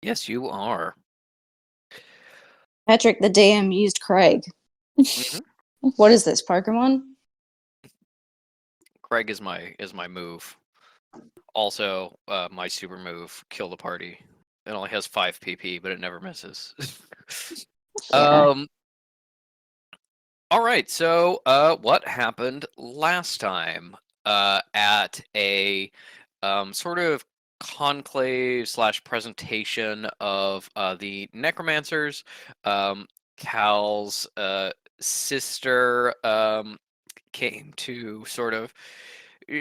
Yes, you are. Patrick, the DM used Craig. Hmm. What is this, Pokemon? Craig is my move. Also, my super move, kill the party. It only has 5 PP, but it never misses. Yeah. um. All right. So, what happened last time? At a sort of conclave slash presentation of the necromancers. Cal's sister came to sort of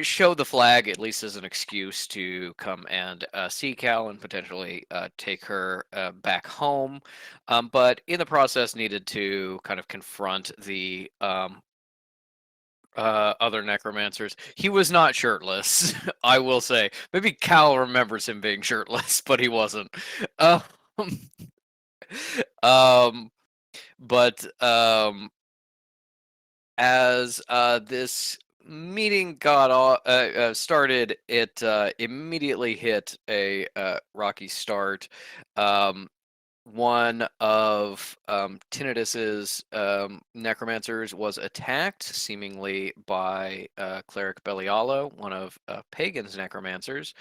show the flag, at least as an excuse to come and see Cal and potentially take her back home. But in the process, needed to kind of confront the other necromancers. He was not shirtless, I will say. Maybe Cal remembers him being shirtless, but he wasn't. Um, um, but as this meeting started, it immediately hit a rocky start. Um, one of Tinnitus's necromancers was attacked, seemingly by Cleric Belialo, one of Pagan's necromancers.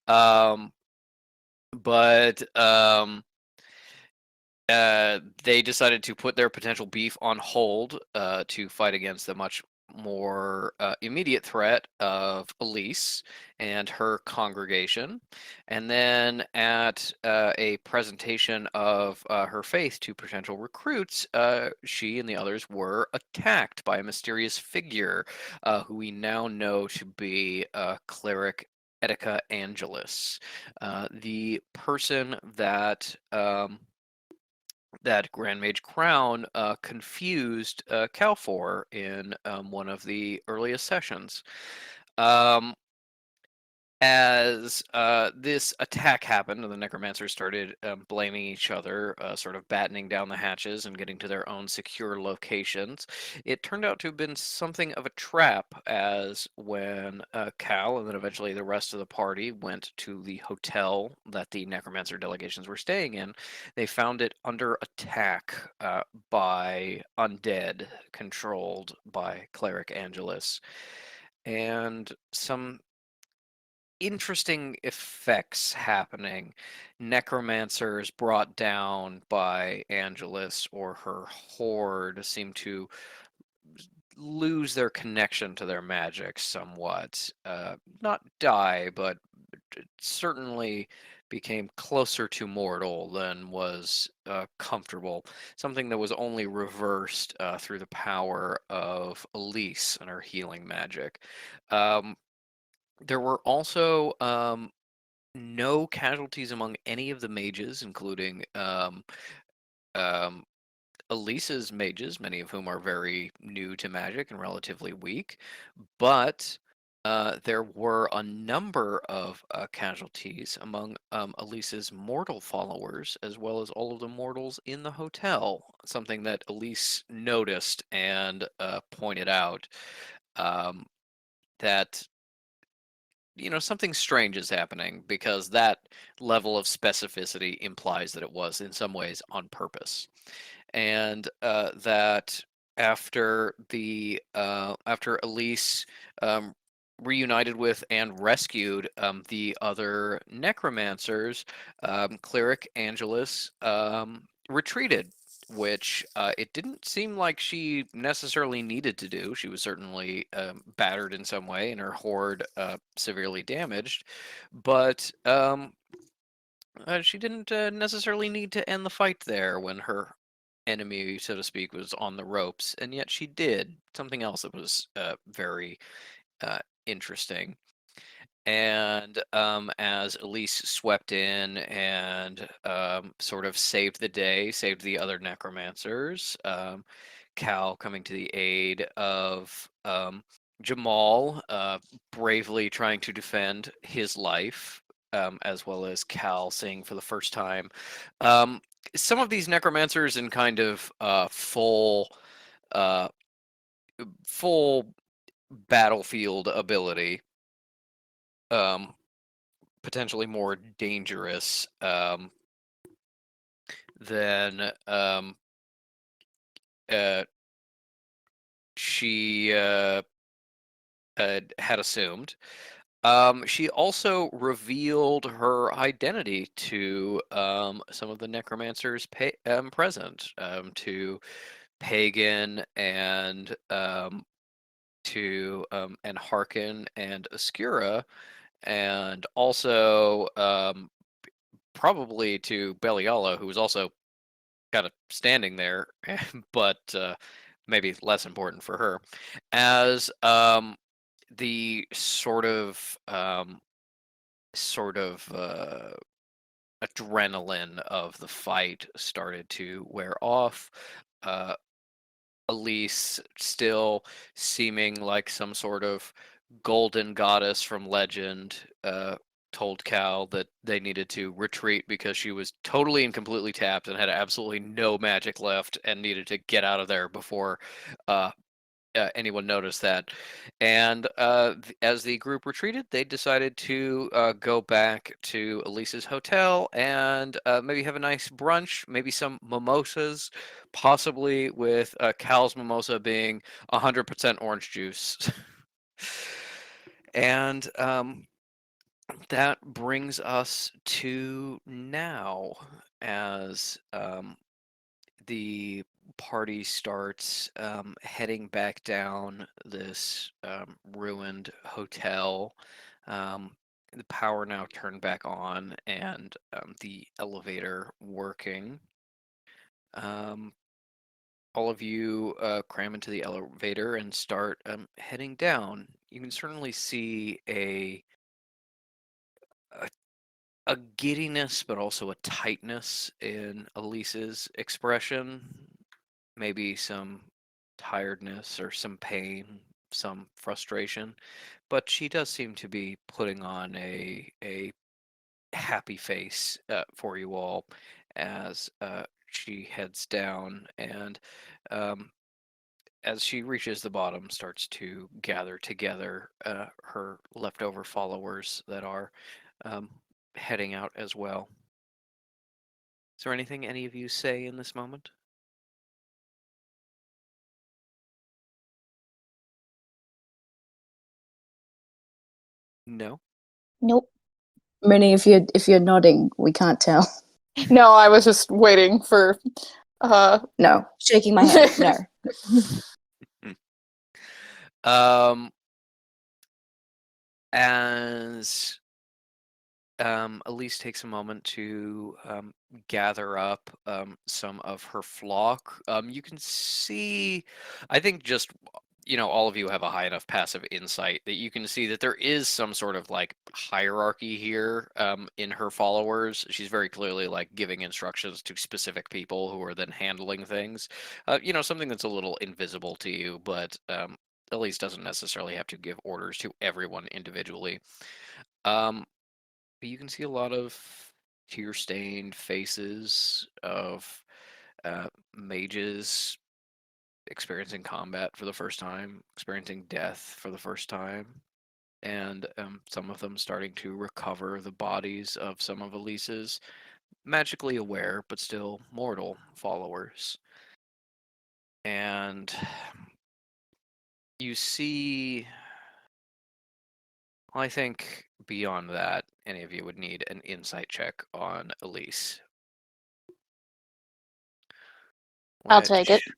Um, but they decided to put their potential beef on hold to fight against the much more immediate threat of Elise and her congregation. And then at a presentation of her faith to potential recruits, she and the others were attacked by a mysterious figure who we now know to be Cleric Etica Angelus, the person that Grand Mage Crown confused Cal for in one of the earliest sessions. Um, as this attack happened and the necromancers started blaming each other, sort of battening down the hatches and getting to their own secure locations, it turned out to have been something of a trap, as when Cal and then eventually the rest of the party went to the hotel that the necromancer delegations were staying in, they found it under attack by undead controlled by Cleric Angelus. And some interesting effects happening. Necromancers brought down by Angelus or her horde seem to lose their connection to their magic somewhat. Not die, but certainly became closer to mortal than was comfortable. Something that was only reversed through the power of Elise and her healing magic. Um, there were also no casualties among any of the mages, including um, Elisa's mages, many of whom are very new to magic and relatively weak. But there were a number of casualties among Elisa's mortal followers, as well as all of the mortals in the hotel. Something that Elise noticed and pointed out, um, that something strange is happening, because that level of specificity implies that it was in some ways on purpose, and that after Elise um, reunited with and rescued the other necromancers, Cleric Angelus retreated, which it didn't seem like she necessarily needed to do. She was certainly battered in some way and her horde severely damaged, but she didn't necessarily need to end the fight there when her enemy, so to speak, was on the ropes, and yet she did something else that was very interesting. And as Elise swept in and sort of saved the day, saved the other necromancers, Cal coming to the aid of Jamal, bravely trying to defend his life, as well as Cal seeing for the first time um, some of these necromancers in kind of uh, full battlefield ability, um, potentially more dangerous. than uh, she had assumed. She also revealed her identity to some of the necromancers present, to Pagan and Harkin and Oscura, and also probably to Beliala, who was also kind of standing there, but maybe less important for her, as the sort of adrenaline of the fight started to wear off. Uh, Elise, still seeming like some sort of golden goddess from legend, told Cal that they needed to retreat because she was totally and completely tapped and had absolutely no magic left and needed to get out of there before uh, anyone noticed that. And as the group retreated, they decided to go back to Elise's hotel and maybe have a nice brunch, maybe some mimosas, possibly with Cal's mimosa being 100% orange juice. And that brings us to now, as the party starts heading back down this ruined hotel. Um, the power now turned back on and the elevator working. Um, all of you cram into the elevator and start heading down. You can certainly see a a giddiness, but also a tightness in Elise's expression. Maybe some tiredness or some pain, some frustration, but she does seem to be putting on a happy face for you all as she heads down, and um, as she reaches the bottom, starts to gather together her leftover followers that are um, heading out as well. Is there anything any of you say in this moment? No? Nope. Minnie, if you're nodding, we can't tell. No, I was just waiting for No, shaking my head. No. Hmm. Um, as Elise takes a moment to gather up some of her flock. You can see, I think, just all of you have a high enough passive insight that you can see that there is some sort of like hierarchy here in her followers. She's very clearly like giving instructions to specific people who are then handling things. Something that's a little invisible to you, but Elise doesn't necessarily have to give orders to everyone individually. Um, but you can see a lot of tear-stained faces of mages experiencing combat for the first time, experiencing death for the first time, and some of them starting to recover the bodies of some of Elise's magically aware but still mortal followers. And you see, well, I think beyond that, any of you would need an insight check on Elise. I'll take it. Which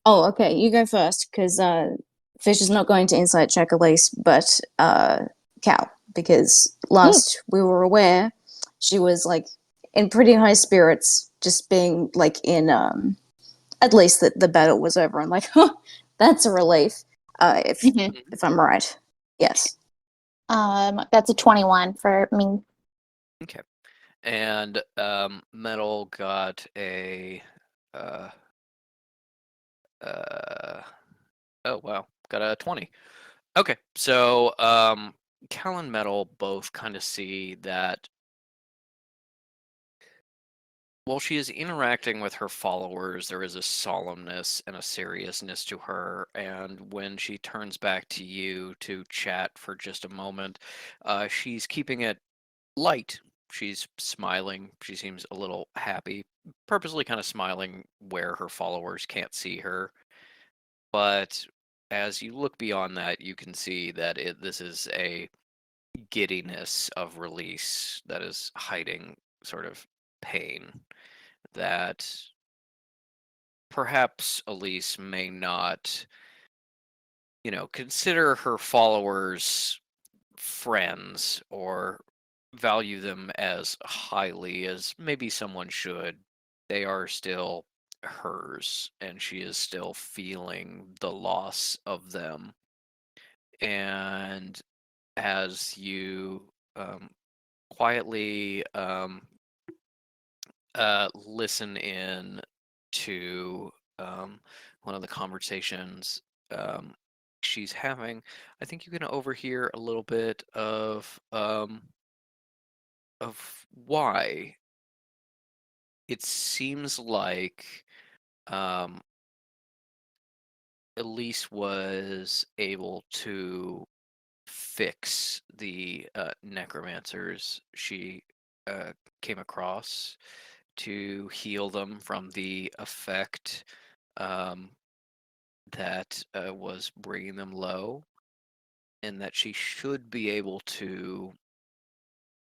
Oh, okay. You go first, because Fish is not going to insight check Elise, but Cal, because last we were aware, she was like in pretty high spirits, just being like in at least that the battle was over, and like, huh, that's a relief. If Mhm. if I'm right, yes. That's a 21 for me. Okay. And Metal got a uh uh oh wow, got a 20. Okay. So Cal and Metal both kind of see that while she is interacting with her followers, there is a solemnness and a seriousness to her. And when she turns back to you to chat for just a moment, she's keeping it light She's smiling. She seems a little happy, purposely kind of smiling where her followers can't see her. But as you look beyond that, you can see that this is a giddiness of release that is hiding sort of pain that perhaps Elise may not, consider her followers friends or value them as highly as maybe someone should. They are still hers, and she is still feeling the loss of them. And as you quietly listen in to one of the conversations um, she's having, I think you can overhear a little bit of why it seems like um, Elise was able to fix the necromancers she uh, came across to heal them from the effect um, that was bringing them low, and that she should be able to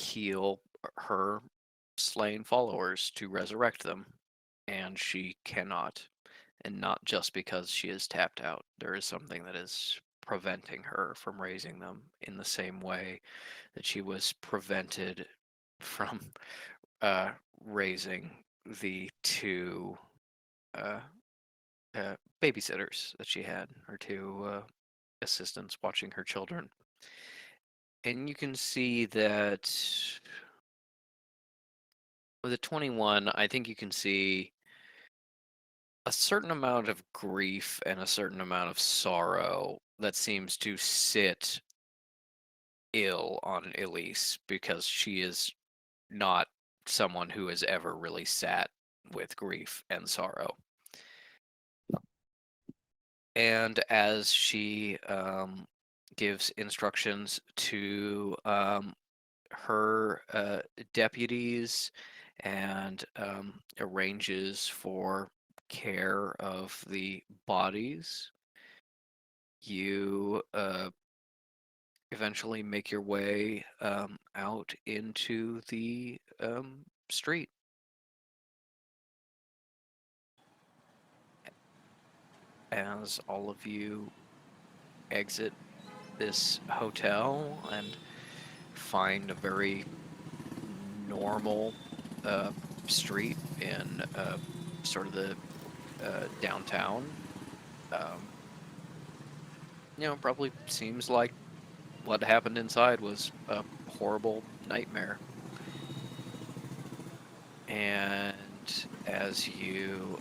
heal her slain followers to resurrect them, and she cannot. And not just because she is tapped out. There is something that is preventing her from raising them in the same way that she was prevented from uh, raising the two uh, babysitters that she had, her two assistants watching her children. And you can see that with a 21, I think you can see a certain amount of grief and a certain amount of sorrow that seems to sit ill on Elise because she is not someone who has ever really sat with grief and sorrow. And as she gives instructions to her deputies and arranges for care of the bodies, you eventually make your way out into the street. As all of you exit this hotel and find a very normal uh, street in sort of the downtown. Um, probably seems like what happened inside was a horrible nightmare. And as you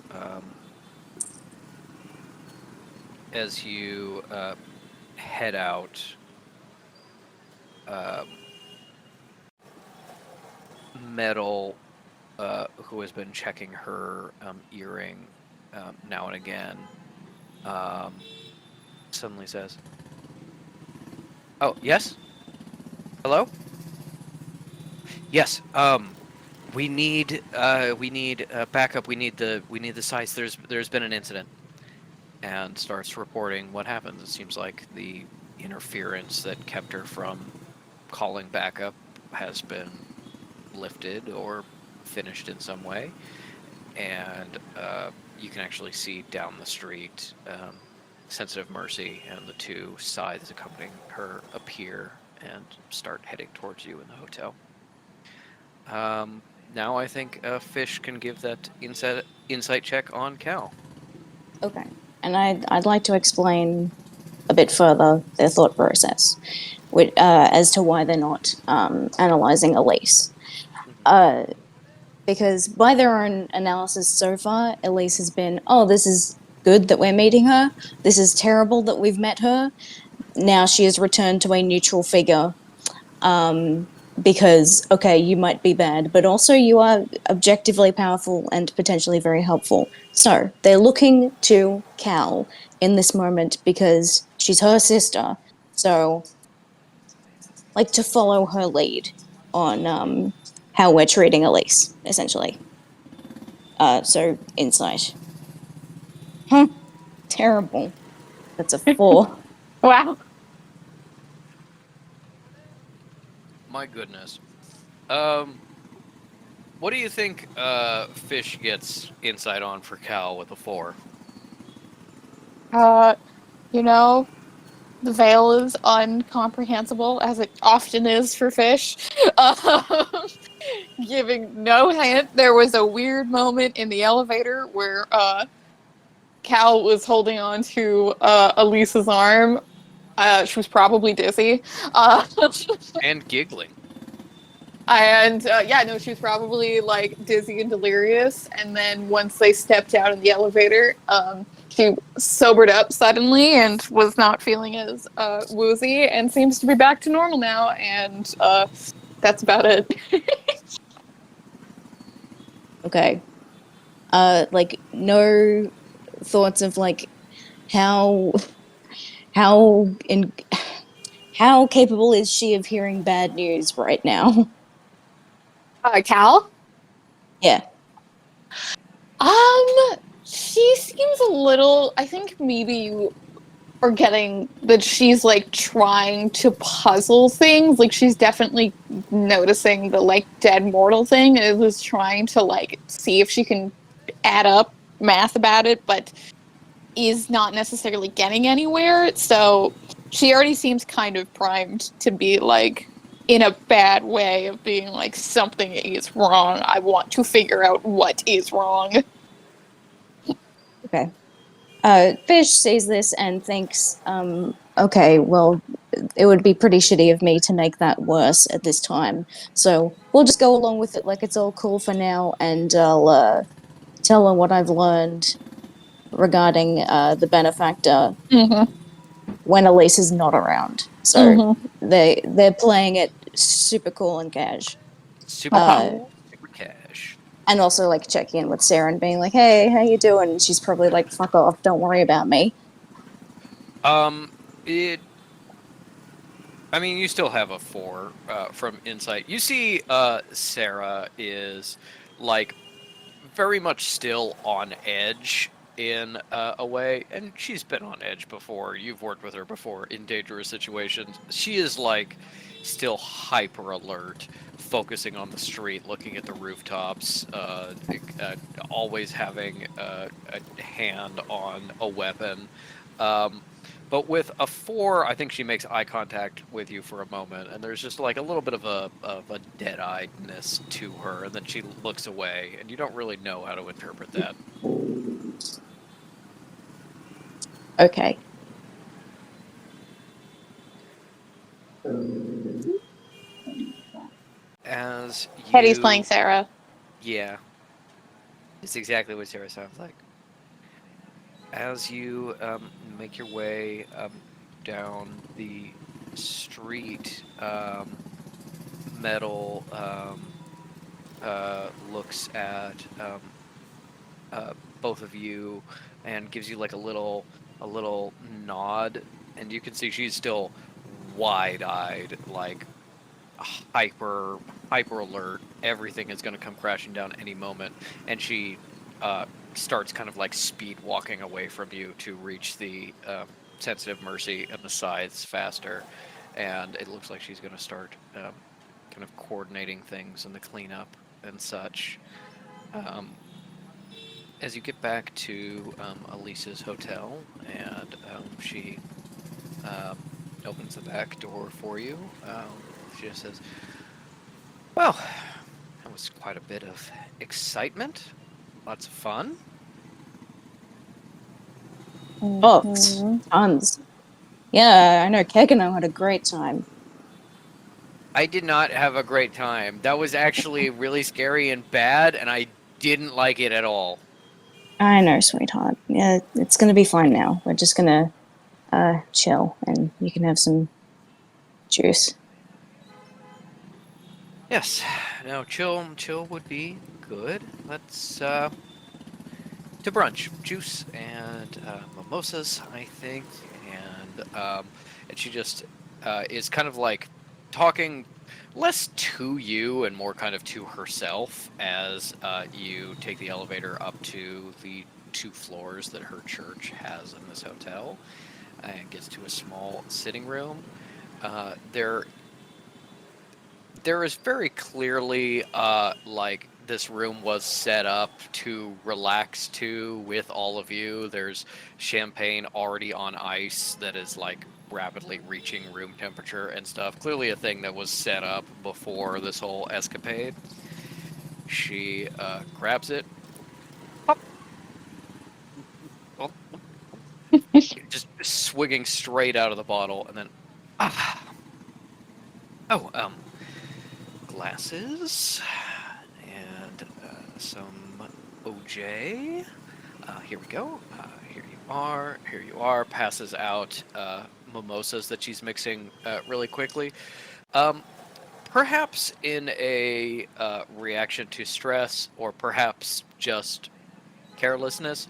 head out, um, Metal, who has been checking her earring now and again, um, suddenly says, "Oh, yes? Hello? Yes. We need backup. We need the sites. There's been an incident." And starts reporting what happens. It seems like the interference that kept her from calling backup has been lifted or finished in some way, and you can actually see down the street Sensitive Mercy and the two scythes accompanying her appear and start heading towards you in the hotel. Um, Now I think Fish can give that insight check on Cal. Okay. And I'd like to explain a bit further their thought process as to why they're not analyzing Elise. Mhm. Because by their own analysis so far, Elise has been, oh, this is good that we're meeting her. This is terrible that we've met her. Now she has returned to a neutral figure. Because, okay, you might be bad, but also you are objectively powerful and potentially very helpful. So they're looking to Cal in this moment because she's her sister. So, like, to follow her lead on how we're treating Elise, essentially. So insight. Huh? Terrible. That's a 4. Wow. My goodness. What do you think Fish gets insight on for Cal with a 4? You know, the veil is incomprehensible, as it often is for fish. Um, Giving no hint, there was a weird moment in the elevator where Cal was holding on to Elisa's arm. She was probably dizzy. Uh, And giggling. and yeah, no, she was probably like dizzy and delirious. And then once they stepped out of the elevator, she sobered up suddenly and was not feeling as woozy and seems to be back to normal now. And that's about it. Okay. Like no thoughts of like how how in how capable is she of hearing bad news right now? Cal? Yeah. She seems a little. I think maybe you are getting that she's like trying to puzzle things. Like she's definitely noticing the like dead mortal thing and was trying to like see if she can add up math about it, but is not necessarily getting anywhere. So she already seems kind of primed to be like in a bad way of being like something is wrong. I want to figure out what is wrong. Okay. Fish sees this and thinks, okay, well, it would be pretty shitty of me to make that worse at this time. So we'll just go along with it like it's all cool for now, and I'll tell her what I've learned regarding the benefactor Mm-hmm. when Elise is not around. So Mm-hmm. they're playing it super cool and cash. Super Uh, cool, super cash. and also like checking in with Sarah and being like, "Hey, how you doing?" And she's probably like, "Fuck off, don't worry about me." Um, it. I mean, you still have a 4 from insight. You see, Sarah is like very much still on edge in a way, and she's been on edge before. You've worked with her before in dangerous situations. She is like still hyper alert, focusing on the street, looking at the rooftops, always having a hand on a weapon. Um, but with a 4, I think she makes eye contact with you for a moment, and there's just like a little bit of a dead-eyedness to her, and then she looks away, and you don't really know how to interpret that. Okay. As Hetty's playing you, Sarah. yeah, it's exactly what Sarah sounds like. As you make your way down the street, Metal looks at both of you and gives you like a little nod, and you can see she's still wide-eyed, like hyper hyper alert. Everything is going to come crashing down any moment, and she uh, starts kind of like speed walking away from you to reach the sensitive mercy and the scythes faster, and it looks like she's going to start kind of coordinating things and the cleanup and such. Um, as you get back to Elisa's hotel, and she um, opens the back door for you, she just says, "Well, that was quite a bit of excitement. Lots of fun." Oh, Mm-hmm. tons. Yeah, I know. Keg and I had a great time. I did not have a great time. That was actually really scary and bad, and I didn't like it at all. I know, sweetheart. Yeah, it's gonna be fine now. We're just gonna chill, and you can have some juice. Yes. No, chill would be good. Let's to brunch, juice and mimosas, I think, and she just is kind of like talking less to you and more kind of to herself as you take the elevator up to the 2 floors that her church has in this hotel and gets to a small sitting room. There is very clearly like this room was set up to relax to with all of you. There's champagne already on ice that is like rapidly reaching room temperature and stuff. Clearly a thing that was set up before this whole escapade. She grabs it, pop, oh, just swigging straight out of the bottle, and then ah, oh glasses and some OJ. Here we go. Here you are. Here you are. Passes out mimosas that she's mixing really quickly. Um, Perhaps in a reaction to stress, or perhaps just carelessness.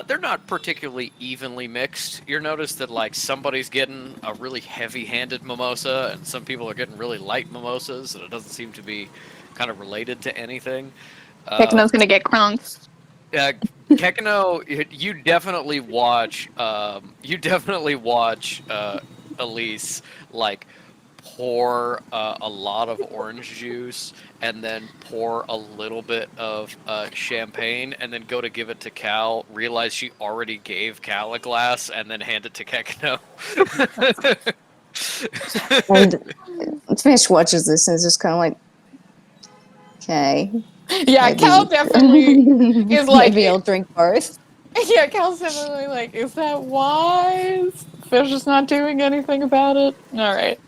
They're not particularly evenly mixed. You notice that like somebody's getting a really heavy-handed mimosa, and some people are getting really light mimosas, and it doesn't seem to be kind of related to anything. Tekno's Um, gonna get crunk. uh, Kekino, you definitely watch. You definitely watch Elise like pour a lot of orange juice and then pour a little bit of champagne and then go to give it to Cal. Realize she already gave Cal a glass and then hand it to Kekino. And Fish watches this and is just kind of like, okay, Yeah, Cal maybe, definitely is like, maybe I'll drink both. yeah, Cal's definitely like, is that wise? Fish is not doing anything about it. All right.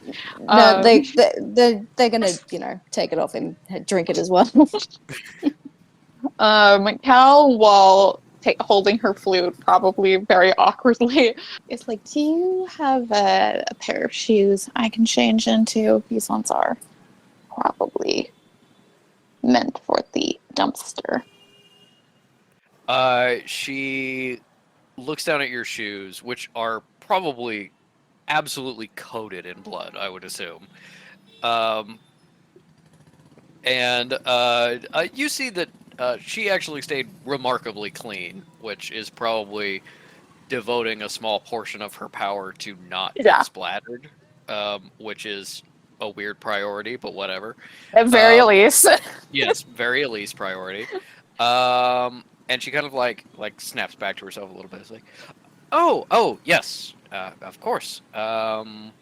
No, Um, they're gonna take it off and drink it as well. Cal, while holding her flute, probably very awkwardly, is like, "Do you have a pair of shoes I can change into? These ones are probably meant for the dumpster." She looks down at your shoes, which are probably absolutely coated in blood, I would assume. Um, and you see that she actually stayed remarkably clean, which is probably devoting a small portion of her power to not get Yeah, splattered, which is a weird priority, but whatever. at very Um, least. yes, very least priority. And she kind of like snaps back to herself a little bit. It's like, oh, yes, of course. Right,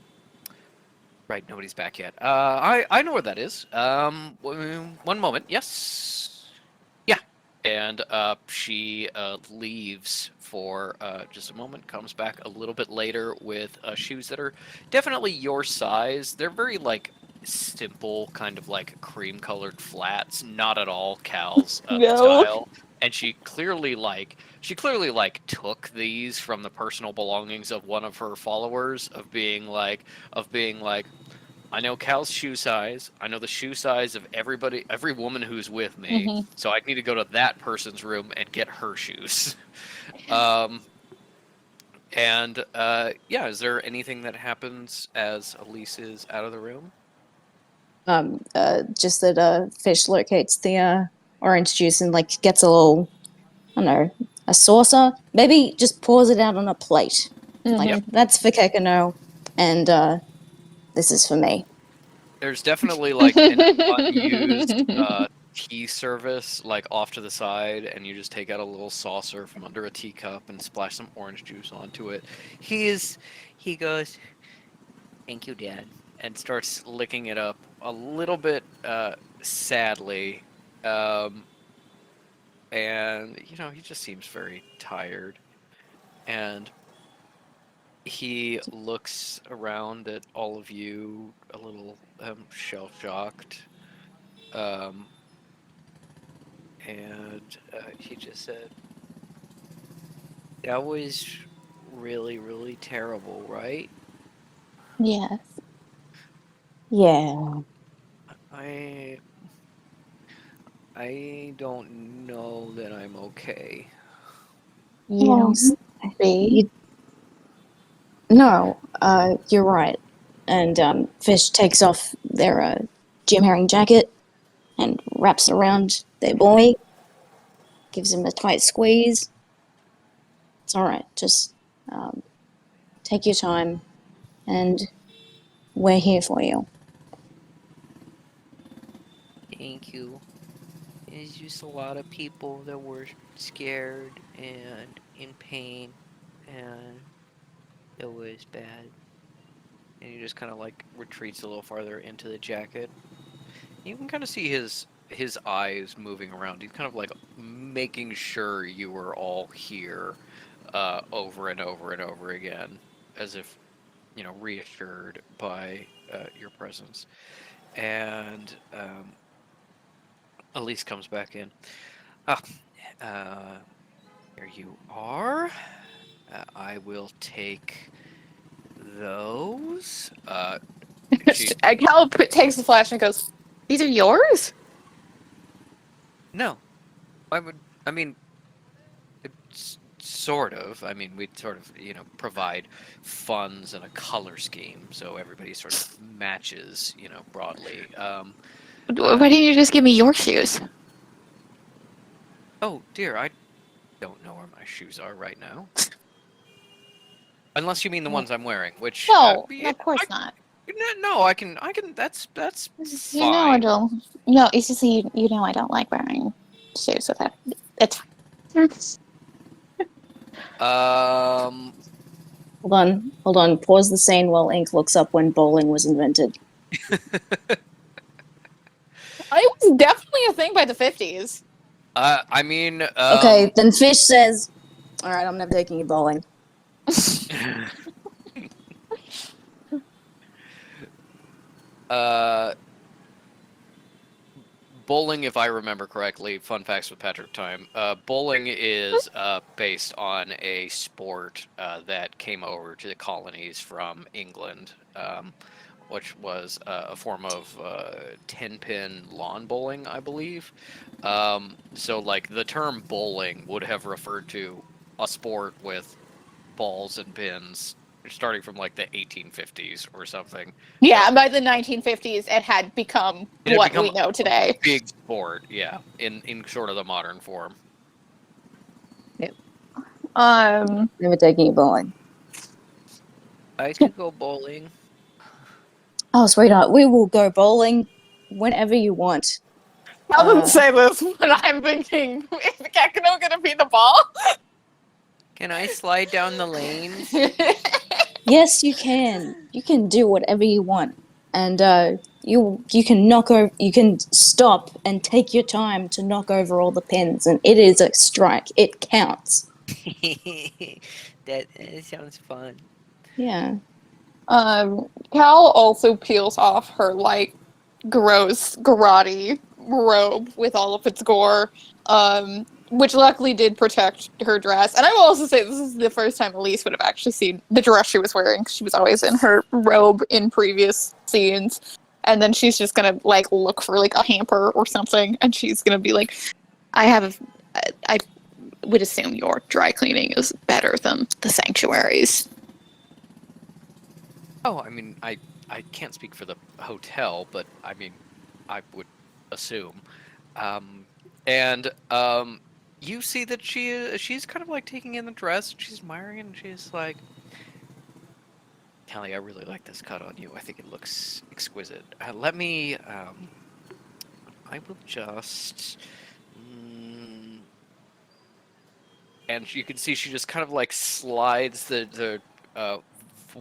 nobody's back yet. I know where that is. One moment. Yes. Yeah. And she leaves for just a moment. Comes back a little bit later with shoes that are definitely your size. They're very like simple, kind of like cream-colored flats. Not at all Cal's No. style. And she clearly took these from the personal belongings of one of her followers of being like I know Cal's shoe size. I know the shoe size of everybody, every woman who's with me. Hmm. So I need to go to that person's room and get her shoes. Um, and yeah, is there anything that happens as Elise is out of the room? Just that Fish locates the orange juice and like gets a little, I don't know, a saucer. Maybe just pours it out on a plate. Like Hmm. Yep. that's for Kekano, and this is for me. There's definitely like an unused tea service like off to the side, and you just take out a little saucer from under a teacup and splash some orange juice onto it. He goes, "Thank you, Dad," and starts licking it up a little bit sadly. Um, and he just seems very tired. And he looks around at all of you a little shell shocked. Um, and he just said, "That was really, really terrible, right? Yes. Yeah. I I don't know that I'm okay." You don't. Be. You no. You're right. And Fish takes off their Jim Herring jacket and wraps around their boy, gives him a tight squeeze. It's alright, just take your time, and we're here for you. Thank you. It's just a lot of people that were scared and in pain, and it was bad. And he just kind of like retreats a little farther into the jacket. You can kind of see his eyes moving around. He's kind of like making sure you were all here, over and over and over again, as if, reassured by your presence. And Elise comes back in. Ah, uh, here you are. I will take those. She Cal takes the flash and goes, "These are yours?" no. I would. I mean, it's sort of. I mean, we'd sort of, provide funds and a color scheme so everybody sort of matches, broadly. Why didn't you just give me your shoes? Oh dear, I don't know where my shoes are right now. Unless you mean the ones I'm wearing, which No, yeah, of course not. no, I can. That's You know I fine. don't. No, it's just you know I don't like wearing shoes with it. It's fine. Hold on, pause the scene while Ink looks up when bowling was invented. It was definitely a thing by the 50s. I mean, Okay, then Fish says, alright, I'm never taking you bowling. uh, bowling, if I remember correctly, fun facts with Patrick time. Bowling is based on a sport that came over to the colonies from England, which was a form of 10-pin lawn bowling, I believe. So, like, the term bowling would have referred to a sport with balls and pins starting from like the 1850s or something. Yeah, So by the 1950s, it had become it had what become we know a today. big sport, yeah, in sort of the modern form. Never taking you bowling. I could go bowling. Oh, sweetheart, we will go bowling whenever you want. I didn't say this, but I'm thinking, is Gekino gonna be the ball? Can I slide down the lanes? Yes, you can. You can do whatever you want, and you can you can stop and take your time to knock over all the pins, and it is a strike. It counts. That sounds fun. Yeah. Cal also peels off her, like, gross garrote robe with all of its gore, which luckily did protect her dress. And I will also say this is the first time Elise would have actually seen the dress she was wearing. She was always in her robe in previous scenes. And then she's just gonna, like, look for, like, a hamper or something, and she's gonna be like, I would assume your dry cleaning is better than the sanctuary's. Oh, I mean, I can't speak for the hotel, but I mean, I would assume. And you see that she's kind of like taking in the dress, and she's admiring it, and she's like, Kelly, I really like this cut on you. I think it looks exquisite. Let me, I will just, and you can see she just kind of like slides the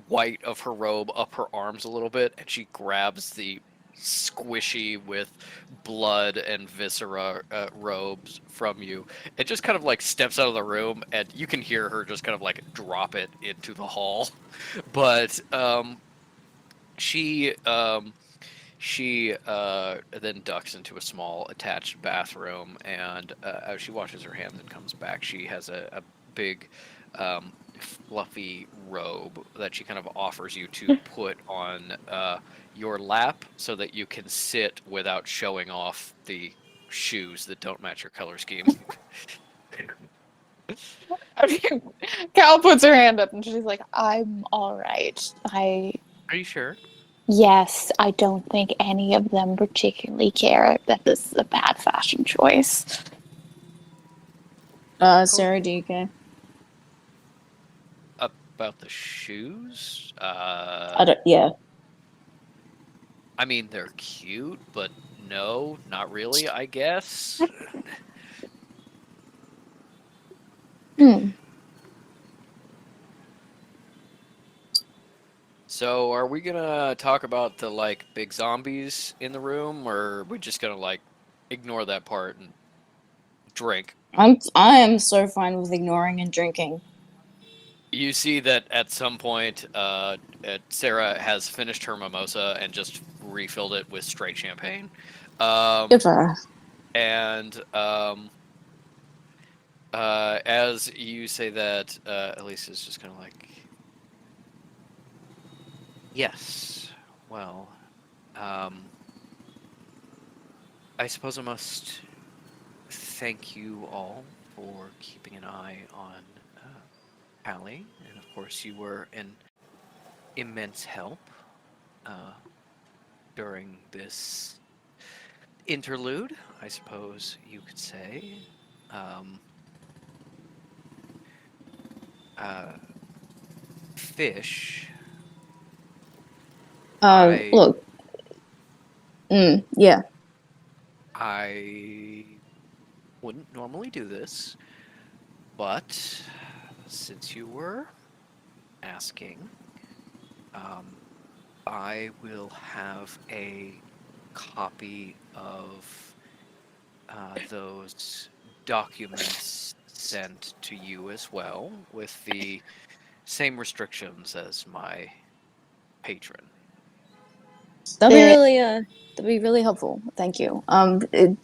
white of her robe up her arms a little bit, and she grabs the squishy with blood and viscera robes from you. It just kind of like steps out of the room, and you can hear her just kind of like drop it into the hall. But she then ducks into a small attached bathroom, and as she washes her hands and comes back, she has a big, fluffy robe that she kind of offers you to put on your lap so that you can sit without showing off the shoes that don't match your color scheme. Cal puts her hand up and she's like, I'm alright. Are you sure? Yes, I don't think any of them particularly care that this is a bad fashion choice. Oh, Sarah, do you care? about the shoes? I don't. Yeah. I mean, they're cute, but no, not really, I guess. Hmm. So, are we gonna talk about the like big zombies in the room, or are we just gonna like ignore that part and drink? I am so fine with ignoring and drinking. You see that at some point, Sarah has finished her mimosa and just refilled it with straight champagne. Good Um, for her. and as you say that, Elise is just kind of like, yes, well, um, I suppose I must thank you all for keeping an eye on Hallie, and of course, you were an immense help uh, during this interlude, I suppose you could say. Um, uh, Fish, I Look. Yeah. I wouldn't normally do this, but since you were asking, um, I will have a copy of those documents sent to you as well, with the same restrictions as my patron. That'll be Uh, really that'll be really helpful. Thank you. D-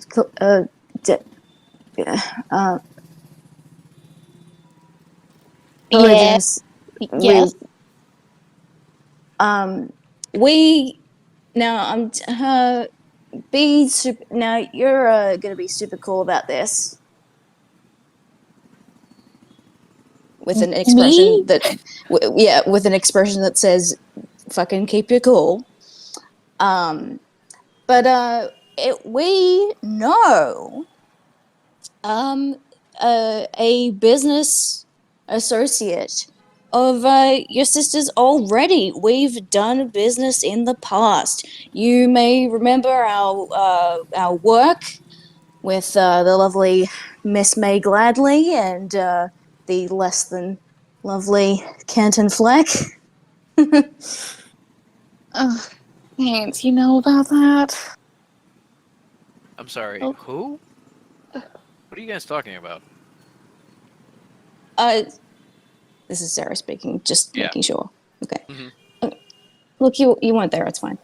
uh, yeah, Apologies. We yes. um we now be super now you're gonna be super cool about this with an expression Me? that yeah, with an expression that says fucking keep your cool. Um but we know um a business associate of your sister's already. We've done business in the past. You may remember our work with the lovely Miss May Gladley and the less than lovely Canton Fleck. Ugh, thanks. You know about that? I'm sorry, Oh, who? What are you guys talking about? uh, this is Sarah speaking, just Yeah. making sure. Okay. Hmm. Uh, Look, you weren't there. It's fine.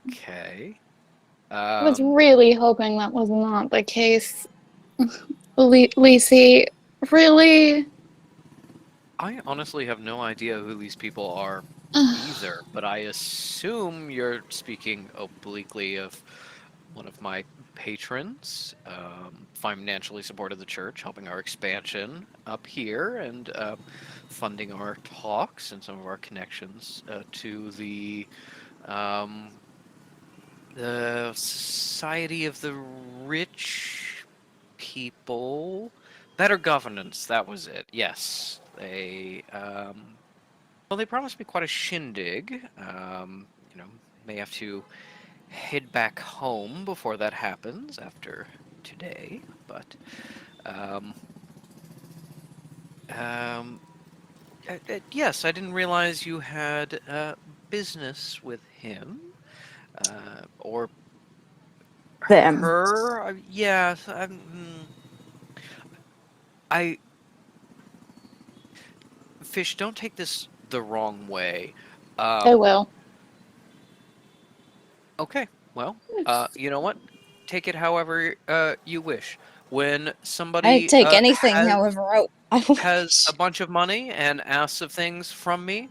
Okay. I was Um, really hoping that was not the case. Lacey, really? I honestly have no idea who these people are Ugh. either, but I assume you're speaking obliquely of one of my patrons, financially supported the church, helping our expansion up here, and funding our talks and some of our connections to um, the Society of the Rich People. Better governance, that was it. Yes. Well, they promised me quite a shindig. May have to head back home before that happens after today, but um, um, yes, I didn't realize you had business with him or Them. her. Yeah, I Fish. Don't take this the wrong way. I Um, will. okay, well, you know what? Take it however you wish. When I somebody take anything, however, I has a wish. bunch of money and asks of things from me,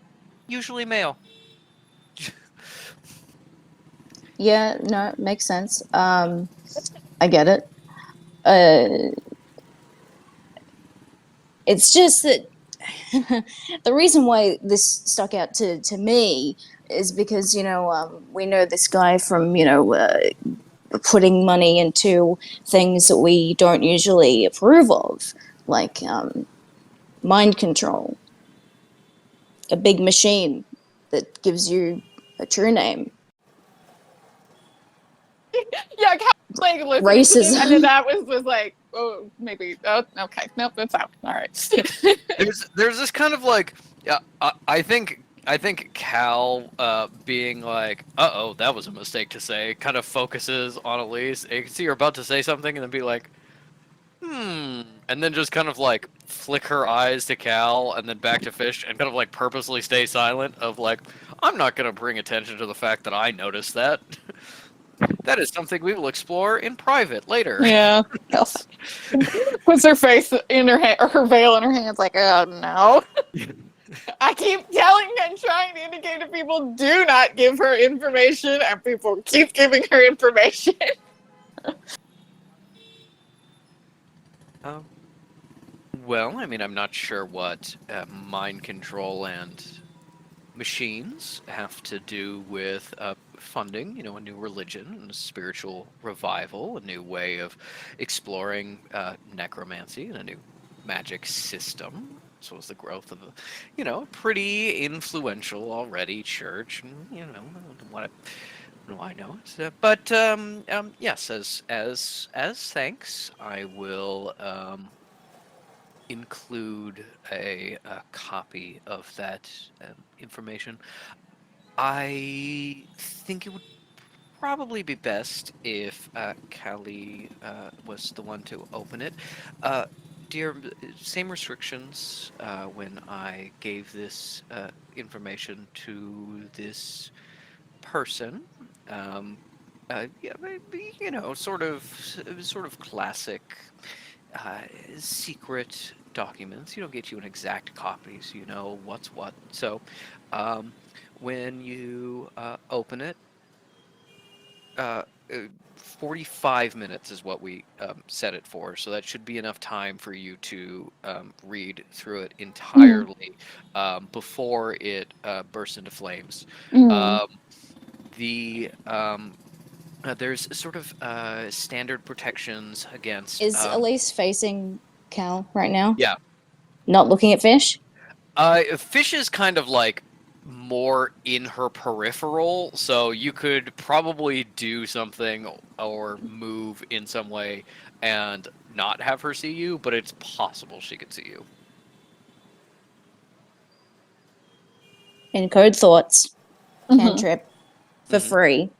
usually mail. Yeah, no, it makes sense. I get it. Uh, it's just that the reason why this stuck out to me is because, we know this guy from, putting money into things that we don't usually approve of, like mind control, a big machine that gives you a true name, Yeah, Cal like listening to this, and then racism. that was like, oh, maybe. Oh, okay, nope, that's out. All right. There's this kind of like, yeah, I think Cal being like, uh-oh, that was a mistake to say, kind of focuses on Elise. You can see her about to say something and then be like, and then just kind of like flick her eyes to Cal and then back to Fish and kind of like purposely stay silent of like, I'm not gonna bring attention to the fact that I noticed that. That is something we will explore in private later. Yeah. Puts her face in her hand, or her veil in her hands, like, oh no. I keep telling and trying to indicate to people, do not give her information, and people keep giving her information. Um, well, I mean, I'm not sure what mind control and machines have to do with funding, a new religion, a spiritual revival, a new way of exploring necromancy, and a new magic system. So is the growth of a pretty influential already church, and what do I know? But yes, as thanks, I will include a copy of that information. I think it would probably be best if Callie was the one to open it. Uh, Dear, same restrictions when I gave this information to this person. Um, yeah, maybe, sort of classic uh, secret documents. You don't get you an exact copy, so you know what's what. So, um, when you open it, uh, uh, 45 minutes is what we set it for. So that should be enough time for you to read through it Mm. entirely before it bursts into flames. Mm. Um, there's sort of standard protections against. Is Elise facing Cal right now? Yeah, Not looking at Fish? Fish is kind of like more in her peripheral, so you could probably do something or move in some way and not have her see you, but it's possible she could see you. Encode thoughts. Mm-hmm. Cantrip. For Hmm. free.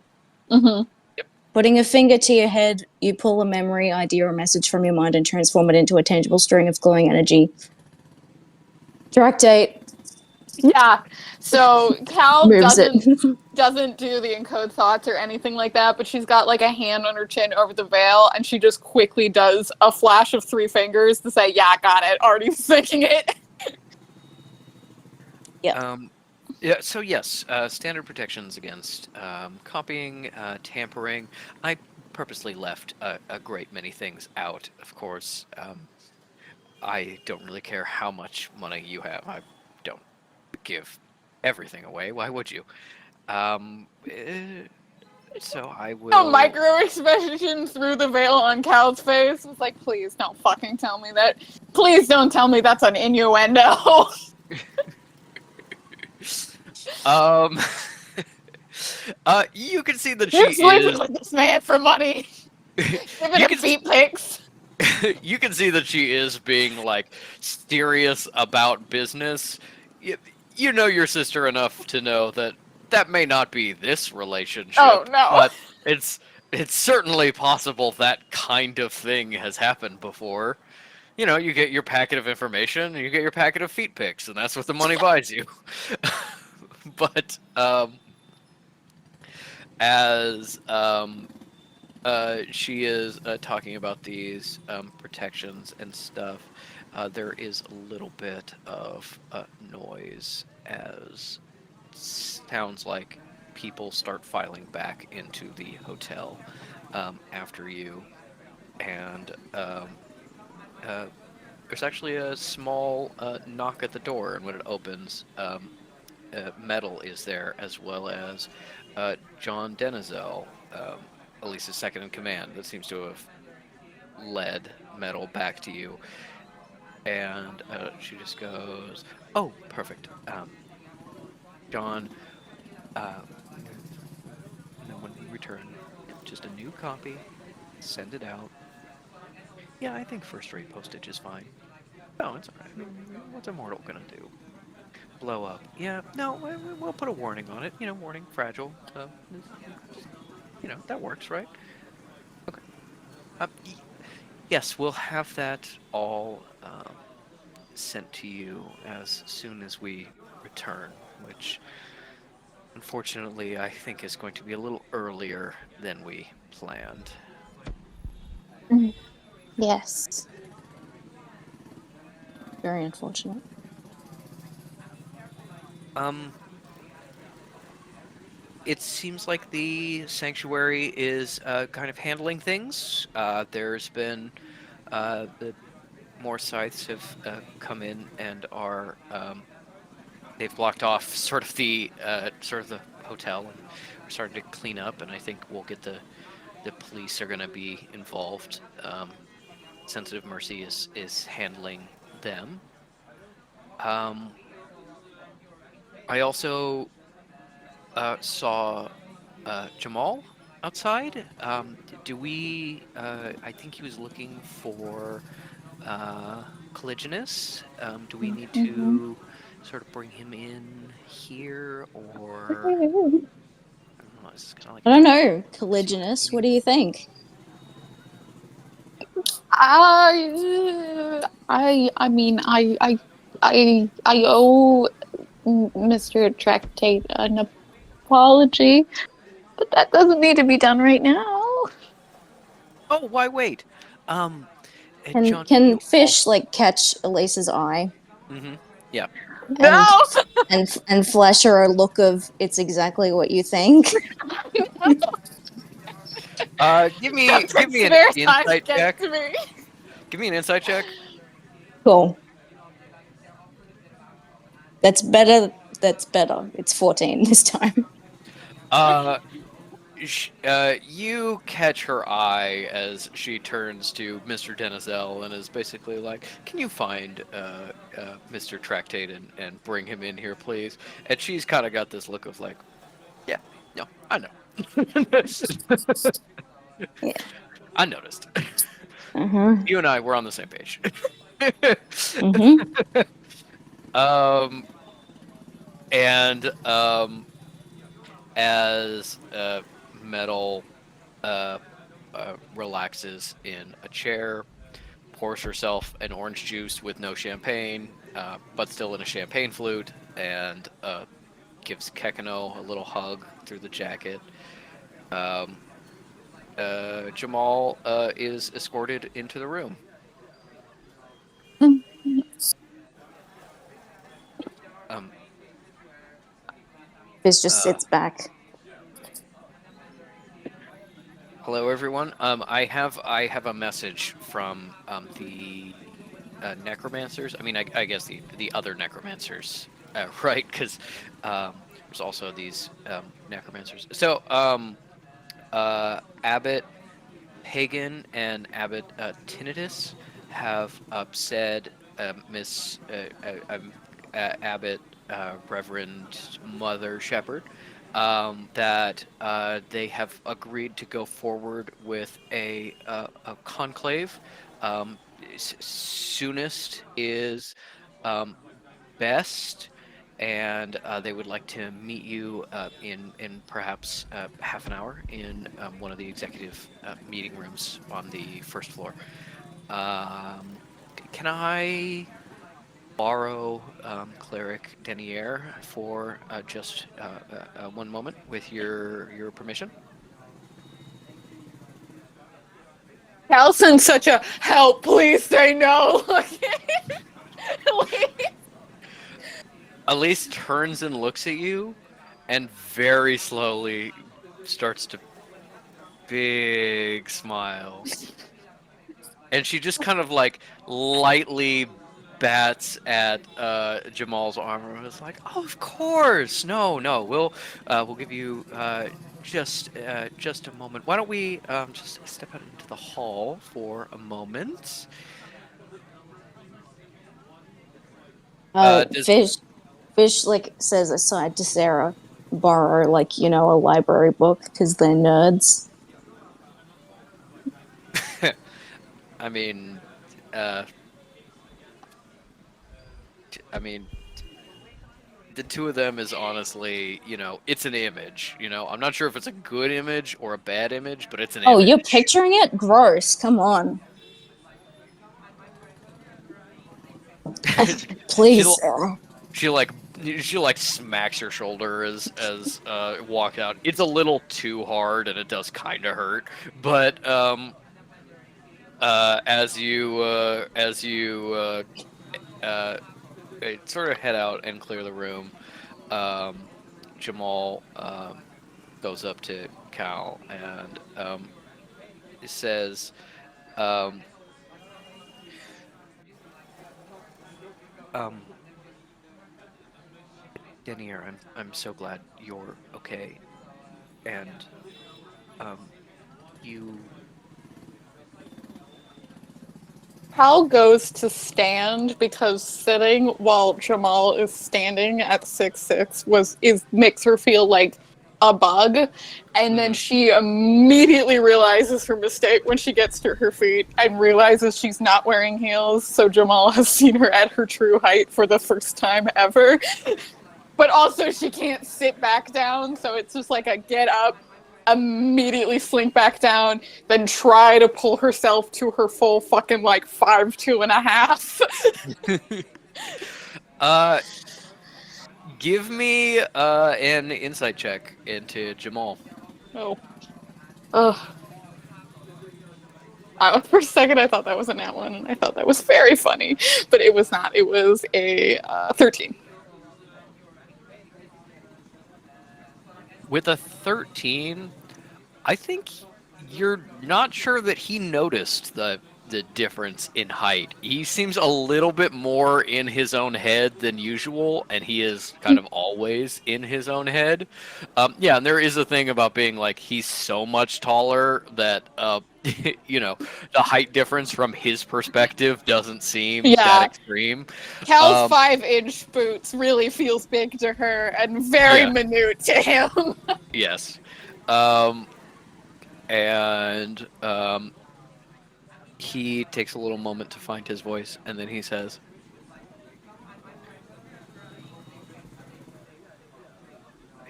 Mm-hmm. Yep. Putting a finger to your head, you pull a memory, idea, or message from your mind and transform it into a tangible string of glowing energy. Direct date. Yeah. So Cal Moves it. doesn't do the encode thoughts or anything like that, but she's got like a hand on her chin over the veil, and she just quickly does a flash of 3 fingers to say, "Yeah, got it. Already thinking it." Yep. Yeah, so yes, standard protections against copying, tampering. I purposely left a great many things out, of course. I don't really care how much money you have. I don't give everything away. Why would you? So I A will. micro expression through the veil on Cal's face was like, "Please don't fucking tell me that. Please don't tell me that's an innuendo." Um, you can see that she You're sleeping is. with this man for money. Giving You him can feet pics. you can see that she is being like serious about business. You know your sister enough to know that that may not be this Oh relationship, no. but it's it's certainly possible that kind of thing has happened before. You get your packet of information, and you get your packet of feet pics, and that's what the money buys you. But as she is talking about these protections and stuff. There is a little bit of noise as sounds like people start filing back into the hotel after you, and there's actually a small knock at the door, and when it opens, Metal is there, as well as John Denizel, Elise's second in command, that seems to have led Metal back to you. And she just goes, "Oh, perfect. John, uh, and then when we return, just a new copy, send it out. Yeah, I think first-rate postage is fine. No, it's all right. I mean, what's a mortal gonna do? Blow up? Yeah, no, we'll put a warning on it. Warning, fragile. That works, right? Okay. Yes, we'll have that all sent to you as soon as we return, which unfortunately I think is going to be a little earlier than we planned." Yes. Very unfortunate. Um, it seems like the sanctuary is kind of handling things. There's been the more scythes have come in and are they've blocked off sort of the hotel and are starting to clean up. And I think we'll get the police are going to be involved. Sensitive Mercy is handling them. Um, I also saw Jamal outside. Do we? I think he was looking for Colliginous. Do we need Mhm. to sort of bring him in here, or I don't know? It's kind of like I a don't know, mercy Colliginous. What do team. you think? I mean, I owe Mr. Tractate an apology, but that doesn't need to be done right now. Oh, why wait? Um, And John, can you also. Fish like catch Elise's eye Mm-hmm. Yeah. and No! and flash her a look of it's exactly what you think? Give me an Taxider's eyes insight get check. to me. Give me an insight check. Cool. That's better. That's better. It's 14 this time. Uh, you catch her eye as she turns to Mr. Denizel and is basically like, "Can you find Mr. Tractate and bring him in here, please?" And she's kind of got this look of like, "Yeah, no, I know, Yeah. I noticed. Uh-huh. You and I were on the same page." Mm-hmm. um, and as Metal uh, relaxes in a chair, pours herself an orange juice with no champagne, but still in a champagne flute, and gives Kekano a little hug through the jacket. Um, Jamal is escorted into the room. Um, Fish just uh, sits back. Hello, everyone. I have a message from the necromancers. I mean, I guess the other necromancers, right? Because there's also these necromancers. So Abbot Pagan and Abbot Tinnitus have said Miss Abbot Reverend Mother Shepherd that they have agreed to go forward with a conclave. Soonest is um, best, and they would like to meet you in perhaps half an hour in one of the executive meeting rooms on the first floor. Can I borrow cleric Denier for just one moment with your permission? Calson's such a help, please say no. Elise turns and looks at you, and very slowly starts to big smile. And she just kind of like lightly bats at Jamal's armor. Was like, oh, of course. No, no. We'll give you just a moment. Why don't we just step out into the hall for a moment? Does Fish like says aside to Sarah, borrow like a library book because they're nerds. I mean, uh, I mean, the two of them is honestly, it's an image. I'm not sure if it's a good image or a bad image, but it's an Oh, you're image. picturing it? Gross. Come on. Please, she'll Sarah. she like she like smacks your shoulder as walk out. It's a little too hard and it does kind of hurt, but as you sort of head out and clear the room, um, Jamal goes up to Cal and says, um, um, Denier, I'm so glad you're okay, and um, you. Hal goes to stand because sitting while Jamal is standing at 6'6" is makes her feel like a bug, and then Mhm. she immediately realizes her mistake when she gets to her feet and realizes she's not wearing heels. So Jamal has seen her at her true height for the first time ever, but also she can't sit back down, so it's just like a get up, immediately slink back down, then try to pull herself to her full fucking like 5'2.5". uh, Give me an insight check into Jamal. Oh, ugh. For a second, I thought that was a nat one, and I thought that was very funny, but it was not. It was a 13. With a 13, I think you're not sure that he noticed the difference in height. He seems a little bit more in his own head than usual, and he is kind of always in his own head. Yeah, and there is a thing about being like he's so much taller that the height difference from his perspective doesn't seem that Yeah, extreme. Cal's Um, 5-inch boots really feels big to her and very yeah, minute to him. yes. Um, and he takes a little moment to find his voice, and then he says,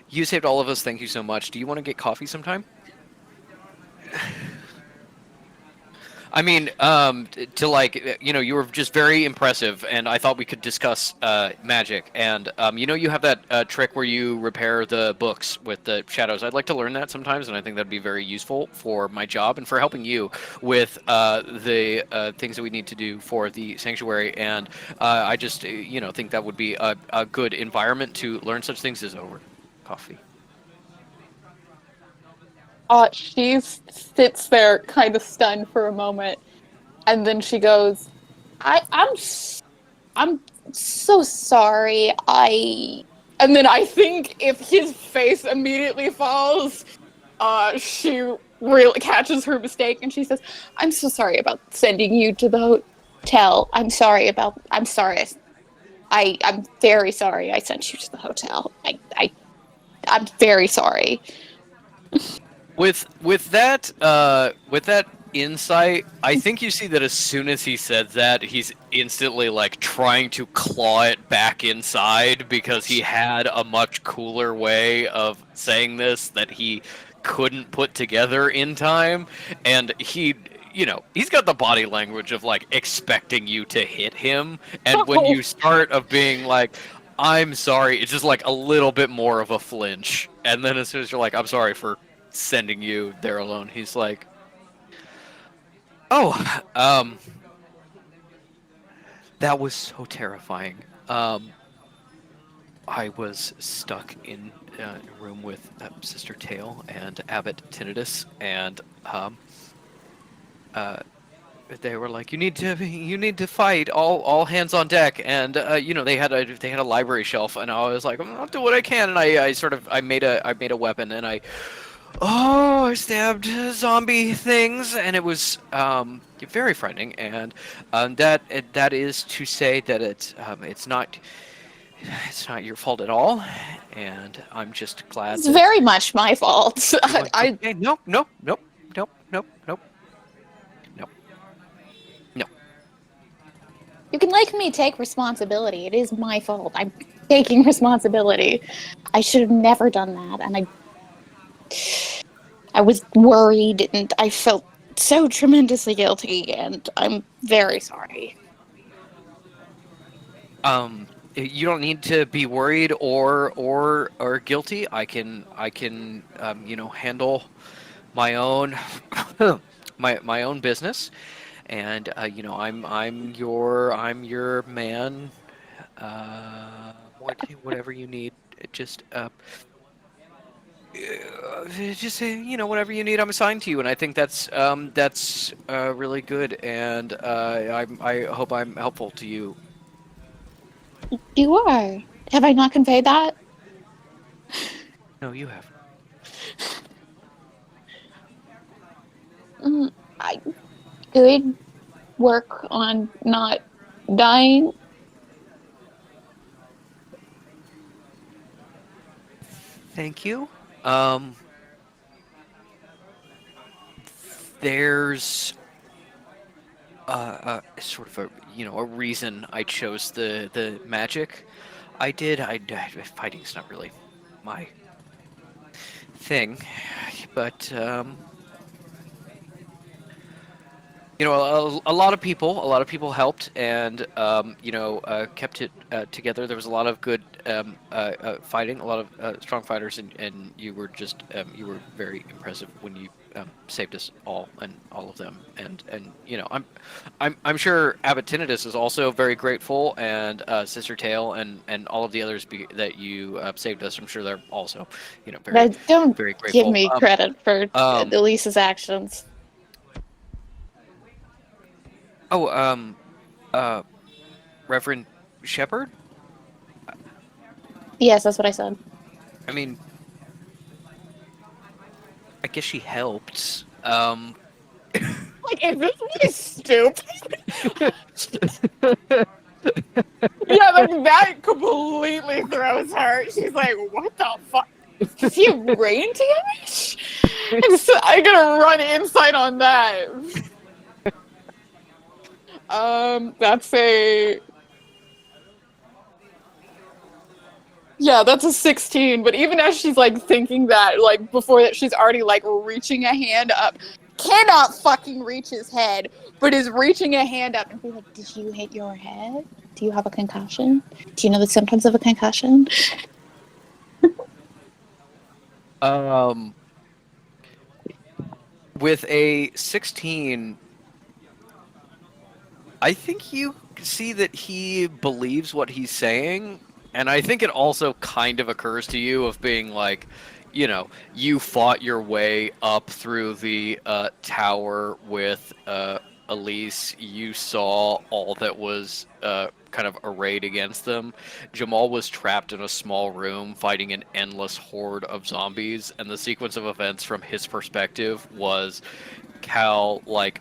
"You saved all of us. Thank you so much. Do you want to get coffee sometime?" I mean, to like, you were just very impressive, and I thought we could discuss magic. And you have that trick where you repair the books with the shadows. I'd like to learn that sometimes, and I think that'd be very useful for my job and for helping you with the things that we need to do for the sanctuary. And I just, think that would be a good environment to learn such things as over coffee. She sits there kind of stunned for a moment, and then she goes, I'm so sorry. And then I think if his face immediately falls, she really catches her mistake and she says, I'm so sorry about sending you to the hotel. I'm sorry. I'm very sorry I sent you to the hotel. I'm very sorry. With that insight, I think you see that as soon as he said that, he's instantly like trying to claw it back inside because he had a much cooler way of saying this that he couldn't put together in time, and he's got the body language of like expecting you to hit him, and when Oh, you start of being like, I'm sorry, it's just like a little bit more of a flinch, and then as soon as you're like, I'm sorry for sending you there alone. He's like, "Oh, that was so terrifying. I was stuck in a room with Sister Tail and Abbot Tinnitus, and uh, they were like, you need to fight, all hands on deck, and they had a library shelf, and I was like, I'll do what I can, and I made a weapon, and I stabbed zombie things, and it was very frightening, and that is to say that it's not your fault at all, and I'm just glad It's that very much my fault. you're like, I okay, nope, nope, nope, nope, nope, nope, nope, no. You can make me take responsibility. It is my fault. I'm taking responsibility. I should have never done that, and I was worried, and I felt so tremendously guilty, and I'm very sorry. You don't need to be worried or guilty. I can handle my own my own business, and I'm your man. Whatever you need, just say whatever you need. I'm assigned to you, and I think that's really good, and I hope I'm helpful to you. You are. Have I not conveyed that? No, you have. I could work on not dying. Thank you. Um, there's sort of a reason I chose the magic. Fighting's not really my thing, but a lot of people helped, and kept it together. There was a lot of good fighting, a lot of strong fighters, and you were very impressive when you saved us all, and all of them. And I'm sure Abbot Tinnitus is also very grateful, and Sister Tail, and all of the others that you saved us. I'm sure they're also very But don't very give grateful. me credit for Um, Elise's actions. oh, uh, Reverend Shepherd. Yes, that's what I said. I mean, I guess she helped. Like, is this really stupid? Yeah, like that completely throws her. She's like, what the fuck? Does he have brain damage? I'm gonna run insight on that. That's a that's a 16. But even as she's like thinking that, like before that, she's already like reaching a hand up, cannot fucking reach his head, but is reaching a hand up and be like, "Did you hit your head? Do you have a concussion? Do you know the symptoms of a concussion?" Um, with a 16, I think you see that he believes what he's saying, and I think it also kind of occurs to you of being like, you fought your way up through the tower with Elise. You saw all that was kind of arrayed against them. Jamal was trapped in a small room fighting an endless horde of zombies, and the sequence of events from his perspective was Cal like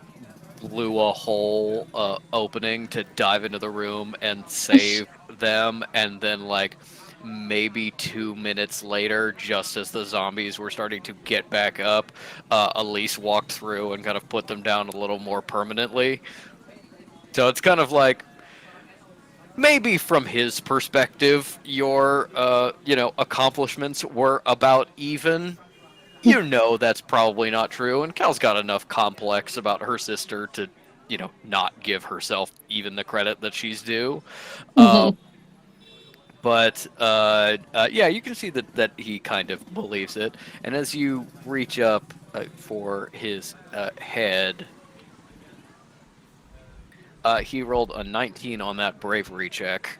blew a hole opening to dive into the room and save them, and then like maybe 2 minutes later, just as the zombies were starting to get back up, Elise walked through and kind of put them down a little more permanently. So it's kind of like maybe from his perspective, your accomplishments were about even. That's probably not true, and Cal's got enough complex about her sister to, not give herself even the credit that she's due. Uh, Mhm. but yeah, you can see that he kind of believes it, and as you reach up for his head, he rolled a 19 on that bravery check.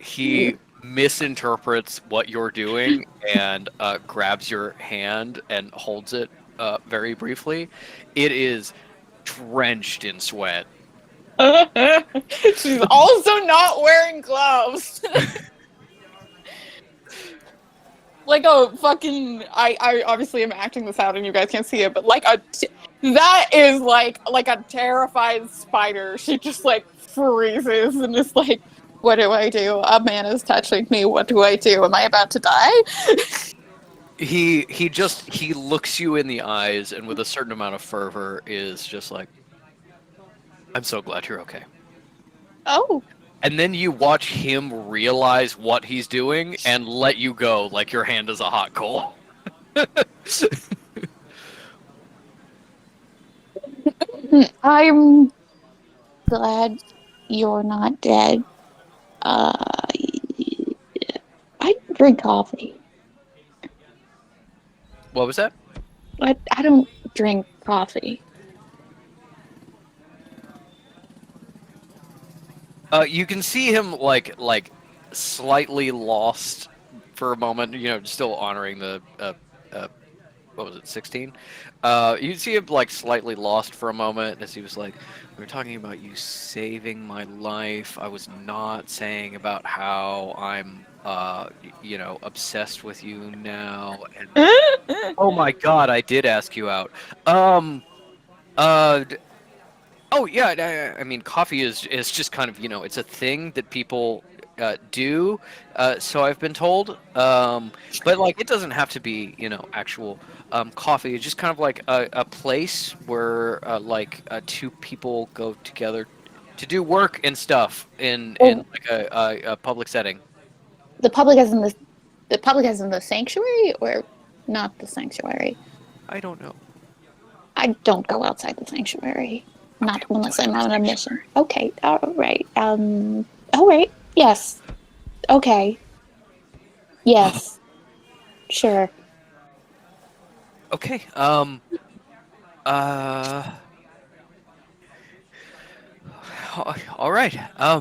He misinterprets what you're doing and grabs your hand and holds it very briefly. It is drenched in sweat. She's also not wearing gloves. Like a fucking I obviously am acting this out and you guys can't see it, but that is like a terrified spider. She just like freezes and is like, what do I do? A man is touching me. What do I do? Am I about to die? He looks you in the eyes and with a certain amount of fervor is just like, I'm so glad you're okay. Oh. And then you watch him realize what he's doing and let you go like your hand is a hot coal. I'm glad you're not dead. Uh, I drink coffee. What was that? I don't drink coffee. You can see him like slightly lost for a moment. You know, still honoring the uh, what was it, 16? You see him like slightly lost for a moment as he was like, "We were talking about you saving my life. I was not saying about how I'm you know, obsessed with you now." And oh my God, I did ask you out. Um. D- Oh yeah, I mean, coffee is just kind of, you know, it's a thing that people do. So I've been told. But like, it doesn't have to be, you know, actual coffee. It's just kind of like a place where two people go together to do work and stuff in Well, like a public setting. the public is in the public is in the sanctuary or not the sanctuary. I don't know. I don't go outside the sanctuary. Okay, Not we'll do unless it in I'm the on a mission. sanctuary. Okay, all right. All right. Yes. Okay. Yes. Sure. Okay. Uh. All right. uh,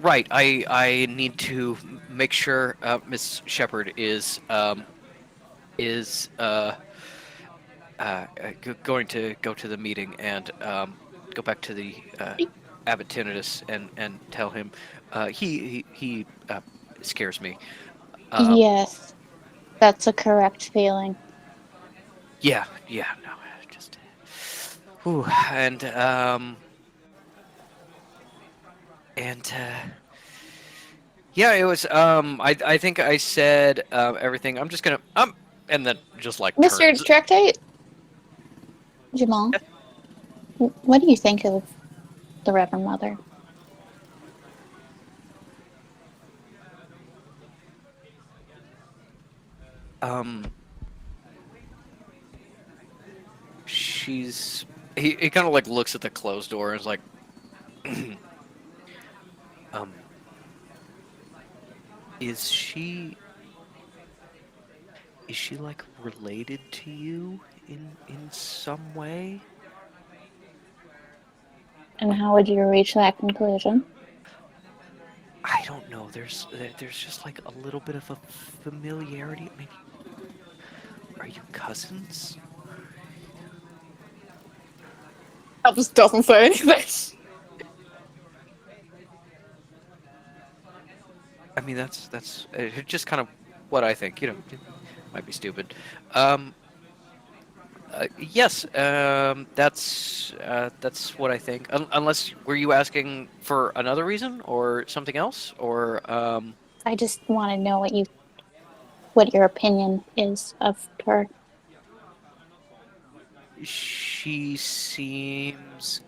right. I need to make sure Miss Shepard is going to go to the meeting and go back to the Abbot Tinnitus and tell him he scares me. Um, Yes. That's a correct feeling. yeah, yeah, no, just whew, and yeah, it was I think I said everything. I'm just gonna and then just like Mr. turns. Tractate, Jamal, what do you think of the Reverend Mother? Um, she's he kind of like looks at the closed door and is like, um, is she is she like related to you in some way? And how would you reach that conclusion? I don't know. There's just like a little bit of a familiarity. Maybe are you cousins? Elvis doesn't say anything. I mean, that's just kind of what I think. You know, it might be stupid. Um, yes, that's what I think. Unless were you asking for another reason or something else, or I just want to know what your opinion is of her. she seems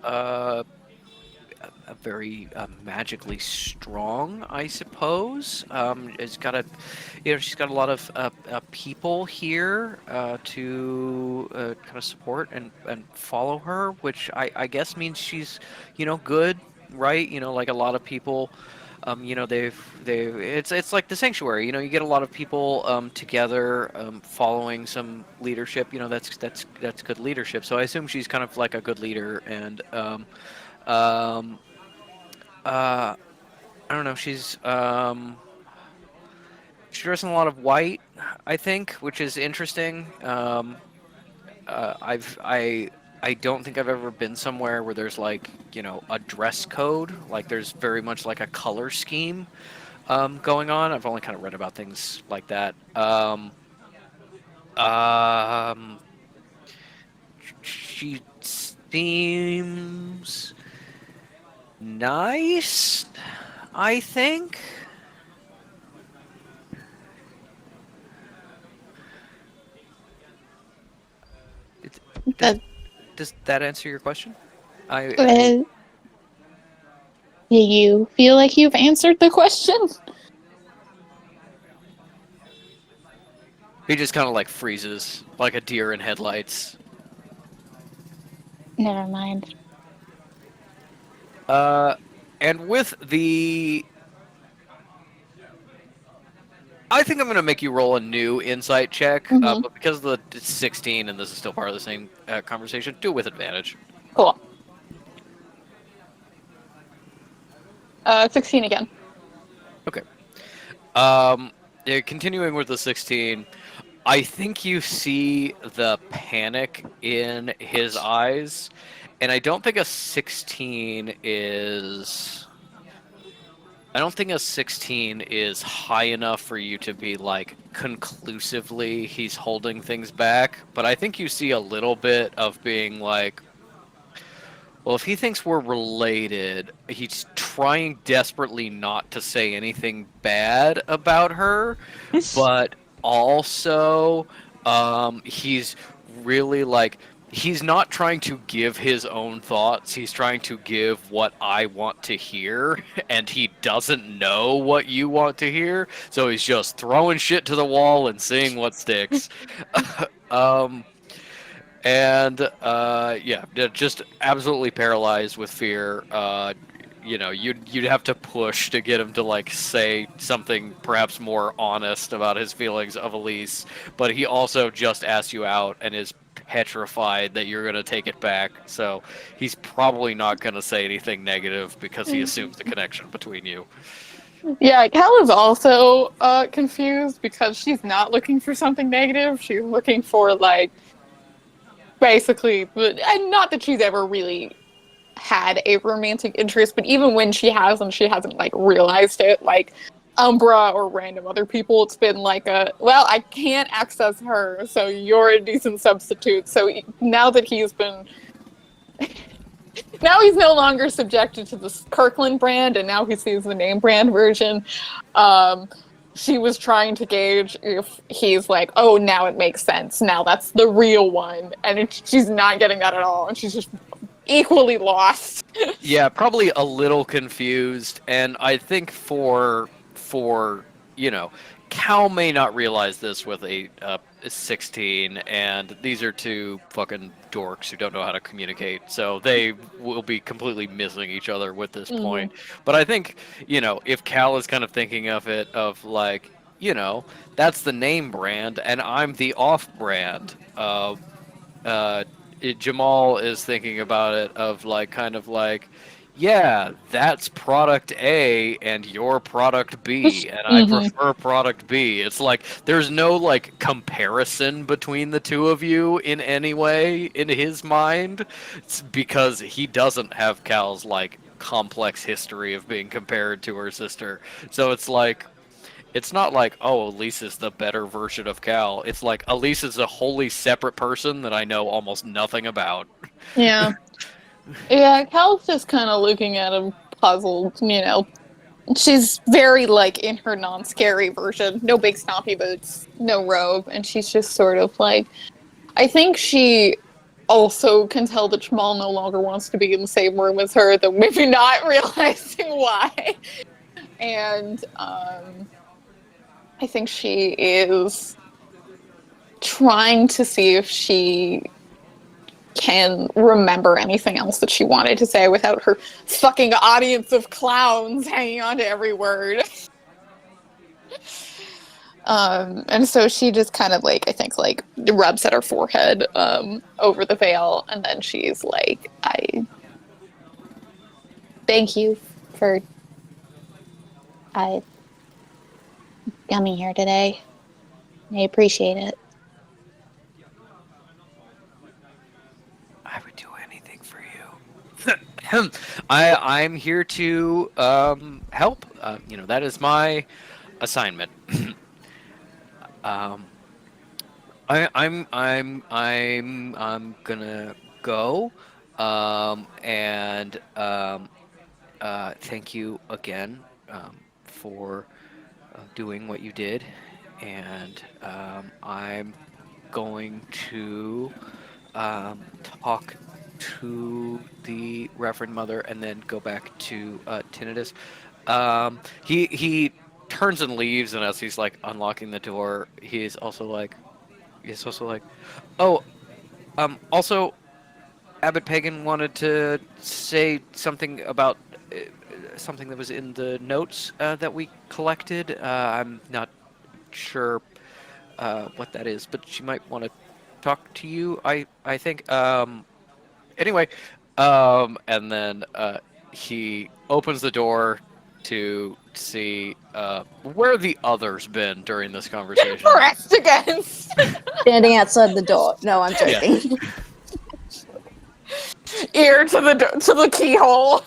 very magically strong, I suppose. It's got a, you know, she's got a lot of people here to kind of support and follow her, which I guess means she's, you know, good, right? You know, like a lot of people. You know, they've it's like the sanctuary. You know, you get a lot of people together following some leadership. You know, that's good leadership. So I assume she's kind of like a good leader, and um, I don't know. She's She dressed in a lot of white, I think, which is interesting. I don't think I've ever been somewhere where there's like a dress code. Like there's very much like a color scheme going on. I've only kind of read about things like that. Um, she seems nice, I think. It, does That, does that answer your question? I do you feel like you've answered the question? He just kind of like freezes like a deer in headlights. Never mind. Uh, and with the, I think I'm gonna make you roll a new insight check, Mm-hmm. but because the it's 16 and this is still part of the same conversation, do it with advantage. Cool. 16 again. Okay. Um, yeah, continuing with the 16, I think you see the panic in his eyes, and I don't think a 16 is. I don't think a 16 is high enough for you to be like conclusively he's holding things back, but I think you see a little bit of being like, well, if he thinks we're related, he's trying desperately not to say anything bad about her, but also he's really like he's not trying to give his own thoughts, he's trying to give what I want to hear, and he doesn't know what you want to hear, so he's just throwing shit to the wall and seeing what sticks. um and yeah, just absolutely paralyzed with fear. You'd have to push to get him to like say something perhaps more honest about his feelings of Elise, but he also just asked you out and is petrified that you're gonna take it back. So he's probably not gonna say anything negative because he assumes the connection between you. Yeah, Cal is also confused because she's not looking for something negative. She's looking for, like, basically, and not that she's ever really had a romantic interest, but even when she has and she hasn't like realized it, like Umbra or random other people, it's been like well, I can't access her, so you're a decent substitute. So now that now he's no longer subjected to the Kirkland brand, and now he sees the name brand version. Um, she was trying to gauge if he's like, oh, now it makes sense. Now that's the real one, and she's not getting that at all, and she's just equally lost. Yeah, probably a little confused, and I think for Cal may not realize this with a 16, and these are two fucking dorks who don't know how to communicate, so they will be completely missing each other with this point. But I think if Cal is kind of thinking of it of like that's the name brand, and I'm the off brand. Uh, Jamal is thinking about it of like kind of like, yeah, that's product A and your product B, and I Mm-hmm. prefer product B. It's like there's no like comparison between the two of you in any way in his mind. It's because he doesn't have Cal's like complex history of being compared to her sister. So it's not like, oh, Elise is the better version of Cal. It's like Elise is a wholly separate person that I know almost nothing about. Yeah. Yeah, Cal's just kind of looking at him puzzled. She's very, like, in her non-scary version. No big stompy boots, no robe, and she's just sort of like... I think she also can tell that Jamal no longer wants to be in the same room as her, though maybe not realizing why. And I think she is trying to see if she can remember anything else that she wanted to say without her fucking audience of clowns hanging on to every word. And so she just kind of like, I think, like, rubs at her forehead over the veil, and then she's like, I thank you for I yummy here today. I appreciate it. I would do anything for you. I'm here to help. That is my assignment. um, I'm gonna go. And thank you again for doing what you did. And I'm going to talk to the Reverend Mother and then go back to Tinnitus. He turns and leaves, and as he's like unlocking the door, he's also like, oh, also Abbot Pagan wanted to say something about something that was in the notes that we collected. I'm not sure what that is, but she might want to talk to you. I think. Anyway, and then he opens the door to see where the others been during this conversation. Pressed against. Standing outside the door. No, I'm Yeah. joking. Ear to the keyhole.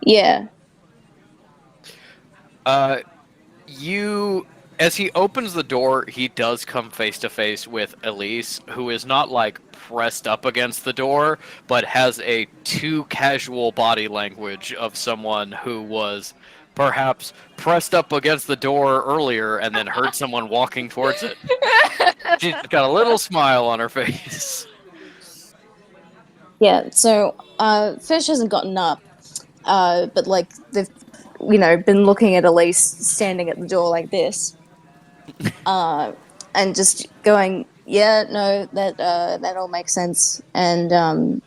Yeah. Uh, you as he opens the door, he does come face to face with Elise, who is not like pressed up against the door, but has a too casual body language of someone who was perhaps pressed up against the door earlier and then heard someone walking towards it. She's got a little smile on her face. Yeah. So Fish hasn't gotten up, but like they've been looking at Elise standing at the door like this, uh, and just going, yeah, no, that all makes sense, and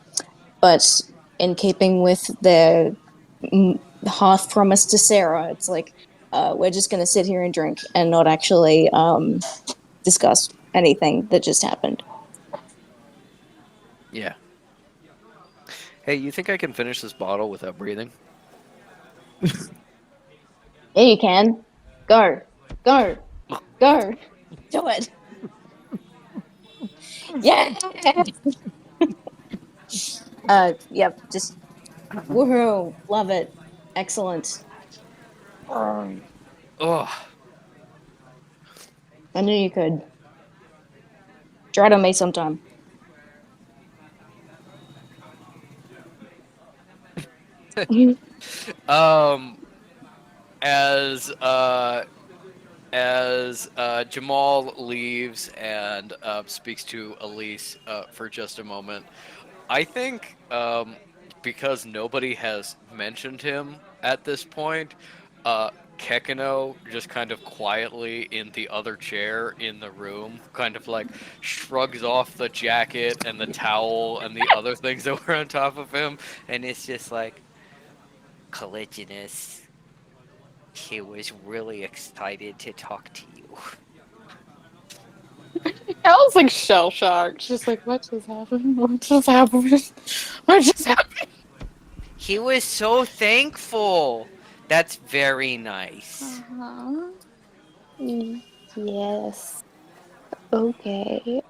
but in keeping with their half promise to Sarah, it's like we're just going to sit here and drink and not actually discuss anything that just happened. Yeah. Hey, you think I can finish this bottle without breathing? Yeah, you can. Go, go, go, do it. Yeah. Yep. Just woohoo! Love it. Excellent. Ugh. I knew you could. Try it on me sometime. Um, as Jamal leaves and speaks to Elise for just a moment, I think because nobody has mentioned him at this point, Kekino just kind of quietly in the other chair in the room, kind of like shrugs off the jacket and the towel and the other things that were on top of him, and it's just like, Colliginous, he was really excited to talk to you. I was like shell shocked. Just like, what just happened? What just happened? What just happened? He was so thankful. That's very nice. Uh-huh. Yes. Okay.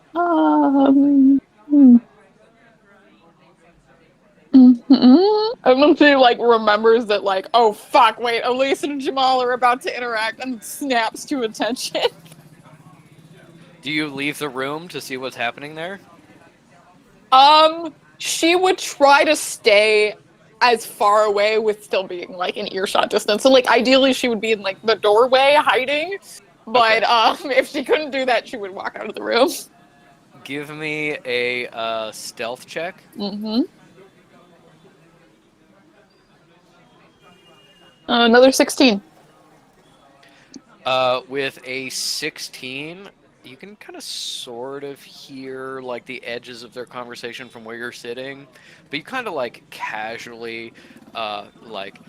And then she like remembers that like, oh fuck, wait, Elise and Jamal are about to interact and snaps to attention. Do you leave the room to see what's happening there? She would try to stay as far away with still being like in earshot distance. So like ideally she would be in like the doorway hiding. But Okay. if she couldn't do that, she would walk out of the room. Give me a stealth check. Mm-hmm. Another 16. With a 16, you can kind of sort of hear like the edges of their conversation from where you're sitting, but you kind of like casually, like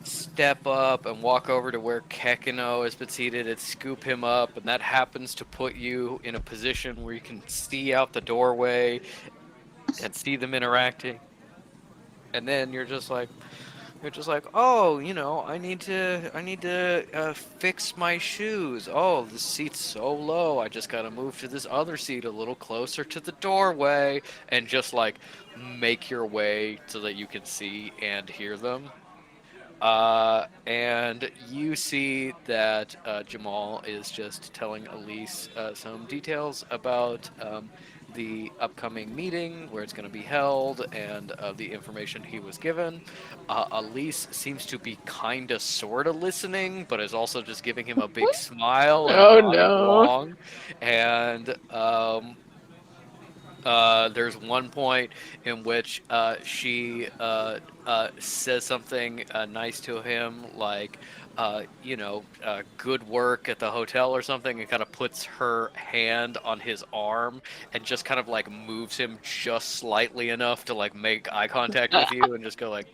step up and walk over to where Kekino has been seated and scoop him up, and that happens to put you in a position where you can see out the doorway and see them interacting. And then you're just like, You're just like, oh, I need to fix my shoes. Oh, the seat's so low. I just gotta move to this other seat a little closer to the doorway, and just like make your way so that you can see and hear them. And you see that Jamal is just telling Elise some details about the upcoming meeting, where it's going to be held, and the information he was given. Elise seems to be kind of sort of listening, but is also just giving him a big smile and Oh nodding no. along. And there's one point in which she says something nice to him, like, good work at the hotel or something, and kind of puts her hand on his arm and just kind of like moves him just slightly enough to like make eye contact with you and just go like,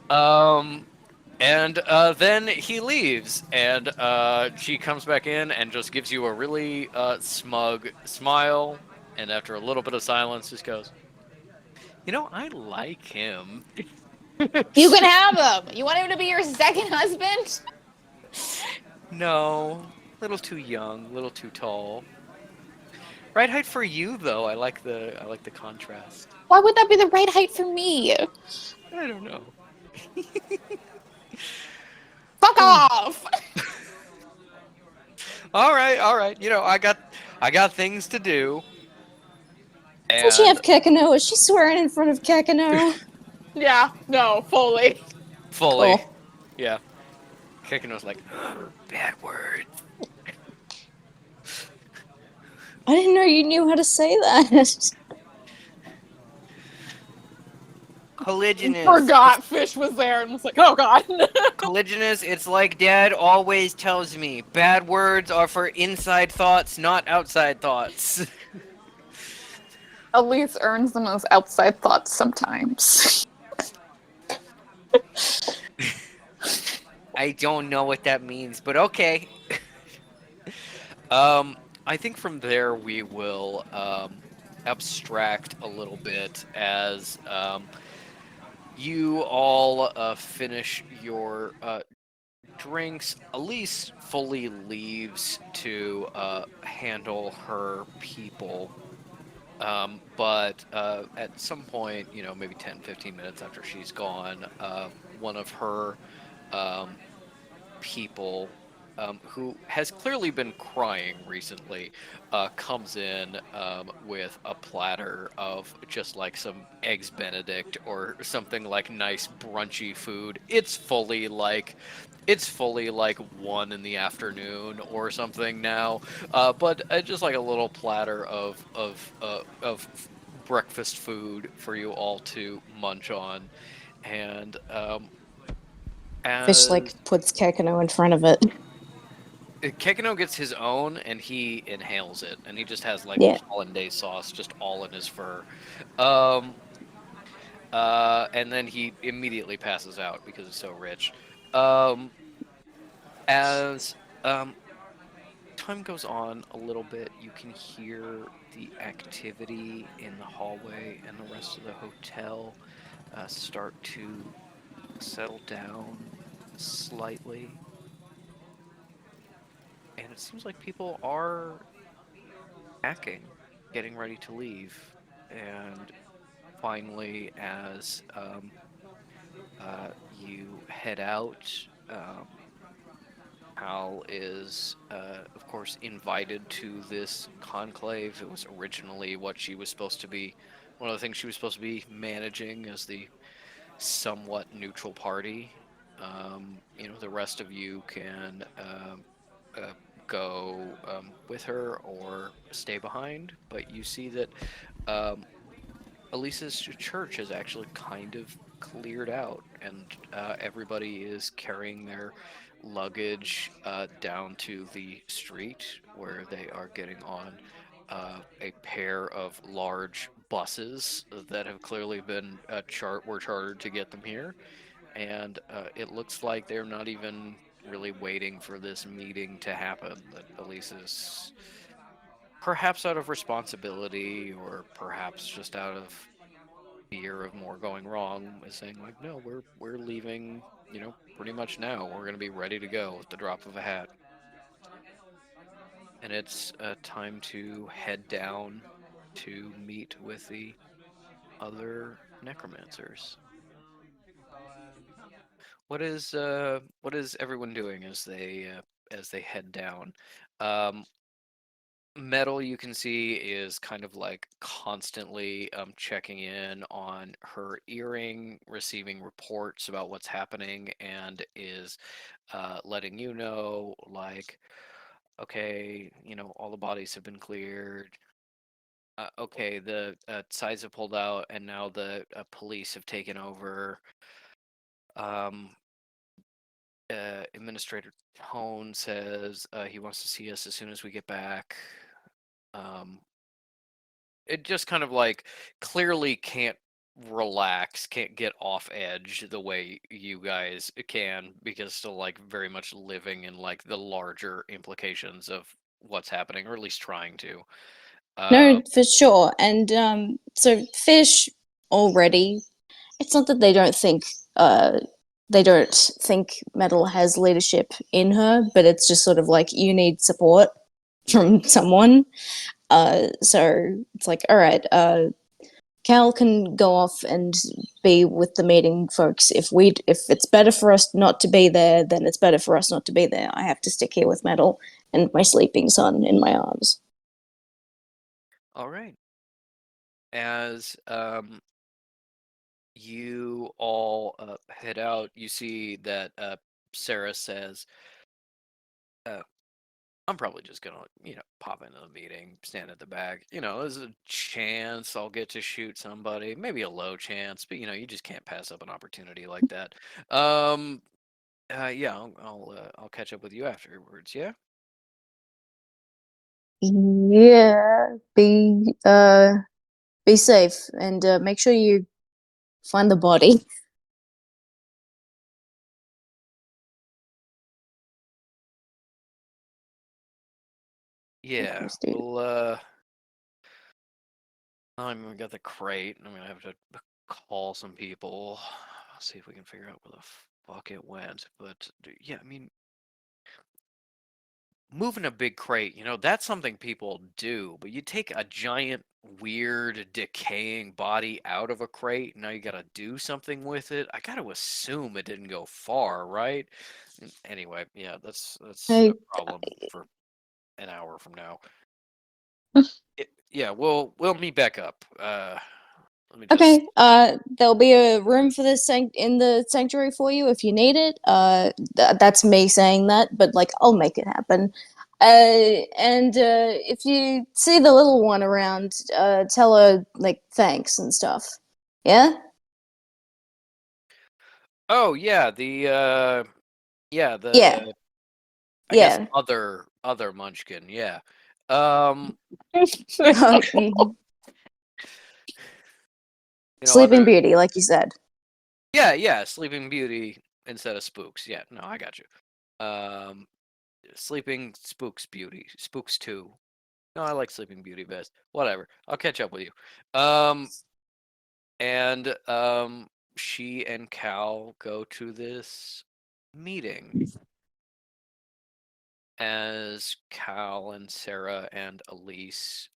um, and then he leaves, and she comes back in and just gives you a really smug smile. And after a little bit of silence, just goes, I like him. You can have him. You want him to be your second husband? No, little too young, little too tall. Right height for you, though. I like the contrast. Why would that be the right height for me? I don't know. Fuck off! All right, all right. I got things to do, Doesn't she and have Kekano? Is she swearing in front of Kekano? Yeah, no, fully. fully, Cool. yeah. Kikino's like, bad word. I didn't know you knew how to say that. Colliginous. Forgot Fish was there and was like, oh god. Colliginous, it's like Dad always tells me. Bad words are for inside thoughts, not outside thoughts. Elise earns the most outside thoughts sometimes. I don't know what that means, but okay. Um, I think from there we will abstract a little bit as you all finish your drinks. Elise fully leaves to handle her people. But at some point, maybe 10, 15 minutes after she's gone, one of her um, people, who has clearly been crying recently, comes in with a platter of just like some eggs Benedict or something like nice brunchy food. It's fully like 1 in the afternoon or something now, but just like a little platter of breakfast food for you all to munch on, and Fish as like puts Kekano in front of it. Kekino gets his own and he inhales it, and he just has like Yeah. hollandaise sauce just all in his fur. Um, and then he immediately passes out because it's so rich. Um, as time goes on a little bit, you can hear the activity in the hallway and the rest of the hotel start to settle down slightly. And it seems like people are packing, getting ready to leave. And finally, as you head out, um, Hal is, of course, invited to this conclave. It was originally what she was supposed to be, one of the things she was supposed to be managing as the somewhat neutral party. The rest of you can uh, go with her or stay behind, but you see that um, Elisa's church is actually kind of cleared out, and everybody is carrying their luggage down to the street where they are getting on a pair of large buses that have clearly been were chartered to get them here, and it looks like they're not even really waiting for this meeting to happen. That Elisa's perhaps out of responsibility or perhaps just out of fear of more going wrong, is saying like, no, we're leaving, pretty much now. We're going to be ready to go at the drop of a hat. And it's time to head down to meet with the other necromancers. What is everyone doing as they head down? Um, Metal, you can see, is kind of like constantly checking in on her earring, receiving reports about what's happening, and is letting you know, like, okay, all the bodies have been cleared. Okay, the sides have pulled out, and now the police have taken over. Um, Administrator Tone says he wants to see us as soon as we get back. Um, it just kind of like clearly can't relax, can't get off edge the way you guys can, because still like very much living in like the larger implications of what's happening, or at least trying to. Uh, No, for sure. And so fish already. It's not that they don't think Metal has leadership in her, but it's just sort of like you need support from someone. So it's like, all right, Cal can go off and be with the meeting folks. If it's better for us not to be there, then it's better for us not to be there. I have to stick here with Metal and my sleeping son in my arms. all right. As you all head out, you see that Sarah says, uh, I'm probably just gonna, pop into the meeting, stand at the back. There's a chance I'll get to shoot somebody, maybe a low chance, but you just can't pass up an opportunity like that. Um, yeah, I'll catch up with you afterwards. Yeah. Yeah, be safe and make sure you find the body. Yeah. Thanks, dude. Well, I'm gonna get the crate. I'm gonna have to call some people. See if we can figure out where the fuck it went. But yeah, I mean, moving a big crate, that's something people do, but you take a giant, weird, decaying body out of a crate, now you gotta do something with it. I gotta assume it didn't go far, right? Anyway, yeah, that's a Hey, problem for an hour from now. Yeah, we'll meet back up. Let me just. okay. There'll be a room for this in the sanctuary for you if you need it. That's me saying that, but like I'll make it happen. And if you see the little one around, tell her like thanks and stuff. Yeah. Oh yeah, Yeah. the I guess Yeah. other Munchkin, yeah. Um, Sleeping other. Beauty, like you said. Yeah, Sleeping Beauty instead of Spooks. Yeah, no, I got you. Sleeping Spooks Beauty, Spooks 2. No, I like Sleeping Beauty best. Whatever. I'll catch up with you. And she and Cal go to this meeting. As Cal and Sarah and Elise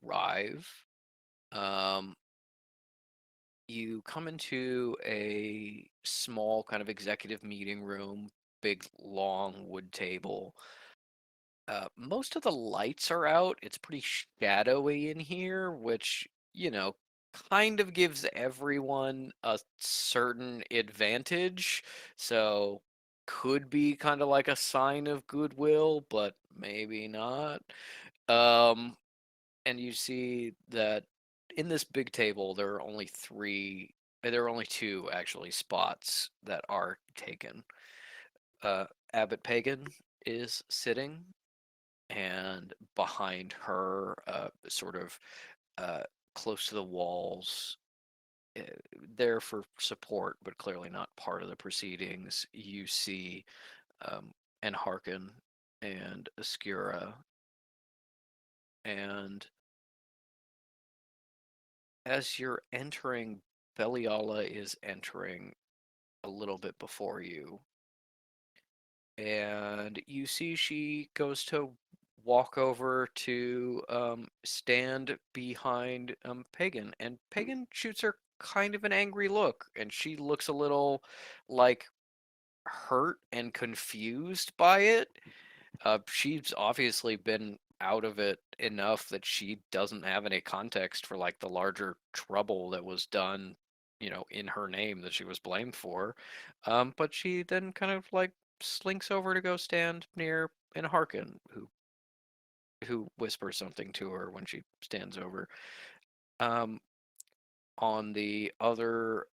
arrive, um, you come into a small kind of executive meeting room, big long wood table. Most of the lights are out. It's pretty shadowy in here, which, kind of gives everyone a certain advantage. So could be kind of like a sign of goodwill, but maybe not. Um, and you see that in this big table, there are only two actually spots that are taken. Uh, Abbot Pagan is sitting, and behind her, sort of uh, close to the walls, uh, there for support, but clearly not part of the proceedings, you see and Harkin and Oscura And as you're entering, Beliala is entering a little bit before you. And you see she goes to walk over to stand behind Pagan, and Pagan shoots her kind of an angry look, and she looks a little like hurt and confused by it. She's obviously been out of it enough that she doesn't have any context for like the larger trouble that was done, in her name that she was blamed for. But she then kind of like slinks over to go stand near Harkin, who whispers something to her when she stands over. Um, on the other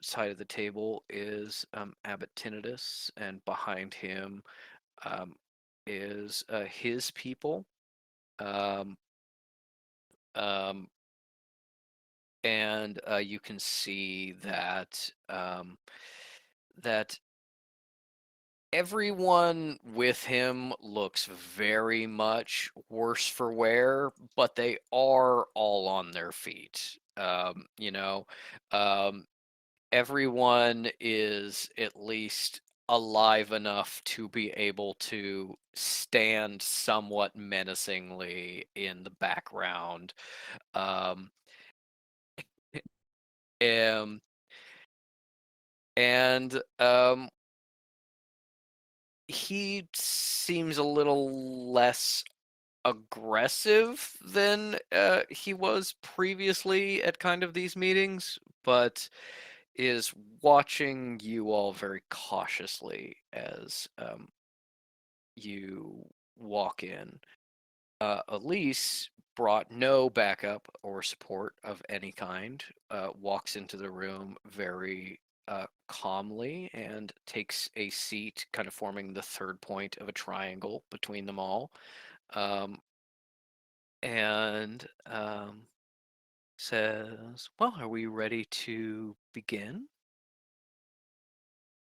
side of the table is Abbot Tinnitus, and behind him um, is his people. Um, um, and you can see that everyone with him looks very much worse for wear, but they are all on their feet. Um, everyone is at least alive enough to be able to stand somewhat menacingly in the background. Um, um, and he seems a little less aggressive than he was previously at kind of these meetings, but is watching you all very cautiously as you walk in. Elise brought no backup or support of any kind, walks into the room very calmly and takes a seat, kind of forming the third point of a triangle between them all. Um, and says, "Well, are we ready to begin?"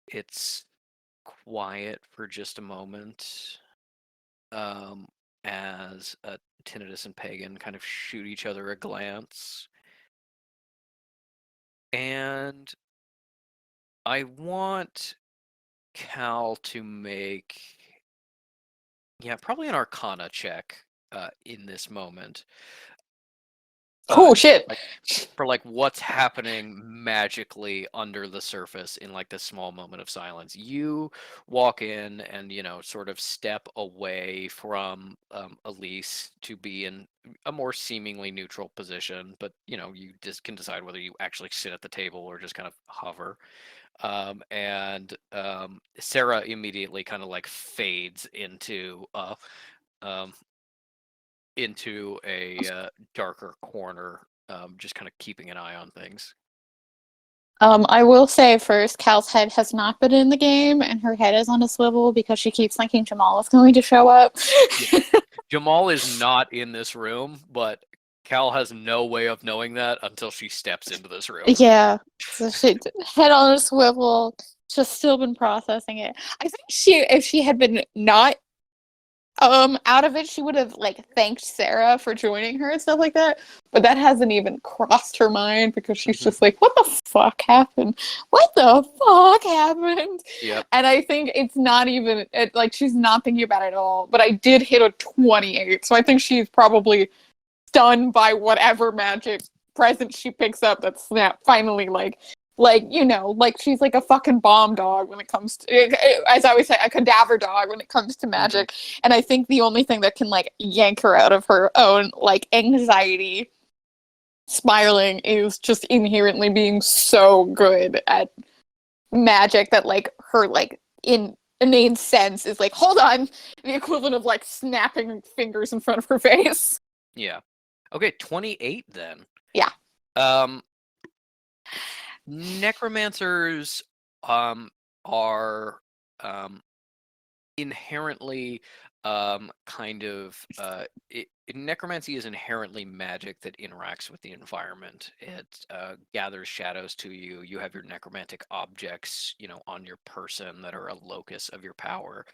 It's quiet for just a moment, um, as Tinnitus and Pagan kind of shoot each other a glance. And I want Cal to make, yeah, probably an Arcana check in this moment. Oh shit. Like for like what's happening magically under the surface in like this small moment of silence. You walk in and sort of step away from Elise to be in a more seemingly neutral position, but you just can decide whether you actually sit at the table or just kind of hover. And Sarah immediately kind of like fades um, into a darker corner, just kind of keeping an eye on things. I will say first, Cal's head has not been in the game, and her head is on a swivel because she keeps thinking Jamal is going to show up. Yeah. Jamal is not in this room, but Cal has no way of knowing that until she steps into this room. Yeah, so she head on a swivel, just still been processing it. I think if she had been not out of it, she would have like thanked Sarah for joining her and stuff like that, but that hasn't even crossed her mind because she's just like, what the fuck happened, Yep. and I think it's not even like she's not thinking about it at all, but I did hit a 28, so I think she's probably stunned by whatever magic present she picks up that snap finally like she's like a fucking bomb dog when it comes to, as I always say, a cadaver dog when it comes to magic. And I think the only thing that can like yank her out of her own like anxiety spiraling is just inherently being so good at magic that like her like in innate sense is like, hold on, the equivalent of like snapping fingers in front of her face. Yeah. Okay, 28 then. Yeah. Necromancers are inherently necromancy is inherently magic that interacts with the environment. It gathers shadows to you. You have your necromantic objects on your person that are a locus of your power.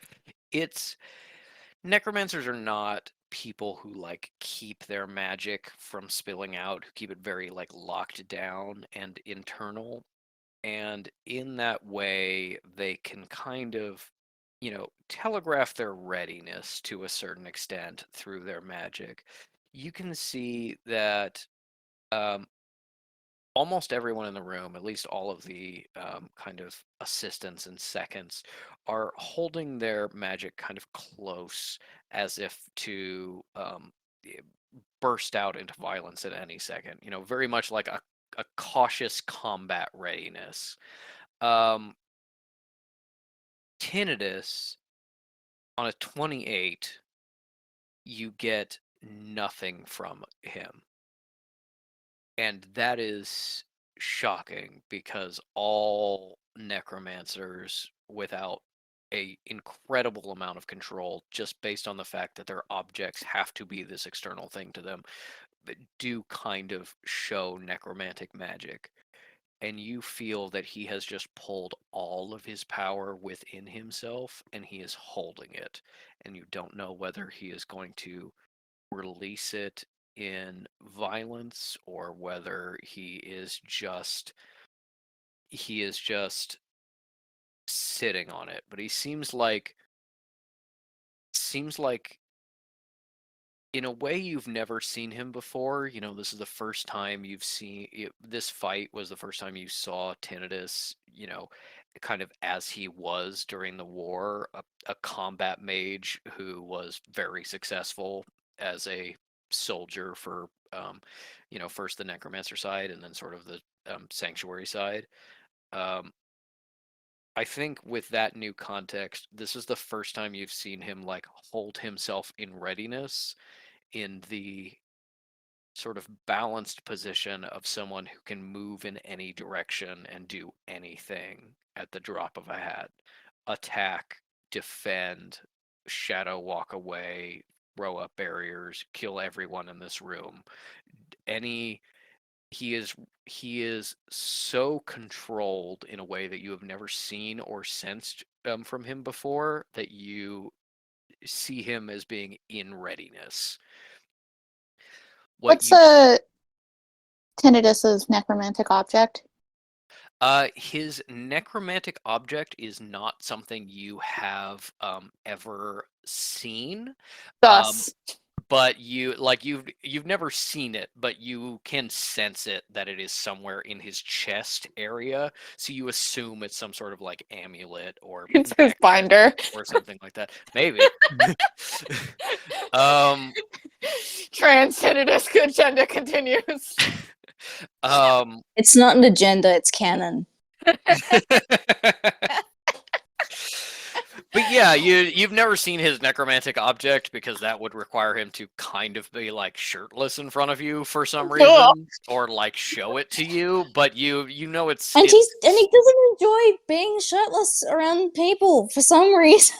Necromancers are not people who like keep their magic from spilling out, who keep it very like locked down and internal. And in that way, they can kind of, telegraph their readiness to a certain extent through their magic. You can see that um, almost everyone in the room, at least all of the kind of assistants and seconds, are holding their magic kind of close as if to burst out into violence at any second. Very much like a cautious combat readiness. Um, Tinnitus, on a 28, you get nothing from him. And that is shocking because all necromancers without a incredible amount of control, just based on the fact that their objects have to be this external thing to them, but do kind of show necromantic magic. And you feel that he has just pulled all of his power within himself and he is holding it. And you don't know whether he is going to release it in violence or whether he is just sitting on it. But he seems like in a way you've never seen him before. This is the first time you've seen it, this fight was the first time you saw Tinnitus, kind of as he was during the war, a combat mage who was very successful as a soldier for, first the necromancer side and then sort of the sanctuary side. Um, I think with that new context, this is the first time you've seen him like hold himself in readiness in the sort of balanced position of someone who can move in any direction and do anything at the drop of a hat. Attack, defend, shadow walk away, throw up barriers, kill everyone in this room. Any he is so controlled in a way that you have never seen or sensed from him before that you see him as being in readiness. What What's you a tinnitus's necromantic object? His necromantic object is not something you have ever seen. Um, Thus, but you've never seen it, but you can sense it that it is somewhere in his chest area. So you assume it's some sort of like amulet or it's his necklace binder. or something like that. Maybe. um Trans tinnitus agenda continues. um It's not an agenda, it's canon. But yeah, you've never seen his necromantic object because that would require him to kind of be like shirtless in front of you for some Cool. reason, or like show it to you. But you know it's And it's. he doesn't enjoy being shirtless around people for some reason.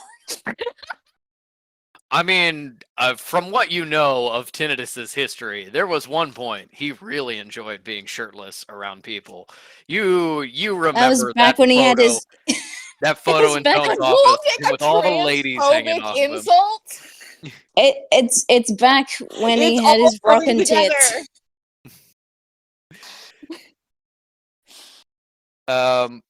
I mean, from what you know of Tinnitus's history, there was one point he really enjoyed being shirtless around people. You That was remember back when he had his that it photo was in back Tone's when office, Calling him it with a all the ladies hanging transphobic off of him. insult? it's back when he It's had all his coming rockin' tits. together. Um,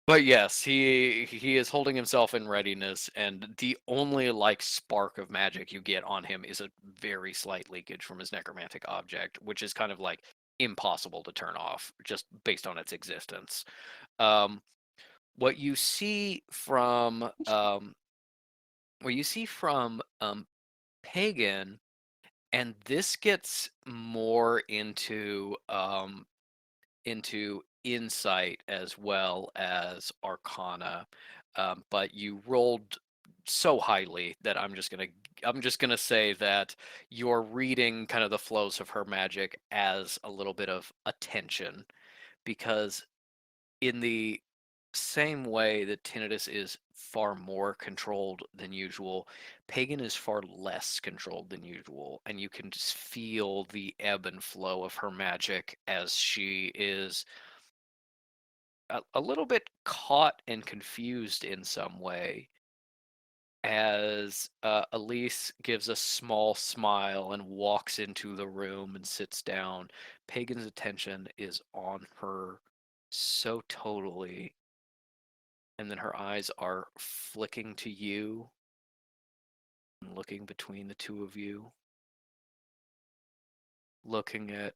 But yes, he is holding himself in readiness, and the only like spark of magic you get on him is a very slight leakage from his necromantic object, which is kind of like impossible to turn off just based on its existence. Um, what you see from Pagan, and this gets more into insight as well as arcana, but you rolled so highly that I'm just gonna say that you're reading kind of the flows of her magic as a little bit of attention, because in the same way that Tinnitus is far more controlled than usual, Pagan is far less controlled than usual, and you can just feel the ebb and flow of her magic as she is a little bit caught and confused in some way. as Elise gives a small smile and walks into the room and sits down. Pagan's attention is on her so totally, and then her eyes are flicking to you and looking between the two of you, looking at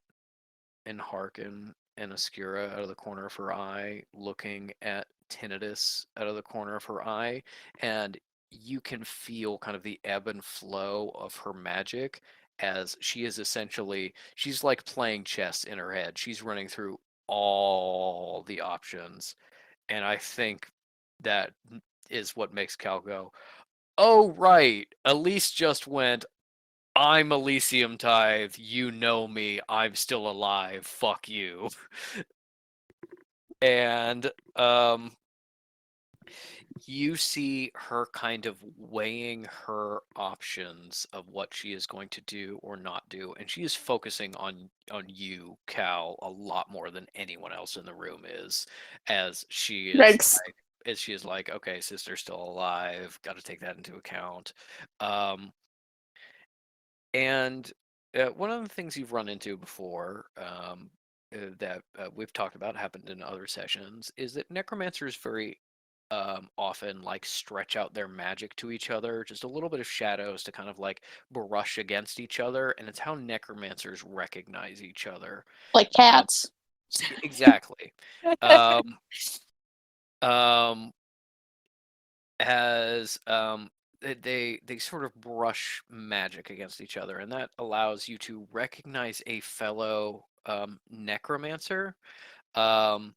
and Harkin and Oscura out of the corner of her eye, looking at Tinnitus out of the corner of her eye, and you can feel kind of the ebb and flow of her magic as she is essentially, she's like playing chess in her head. She's running through all the options, and I think that is what makes Cal go, oh, right, Elise just went, I'm Elysium Tithe, you know me, I'm still alive, fuck you. And you see her kind of weighing her options of what she is going to do or not do, and she is focusing on you, Cal, a lot more than anyone else in the room is, as she is Yikes. like, okay, sister's still alive, got to take that into account. And one of the things you've run into before, that we've talked about, happened in other sessions, is that necromancers very often like stretch out their magic to each other, just a little bit of shadows to kind of like brush against each other, and it's how necromancers recognize each other. Like cats. Exactly. Um, um, as they sort of brush magic against each other, and that allows you to recognize a fellow necromancer, um,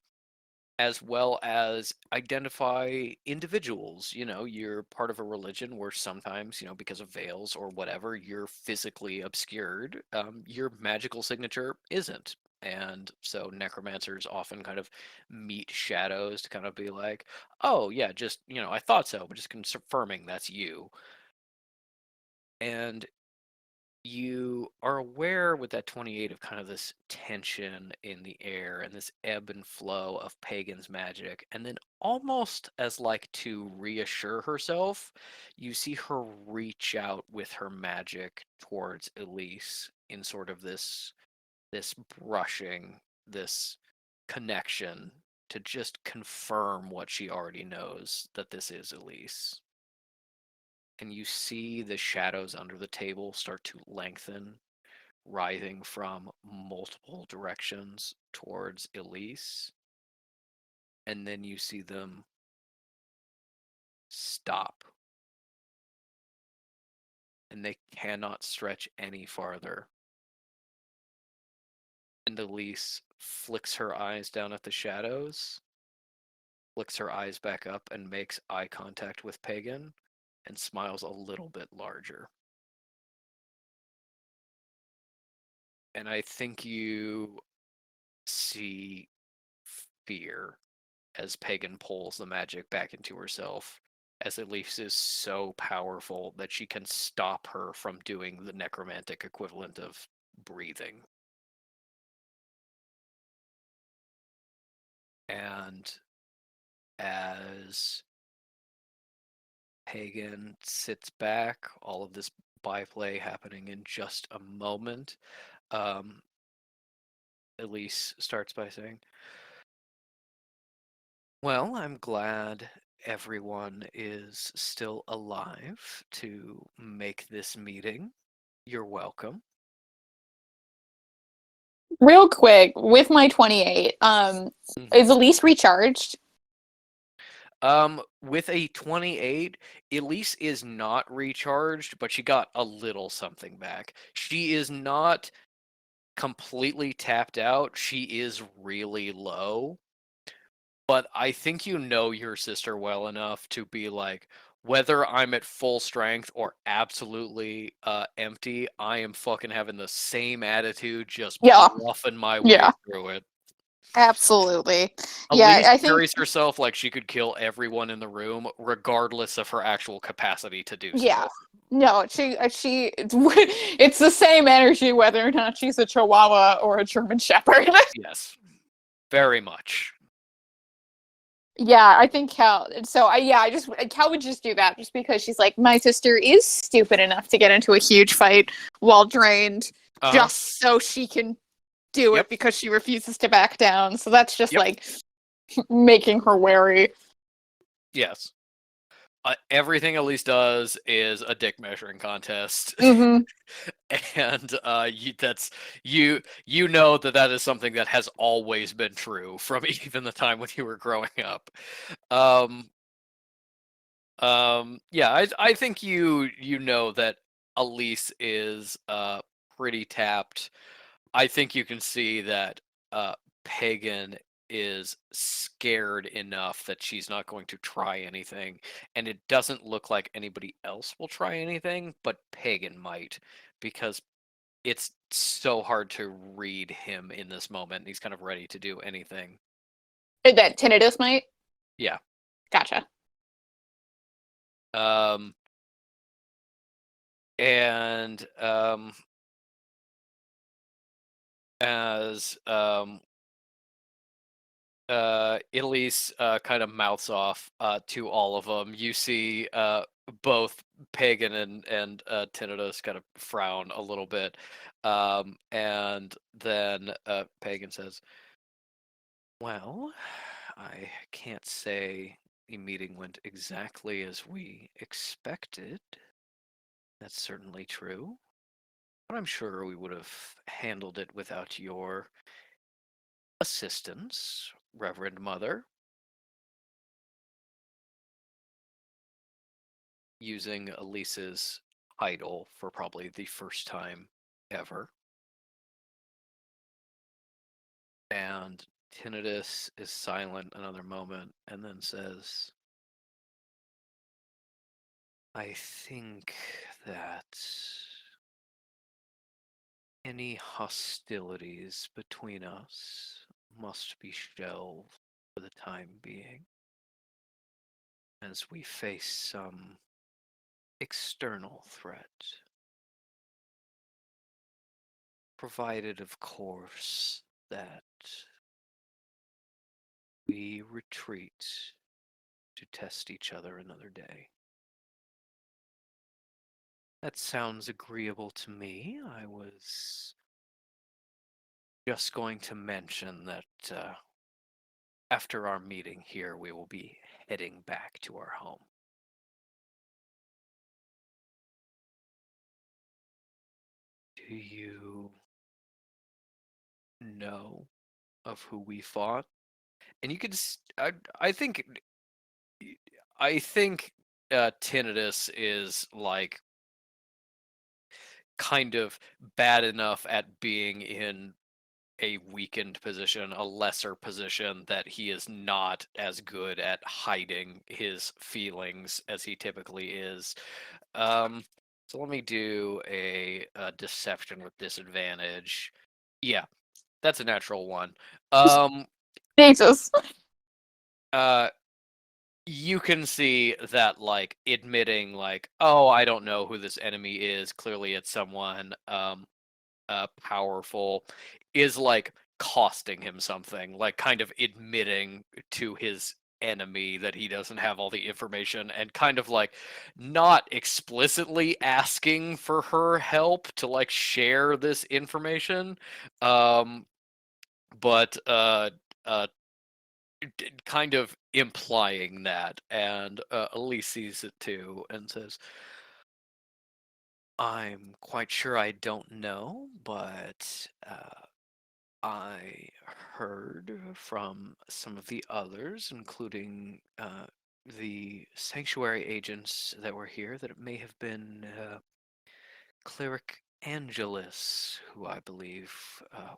as well as identify individuals. You know, you're part of a religion where sometimes, you know, because of veils or whatever, you're physically obscured. Your magical signature isn't. And so necromancers often kind of meet shadows to kind of be like, oh, yeah, just, you know, I thought so, but just confirming that's you. And you are aware with that 28 of kind of this tension in the air and this ebb and flow of Pagan's magic. And then, almost as like to reassure herself, you see her reach out with her magic towards Elise in sort of this brushing, this connection to just confirm what she already knows, that this is Elise. And you see the shadows under the table start to lengthen, writhing from multiple directions towards Elise. And then you see them stop. And they cannot stretch any farther. And Elise flicks her eyes down at the shadows, flicks her eyes back up, and makes eye contact with Pagan, and smiles a little bit larger. And I think you see fear as Pagan pulls the magic back into herself, as Elise is so powerful that she can stop her from doing the necromantic equivalent of breathing. And as Pagan sits back, all of this byplay happening in just a moment, um, Elise starts by saying, well, I'm glad everyone is still alive to make this meeting. You're welcome. Real quick, with my 28, is Elise recharged? With a 28, Elise is not recharged, but she got a little something back. She is not completely tapped out. She is really low. But I think you know your sister well enough to be like, whether I'm at full strength or absolutely empty, I am fucking having the same attitude, just Yeah. bluffing my way Yeah. through it. Absolutely. Elise Yeah, I think carries herself like she could kill everyone in the room, regardless of her actual capacity to do yeah. so. No, it's the same energy whether or not she's a Chihuahua or a German Shepherd. Yes, very much. Yeah, I think Cal. So I just Cal would just do that just because she's like, my sister is stupid enough to get into a huge fight while drained, Uh-huh. just so she can do Yep. it because she refuses to back down. So that's just Yep. like making her wary. Yes. Everything Elise does is a dick measuring contest. Mm-hmm. And you know that is something that has always been true from even the time when you were growing up. Um, yeah, I think you know that Elise is pretty tapped. I think you can see that Pagan is scared enough that she's not going to try anything, and it doesn't look like anybody else will try anything, but Pagan might, because it's so hard to read him in this moment. He's kind of ready to do anything. That tinnitus might. Yeah. Gotcha. Um, and as Elise kind of mouths off to all of them, you see both Pagan and Tinnitus kind of frown a little bit. And then Pagan says, well, I can't say the meeting went exactly as we expected. That's certainly true. But I'm sure we would have handled it without your assistance, Reverend Mother. Using Elise's title for probably the first time ever. And Tinnitus is silent another moment and then says, I think that any hostilities between us must be shelved for the time being, as we face some external threat. Provided, of course, that we retreat to test each other another day. That sounds agreeable to me. I was just going to mention that after our meeting here, we will be heading back to our home. Do you know of who we fought? And you could, I think, I think Tinnitus is like kind of bad enough at being in a weakened position, a lesser position, that he is not as good at hiding his feelings as he typically is. So let me do a deception with disadvantage. Yeah, that's a natural one. Um, Jesus. uh, you can see that, like, admitting, like, oh, I don't know who this enemy is. Clearly, it's someone powerful, is like costing him something, like kind of admitting to his enemy that he doesn't have all the information, and kind of like not explicitly asking for her help to like share this information, um but uh kind of implying that. And Elise sees it too and says, I'm quite sure I don't know, but I heard from some of the others, including the sanctuary agents that were here, that it may have been Cleric Angelus who I believe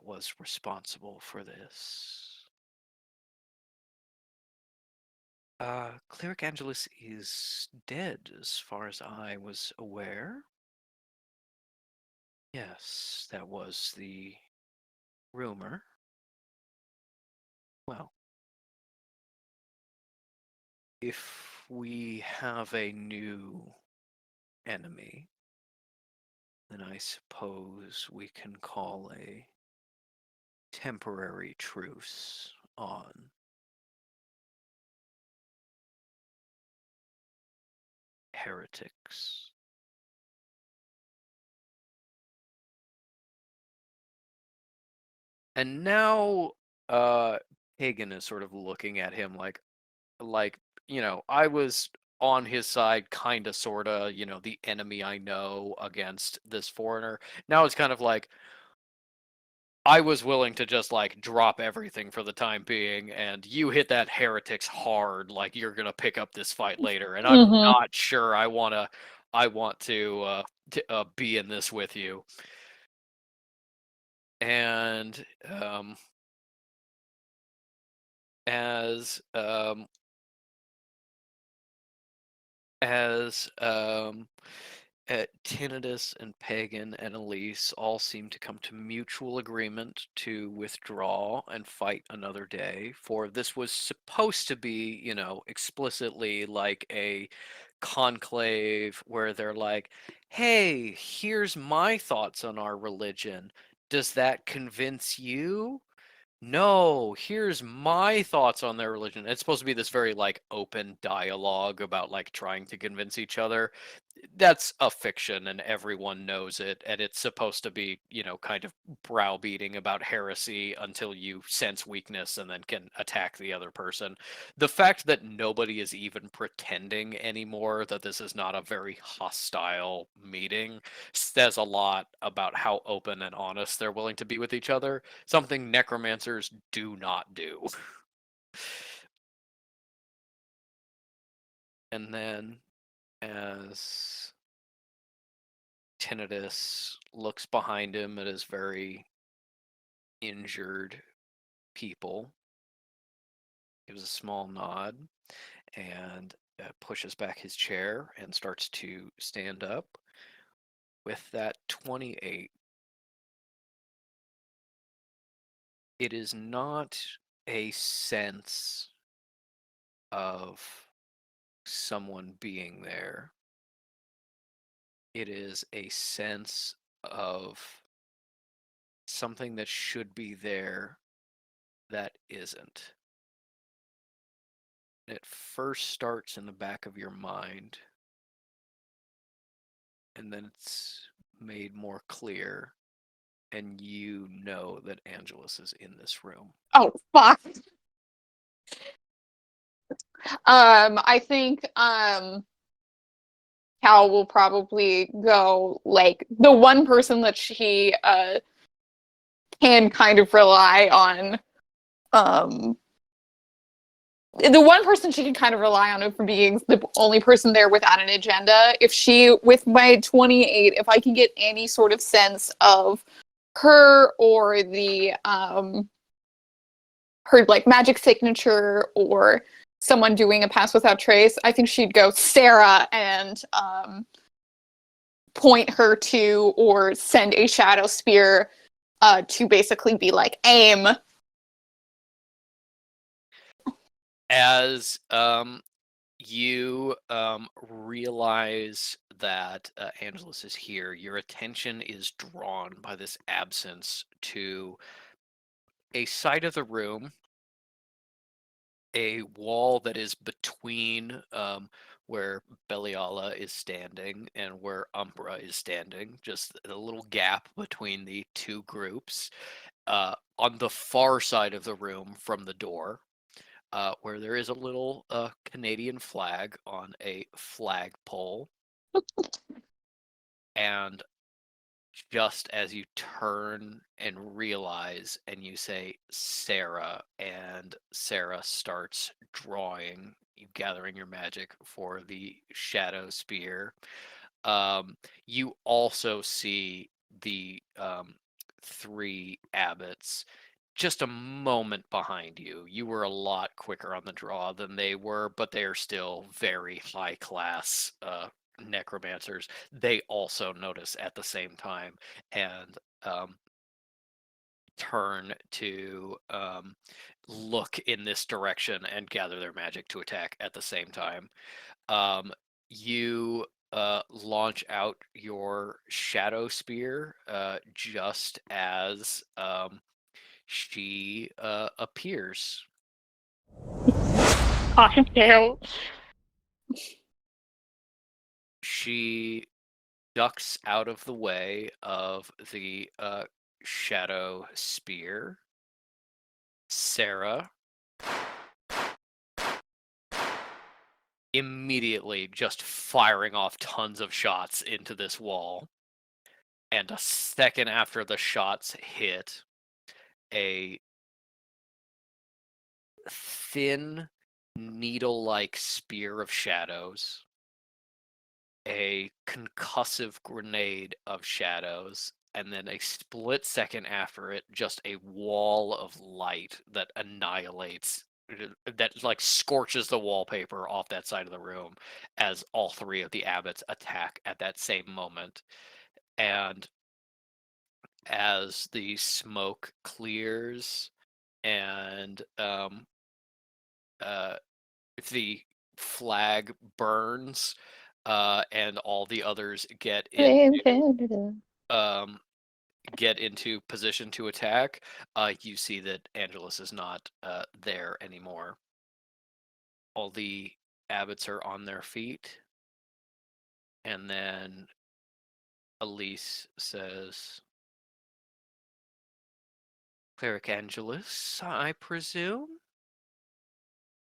was responsible for this. Cleric Angelus is dead, as far as I was aware. Yes, that was the rumor. Well, if we have a new enemy, then I suppose we can call a temporary truce on. heretics. And now Hagen is sort of looking at him like, I was on his side, kind of, sort of, the enemy I know against this foreigner. Now it's kind of like, I was willing to just like drop everything for the time being, and you hit that heretics hard, like you're gonna pick up this fight later, and I'm not sure I want to be in this with you. And as as Tinnitus and Pagan and Elise all seem to come to mutual agreement to withdraw and fight another day, for this was supposed to be, explicitly like a conclave where they're like, hey, here's my thoughts on our religion. Does that convince you? No, here's my thoughts on their religion. It's supposed to be this very like open dialogue about like trying to convince each other. That's a fiction and everyone knows it, and it's supposed to be, kind of browbeating about heresy until you sense weakness and then can attack the other person. The fact that nobody is even pretending anymore that this is not a very hostile meeting says a lot about how open and honest they're willing to be with each other, something necromancers do not do. And then, as Tinnitus looks behind him at his very injured people, gives a small nod, and pushes back his chair and starts to stand up. With that 28, it is not a sense of someone being there. It is a sense of something that should be there that isn't. It first starts in the back of your mind, and then it's made more clear, and you know that Angelus is in this room. Oh, fuck. I think Cal will probably go like the one person that she can kind of rely on. The one person she can kind of rely on for being the only person there without an agenda. If she, with my 28, if I can get any sort of sense of her or the her like magic signature or someone doing a pass without trace, I think she'd go Sarah and point her to or send a shadow spear to basically be like aim. As you realize that Angelus is here, your attention is drawn by this absence to a side of the room, a wall that is between where Beliala is standing and where Umbra is standing, just a little gap between the two groups. On the far side of the room from the door, where there is a little Canadian flag on a flagpole. And just as you turn and realize and you say Sarah, and Sarah starts drawing, you gathering your magic for the shadow spear, you also see the three abbots just a moment behind you. You were a lot quicker on the draw than they were, but they are still very high class necromancers. They also notice at the same time and turn to look in this direction and gather their magic to attack at the same time. You launch out your shadow spear just as she appears. Caution fail. She ducks out of the way of the shadow spear. Sarah immediately just firing off tons of shots into this wall. And a second after the shots hit, a thin, needle-like spear of shadows, a concussive grenade of shadows, and then a split second after it, just a wall of light that annihilates, that like scorches the wallpaper off that side of the room as all three of the abbots attack at that same moment. And as the smoke clears and the flag burns, and all the others um, get into position to attack, you see that Angelus is not there anymore. All the abbots are on their feet, and then Elise says, "Cleric Angelus, I presume?"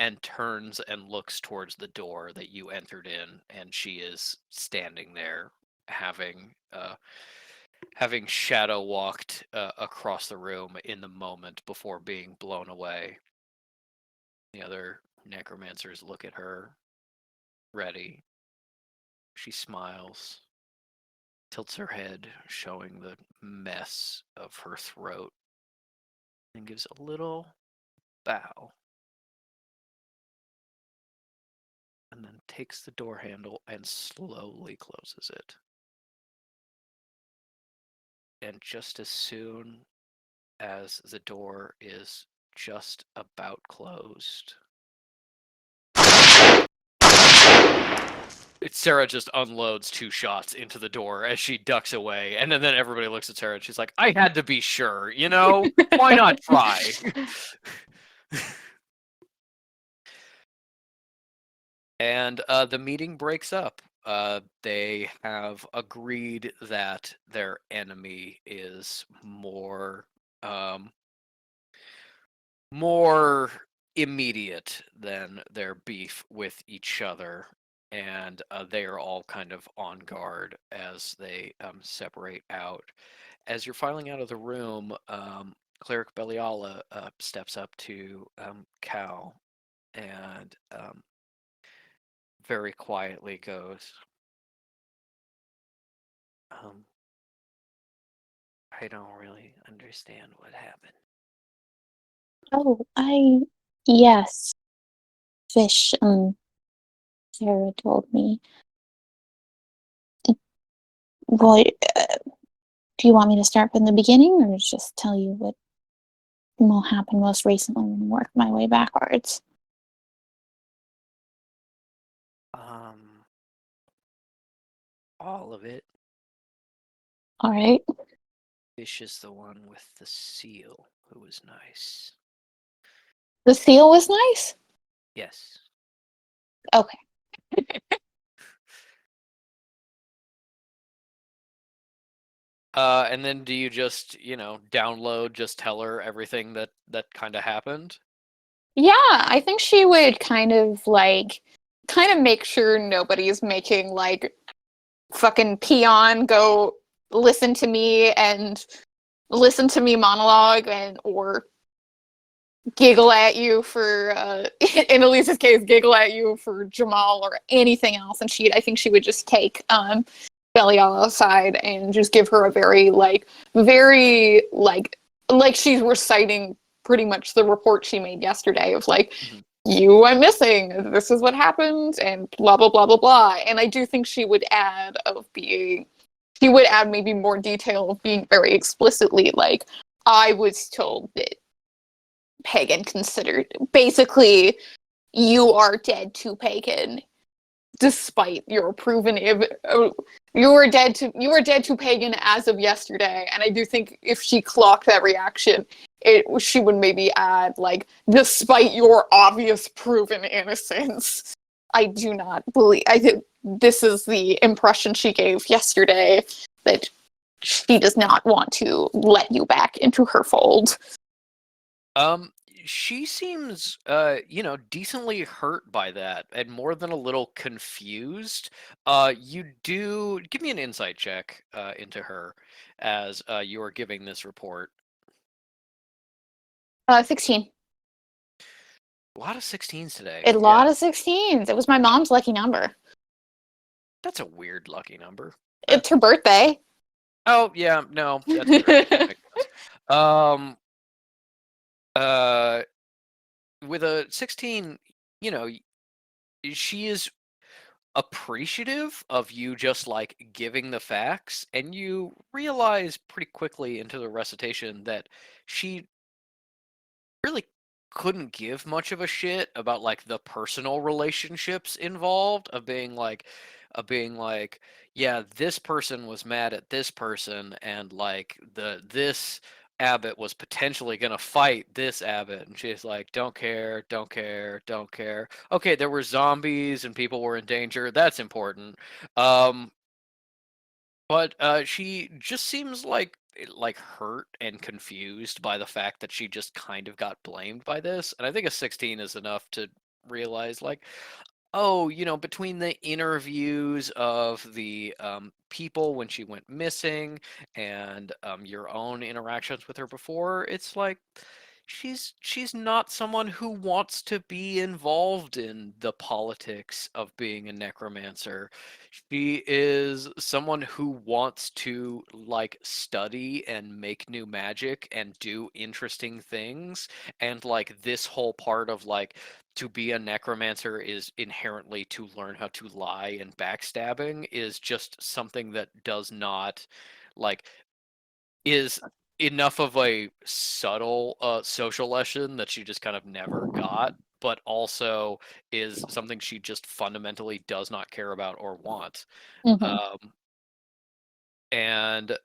And turns and looks towards the door that you entered in, and she is standing there, having shadow walked across the room in the moment before being blown away. The other necromancers look at her, ready. She smiles, tilts her head, showing the mess of her throat, and gives a little bow. And then takes the door handle and slowly closes it. And just as soon as the door is just about closed, Sarah just unloads 2 shots into the door as she ducks away, and then everybody looks at Sarah and she's like, "I had to be sure, you know? Why not try?" And the meeting breaks up. They have agreed that their enemy is more immediate than their beef with each other, and they are all kind of on guard as they separate out. As you're filing out of the room, Cleric Beliala steps up to Cal and very quietly goes, "I don't really understand what happened." Oh, yes, Fish, Sarah told me. What, do you want me to start from the beginning, or just tell you what will happen most recently and work my way backwards? All of it. All right. Fish is the one with the seal who was nice. The seal was nice? Yes. Okay. And then do you just, download, just tell her everything that kind of happened? Yeah, I think she would kind of make sure nobody's making like fucking peon go listen to me monologue or giggle at you for in Elise's case giggle at you for Jamal or anything else, and I think she would just take Belial aside and just give her a very she's reciting pretty much the report she made yesterday of you went missing, this is what happened, and blah blah blah blah blah. And I do think she would add maybe more detail of being very explicitly I was told that Pagan considered basically you are dead to Pagan, despite your you were dead to Pagan as of yesterday. And I do think if she clocked that reaction, she would maybe add despite your obvious proven innocence. I do not believe. I think this is the impression she gave yesterday, that she does not want to let you back into her fold. She seems, decently hurt by that and more than a little confused. You do give me an insight check into her as you are giving this report. 16. A lot of 16s today. A Yeah, lot of 16s. It was my mom's lucky number. that's a weird lucky number. It's her birthday. Oh, yeah, no, that's true. That makes sense. Um, uh, with a 16, you know, she is appreciative of you just like giving the facts, and you realize pretty quickly into the recitation that she really couldn't give much of a shit about like the personal relationships involved of being like, yeah, this person was mad at this person, and like this abbot was potentially going to fight this abbot, and she's like, don't care, don't care, don't care. Okay, there were zombies and people were in danger, that's important. um but she just seems like hurt and confused by the fact that she just kind of got blamed by this. And I think a 16 is enough to realize like, oh, between the interviews of the people when she went missing and your own interactions with her before, it's like she's not someone who wants to be involved in the politics of being a necromancer. She is someone who wants to like study and make new magic and do interesting things, and like this whole part of like to be a necromancer is inherently to learn how to lie, and backstabbing is just something that does not like is enough of a subtle social lesson that she just kind of never got, but also is something she just fundamentally does not care about or want. Mm-hmm. um, and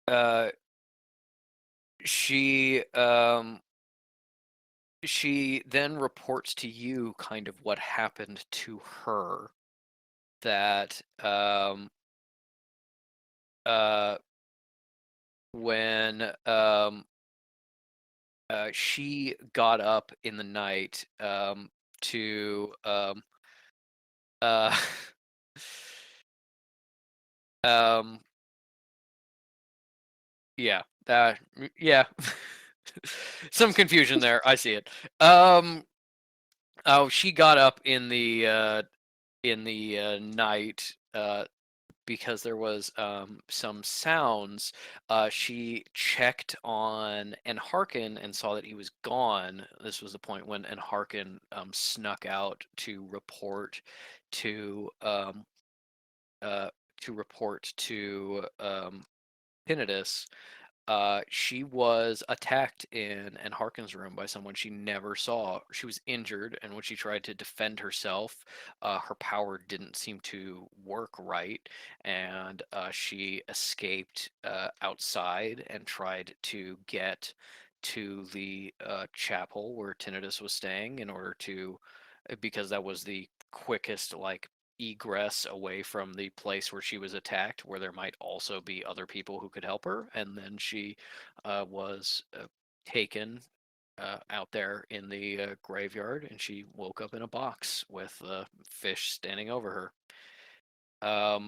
uh, she she then reports to you kind of what happened to her, that uh when she got up in the night to uh um yeah, yeah. Some confusion there, I see it. Oh, she got up in the night because there was some sounds. She checked on Enharkin and saw that he was gone. This was the point when Enharkin snuck out to uh, report to Tinnitus. She was attacked in Harkin's room by someone she never saw. She was injured, and when she tried to defend herself, her power didn't seem to work right, and she escaped outside and tried to get to the chapel where Tinnitus was staying in order to, because that was the quickest like egress away from the place where she was attacked, where there might also be other people who could help her. And then she was taken out there in the graveyard, and she woke up in a box with fish standing over her.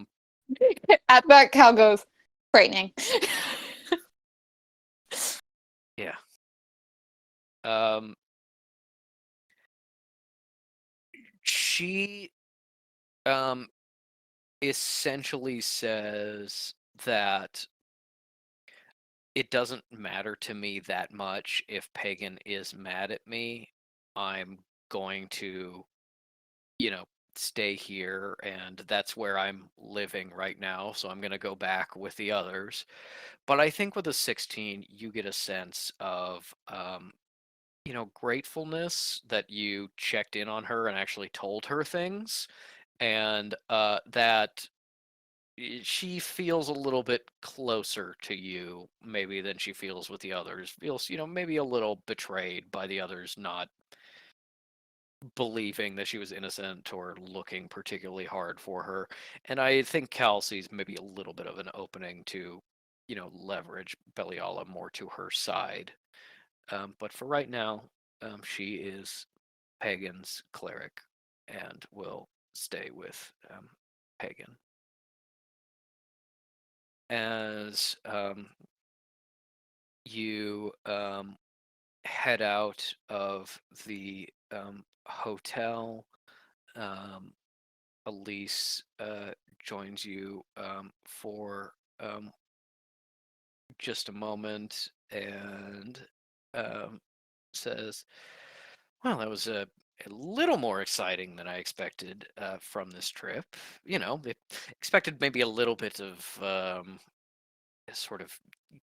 At that, Cal goes, frightening. Yeah. Um, she essentially says that it doesn't matter to me that much if Pagan is mad at me. I'm going to, you know, stay here, and that's where I'm living right now. So I'm going to go back with the others. But I think with a 16, you get a sense of, gratefulness that you checked in on her and actually told her things, and that she feels a little bit closer to you maybe than she feels with the others. Feels, maybe a little betrayed by the others not believing that she was innocent or looking particularly hard for her. And I think Cal sees maybe a little bit of an opening to, leverage Beliala more to her side. But for right now, she is Pagan's cleric and will stay with Pagan. As you head out of the hotel, Elise joins you for just a moment and says, "Well, that was a little more exciting than I expected from this trip. They expected maybe a little bit of sort of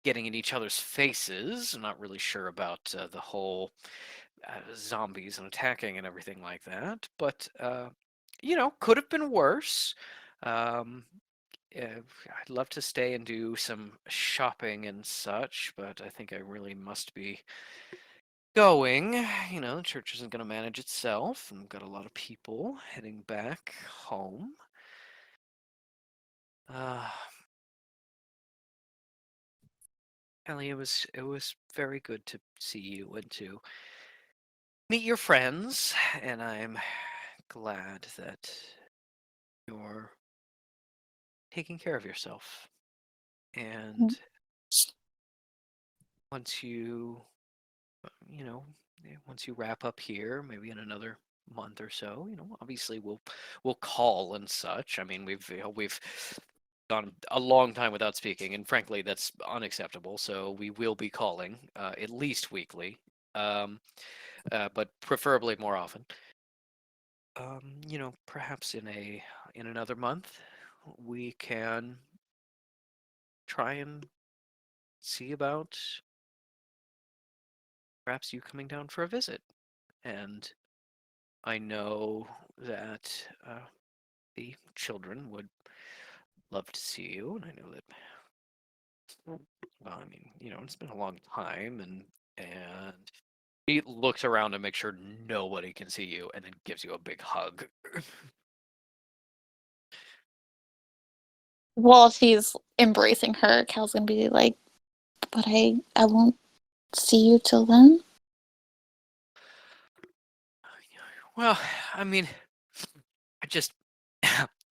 getting in each other's faces. I'm not really sure about the whole zombies and attacking and everything like that, but could have been worse. Um, I'd love to stay and do some shopping and such, but I think I really must be going. The church isn't going to manage itself, and we've got a lot of people heading back home. Uh, Ellie, it was very good to see you and to meet your friends, and I'm glad that you're taking care of yourself. And once once you wrap up here, maybe in another month or so, obviously we'll call and such. I mean, we've gone a long time without speaking, and frankly, that's unacceptable. So we will be calling at least weekly, but preferably more often. Perhaps in another month, we can try and see about perhaps you coming down for a visit. And I know that the children would love to see you, and I know that. Well, I mean, it's been a long time, and he looks around to make sure nobody can see you, and then gives you a big hug. While she's embracing her, Cal's gonna be like, "But I won't see you till then." Well, I mean, I just.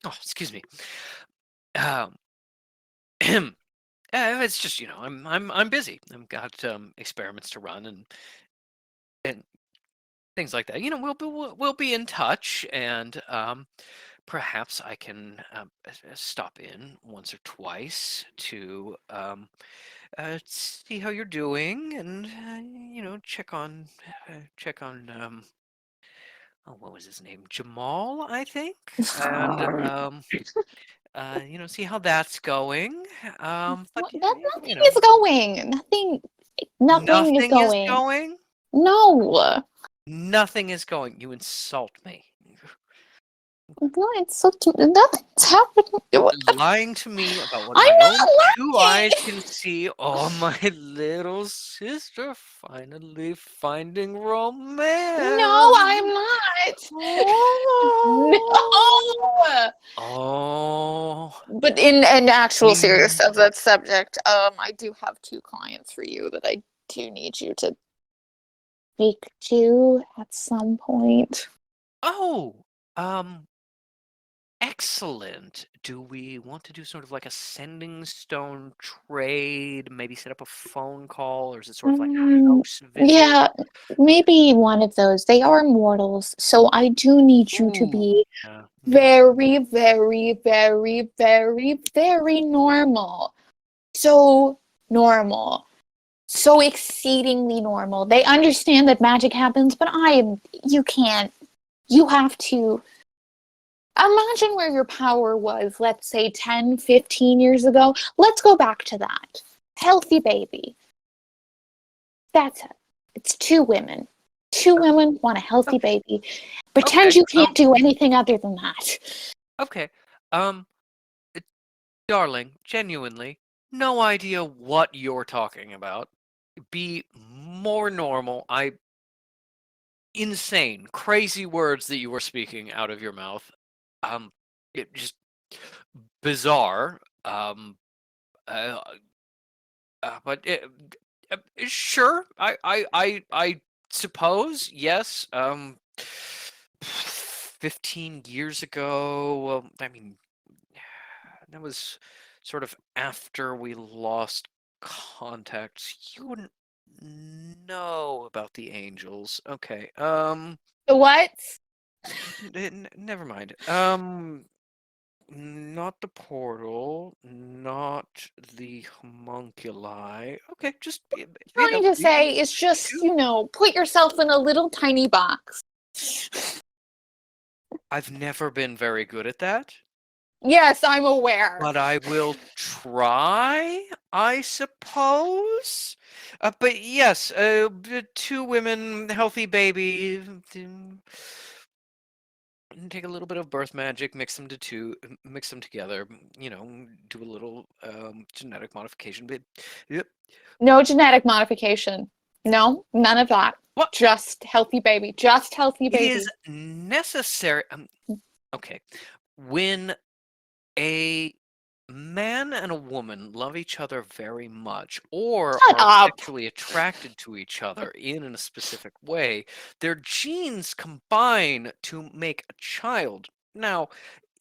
Oh, excuse me. Um, it's just I'm busy. I've got experiments to run and things like that. We'll be in touch, and perhaps I can stop in once or twice to see how you're doing, and check on oh, what was his name? Jamal, I think, and see how that's going. But Nothing is going. Nothing is nothing is going. going. No. Nothing is going. You insult me. No, it's so nothing's happening. You're lying to me about what I'm my own not two lying. eyes can see. Oh, my little sister finally finding No, romance. I'm not. Oh. No. Oh. But in actual serious Mm. of that subject, I do have two clients for you that I do need you to speak to at some point. Oh. Excellent. Do we want to do sort of like a sending stone trade? Maybe set up a phone call, or is it sort of like a house visit? Yeah, maybe one of those. They are mortals, so I do need you to Ooh. be Yeah. very, very, very, very, very normal. So normal. So exceedingly normal. They understand that magic happens, but you can't, you have to imagine where your power was, let's say 10, 15 years ago. Let's go back to that. Healthy baby. That's it. It's two women. Two women want a healthy Okay. baby. Pretend Okay. you can't do anything other than that. Okay. Um, uh, darling, genuinely, no idea what you're talking about. Be more normal. insane, crazy words that you were speaking out of your mouth. It just bizarre. Uh, but sure, I suppose yes. 15 years ago. Well, I mean, that was sort of after we lost contact. You wouldn't know about the angels. Okay. What? Never mind. Not the portal, not the homunculi. Okay, just Trying to say is just, put yourself in a little tiny box. I've never been very good at that, Yes, I'm aware. but I will try, I suppose. But yes, two women, healthy baby. Take a little bit of birth magic, mix them together. Do a little genetic modification. But yep. No genetic modification. No, none of that. What? Just healthy baby. Just healthy It baby. is necessary. Okay, when a man and a woman love each other very much or Shut are up. sexually attracted to each other in a specific way, their genes combine to make a child. Now,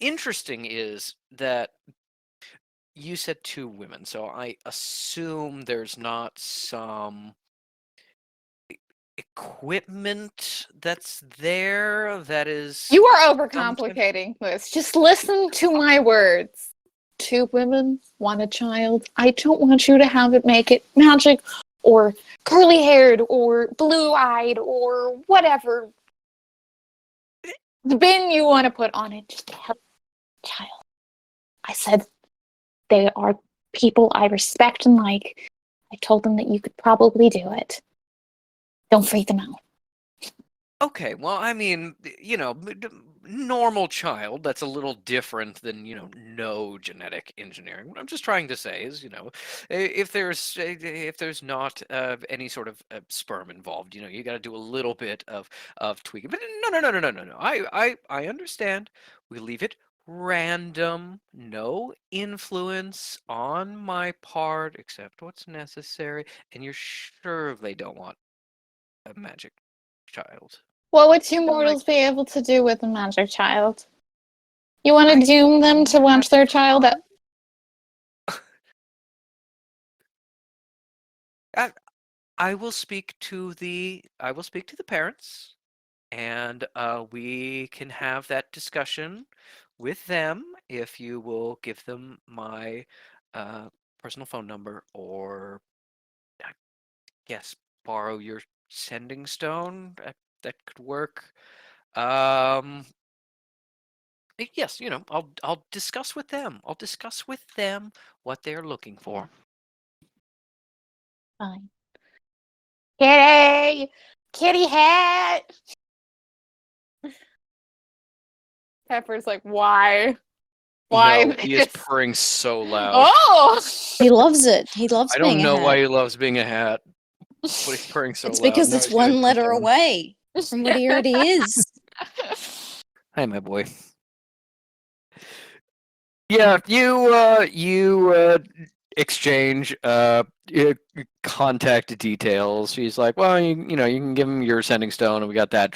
interesting is that you said two women, so I assume there's not some equipment that's there that is You are some type. overcomplicating this. Just listen to my words. Two women, want a child. I don't want you to have it make it magic or curly haired or blue eyed or whatever spin you want to put on it. Just a healthy child. I said they are people I respect and like. I told them that you could probably do it. Don't freak them out. Okay, well, I mean, normal child, that's a little different than, no genetic engineering. What I'm just trying to say is, if there's not any sort of sperm involved, you got to do a little bit of tweaking. But no. I understand. We leave it random, no influence on my part except what's necessary. And you're sure they don't want a magic child? What would two Then, like, mortals be able to do with a magic child? You want to I doom them to watch their child at I, I will speak to the parents, and we can have that discussion with them if you will give them my uh, personal phone number, or I guess borrow your sending stone. That could work. Um, yes, I'll discuss with them. I'll discuss with them what they're looking for. fine. Kitty! Kitty hat! Pepper's like, why? Why No, he is this? purring so loud. Oh! He loves it. He loves I being don't a know why hat. he loves being a hat, but he's purring so It's loud. because Now it's he's gonna one jump letter down. away from what he already is. Hi, my boy. Yeah, you exchange contact details. She's like, well, you can give him your sending stone, and we got that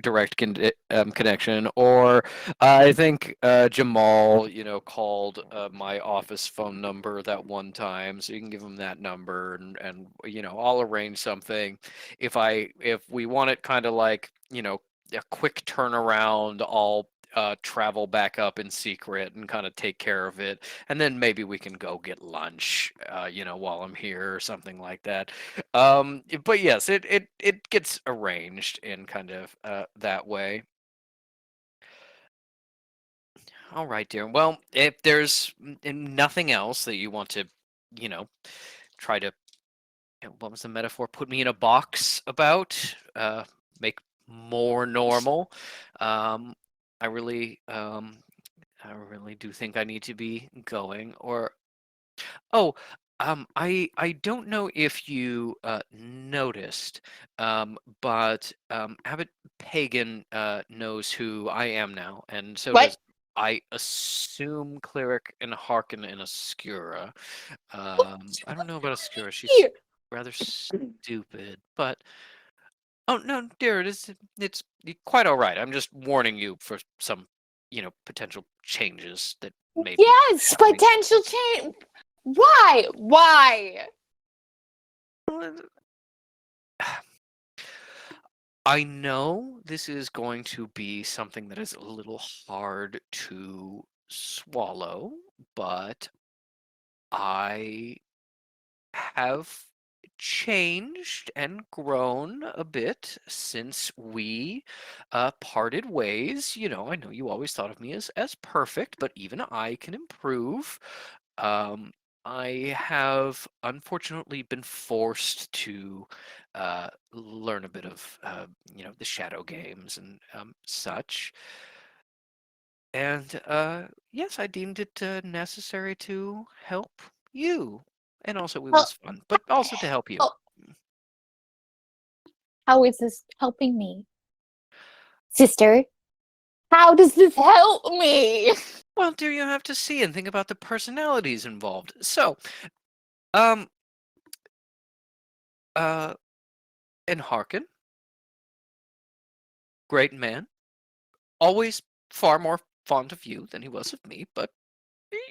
direct connection. Or I think Jamal, called my office phone number that one time, so you can give him that number, and I'll arrange something. If we want it kind of like a quick turnaround, I'll travel back up in secret and kind of take care of it, and then maybe we can go get lunch, while I'm here or something like that. But yes, it gets arranged in kind of that way. All right, dear. Well, if there's nothing else that you want to, you know, try to, what was the metaphor? Put me in a box about, make more normal. Um, I really, um, I really do think I need to be going. Or, oh, I don't know if you noticed, but Abbot Pagan knows who I am now, and so What? does I assume Cleric and Harkin and Oscura. I don't know about Oscura; she's Here. rather stupid. But oh no, dear, it's quite all right. I'm just warning you for some, potential changes that may be Yes, happening. potential change. Why? Why? I know this is going to be something that is a little hard to swallow, but I have changed and grown a bit since we parted ways. I know you always thought of me as perfect, but even I can improve. Um, I have unfortunately been forced to learn a bit of, the shadow games and such. And yes, I deemed it necessary to help you. And also, it Well, was fun, but also to help you. oh, how is this helping me? Sister, how does this help me? Well, dear, you have to see and think about the personalities involved. So, um, uh, and Harkin, great man, always far more fond of you than he was of me, but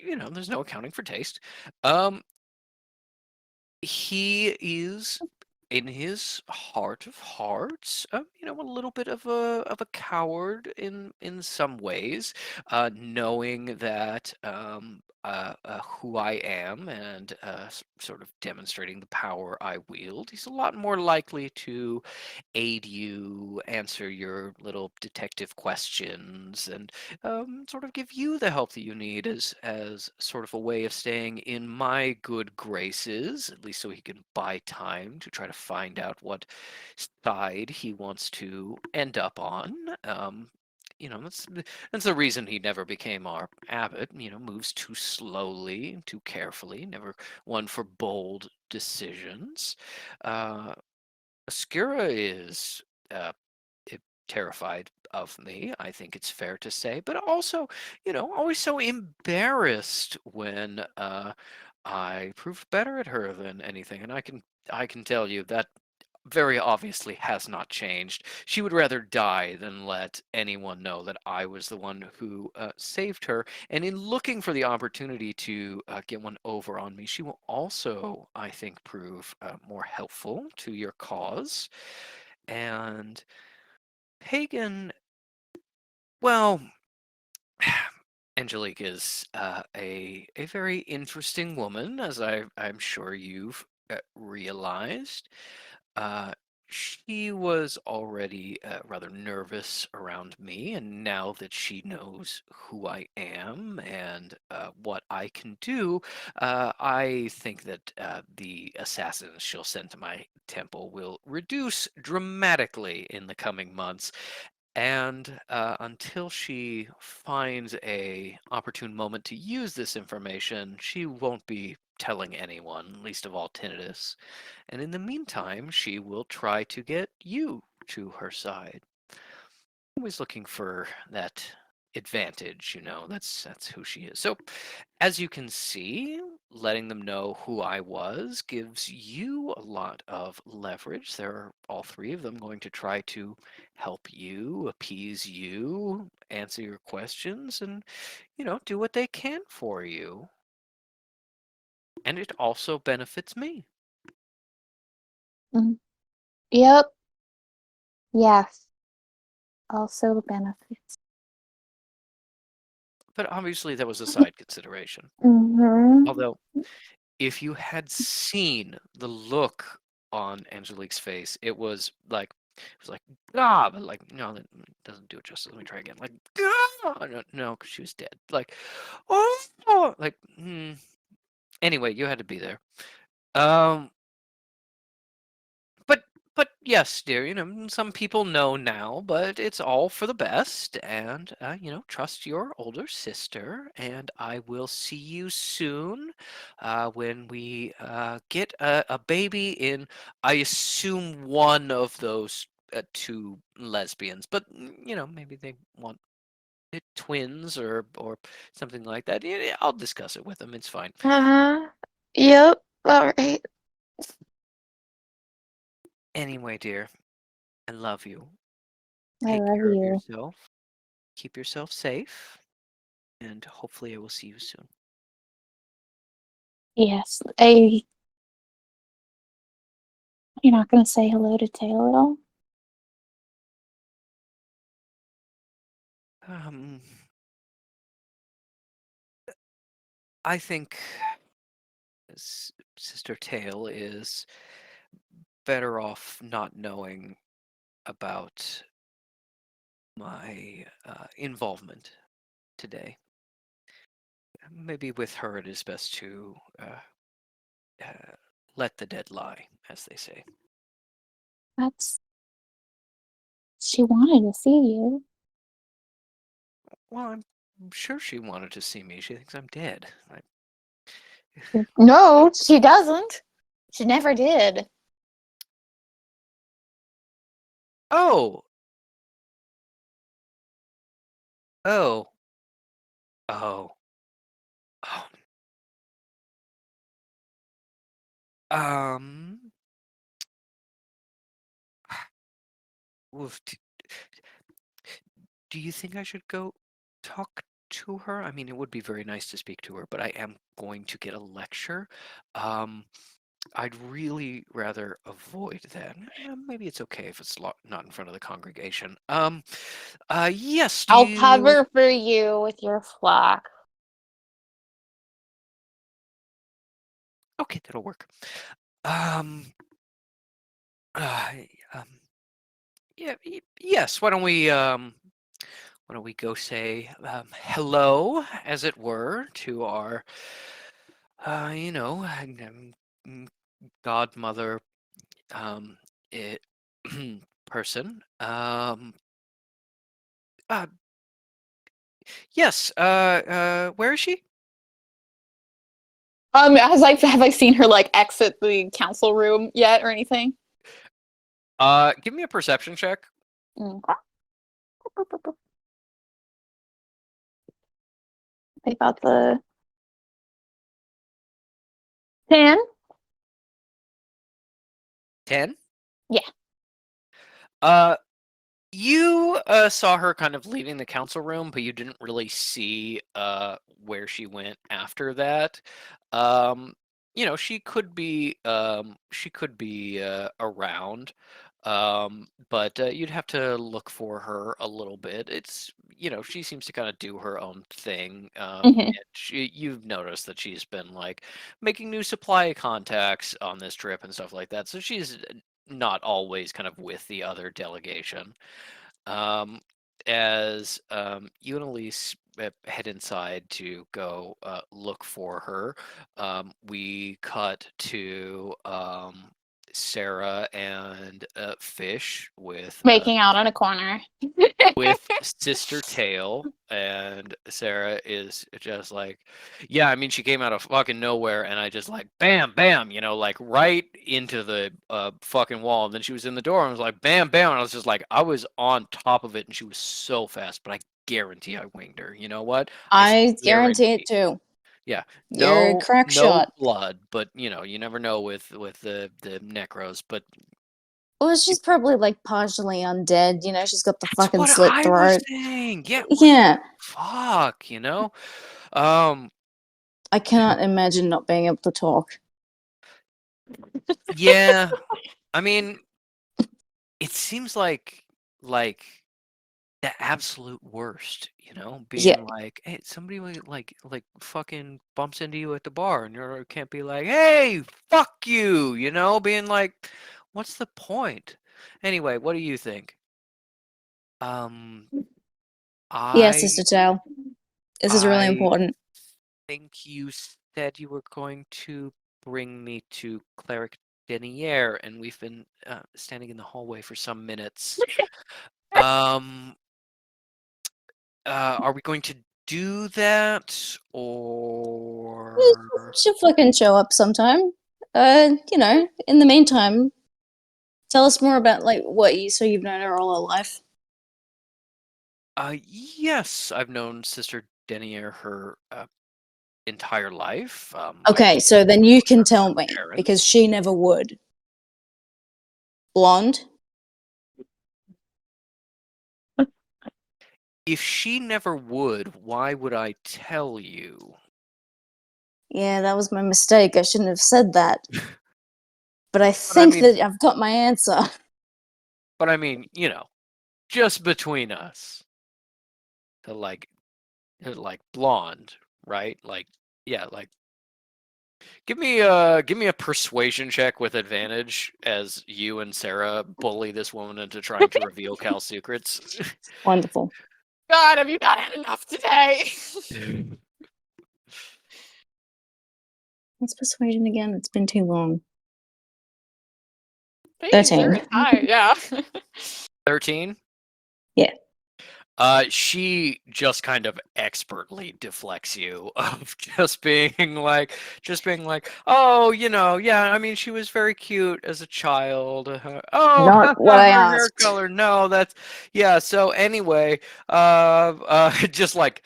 there's no accounting for taste. Um, he is in his heart of hearts, a little bit of a coward in some ways, knowing that who I am and sort of demonstrating the power I wield. He's a lot more likely to aid you, answer your little detective questions, and sort of give you the help that you need as sort of a way of staying in my good graces, at least so he can buy time to try to find out what side he wants to end up on. That's the reason he never became our abbot. Moves too slowly, too carefully, never one for bold decisions. Uh, Oscura is uh, terrified of me, I think it's fair to say, but also, always so embarrassed when I proved better at her than anything. And I can tell you that very obviously has not changed. She would rather die than let anyone know that I was the one who saved her. And in looking for the opportunity to get one over on me, she will also, I think, prove more helpful to your cause. And Pagan, well, Angelique is a very interesting woman, as I'm sure you've realized. Uh, she was already rather nervous around me, and now that she knows who I am and what I can do, I think that the assassins she'll send to my temple will reduce dramatically in the coming months. And until she finds a opportune moment to use this information, she won't be telling anyone, least of all Tinnitus. And in the meantime, she will try to get you to her side. Always looking for that advantage, that's who she is. So as you can see, letting them know who I was gives you a lot of leverage. They're all three of them going to try to help you, appease you, answer your questions, and do what they can for you. And it also benefits me. Mm. Yep. Yes. Also benefits. But obviously that was a side consideration. Mm-hmm. Although if you had seen the look on Angelique's face, it was like ah, but like no, that doesn't do it justice. Let me try again. Like ah, no, because she was dead. Like oh, like anyway, you had to be there. Um, but yes, dear, some people know now, but it's all for the best. And, trust your older sister. And I will see you soon when we get a baby in, I assume, one of those two lesbians. But, maybe they want twins or something like that. Yeah, I'll discuss it with them. It's fine. Uh-huh. Yep. All right. Anyway, dear, I love you. I Take love care of you. yourself. Keep yourself safe. And hopefully I will see you soon. Yes. You're not gonna say hello to Tail at all? Um, I think Sister Tail is better off not knowing about my involvement today. Maybe with her it is best to uh, let the dead lie, as they say. That's she wanted to see you. Well, I'm sure she wanted to see me. She thinks I'm dead. No, she doesn't. She never did. Oh! Oh! Oh! Oh! Um... oof, do you think I should go talk to her? I mean, it would be very nice to speak to her, but I am going to get a lecture. Um, I'd really rather avoid that. Maybe it's okay if it's not in front of the congregation. Yes, do I'll you? cover for you with your flock. Okay, that'll work. Um, uh, um, yeah, yes. Why don't we go say hello, as it were, to our, mm, godmother it, person. Uh, yes. Where is she? Have I seen her like exit the council room yet or anything? Give me a perception check. Mm. They got the 10. 10. Yeah. Uh, you saw her kind of leaving the council room, but you didn't really see where she went after that. Um, she could be around, but you'd have to look for her a little bit. She seems to kind of do her own thing. Mhm. And you've noticed that she's been like making new supply contacts on this trip and stuff like that. So she's not always kind of with the other delegation. Um, as you and Elise head inside to go look for her, we cut to Sarah and Fish Making out on a corner. with Sister Tail, and Sarah is just like, yeah, I mean, she came out of fucking nowhere, and I just like, bam, bam, like right into the fucking wall. And then she was in the door, and I was like, bam, bam, and I was just like, I was on top of it, and she was so fast, but I guarantee I winged her. You know what? I guarantee it Guarantee. too. Yeah, You're a crack no shot. blood, but you never know with the necros, but. Well, she's probably like partially undead. She's got the That's fucking what slit I was throat. saying. Yeah, what the Yeah, fuck? Um, I cannot imagine not being able to talk. yeah. I mean, it seems like the absolute worst, Yeah, being like, hey, somebody like fucking bumps into you at the bar and you can't be like, hey, fuck you, being like, what's the point? Anyway, what do you think? Um, yeah, I Sister Tail. This is really I important. think you said you were going to bring me to Cleric Denier, and we've been standing in the hallway for some minutes. Um, are we going to do that, or She'll fucking show up sometime. In the meantime, tell us more about like what you so you've known her all her life. yes, I've known Sister Denier her entire life. Okay, so then you can tell me parents. because she never would. Blonde. If she never would, why would I tell you? Yeah, that was my mistake. I shouldn't have said that. But I But I think mean, that I've got my answer. but I mean, just between us, to like blonde, right? Like, yeah, like give me a persuasion check with advantage as you and Sarah bully this woman into trying to reveal Cal's secrets. Wonderful. God, have you not had enough today? What's persuasion again? It's been too long. Thanks, very 13. high, yeah. 13? Yeah. She just kind of expertly deflects you of just being like, oh, yeah, I mean, she was very cute as a child. Oh, Not what I her hair asked. color. No, yeah. So anyway, just like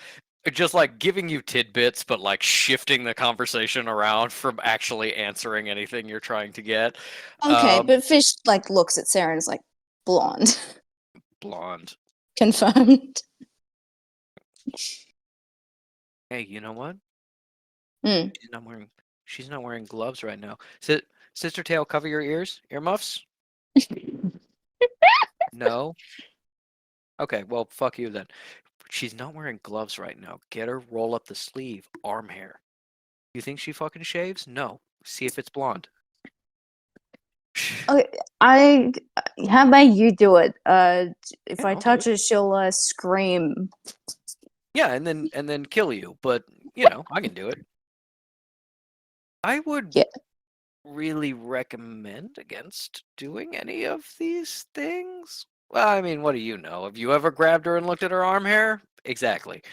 giving you tidbits, but like shifting the conversation around from actually answering anything you're trying to get. Okay, but Fish like looks at Sarah and is like, blonde. Blonde. Confirmed. Hey, you know what? Mm. She's not wearing gloves right now. Sister Tail, cover your ears. Earmuffs? No. Okay, well, fuck you then. She's not wearing gloves right now. Get her, roll up the sleeve, arm hair. You think she fucking shaves? No. See if it's blonde. Okay, how about you do it? If Yeah, I I'll do touch it. her, she'll scream. Yeah, and then kill you. But I can do it. I would Yeah. really recommend against doing any of these things. Well, I mean, what do you know? Have you ever grabbed her and looked at her arm hair? Exactly.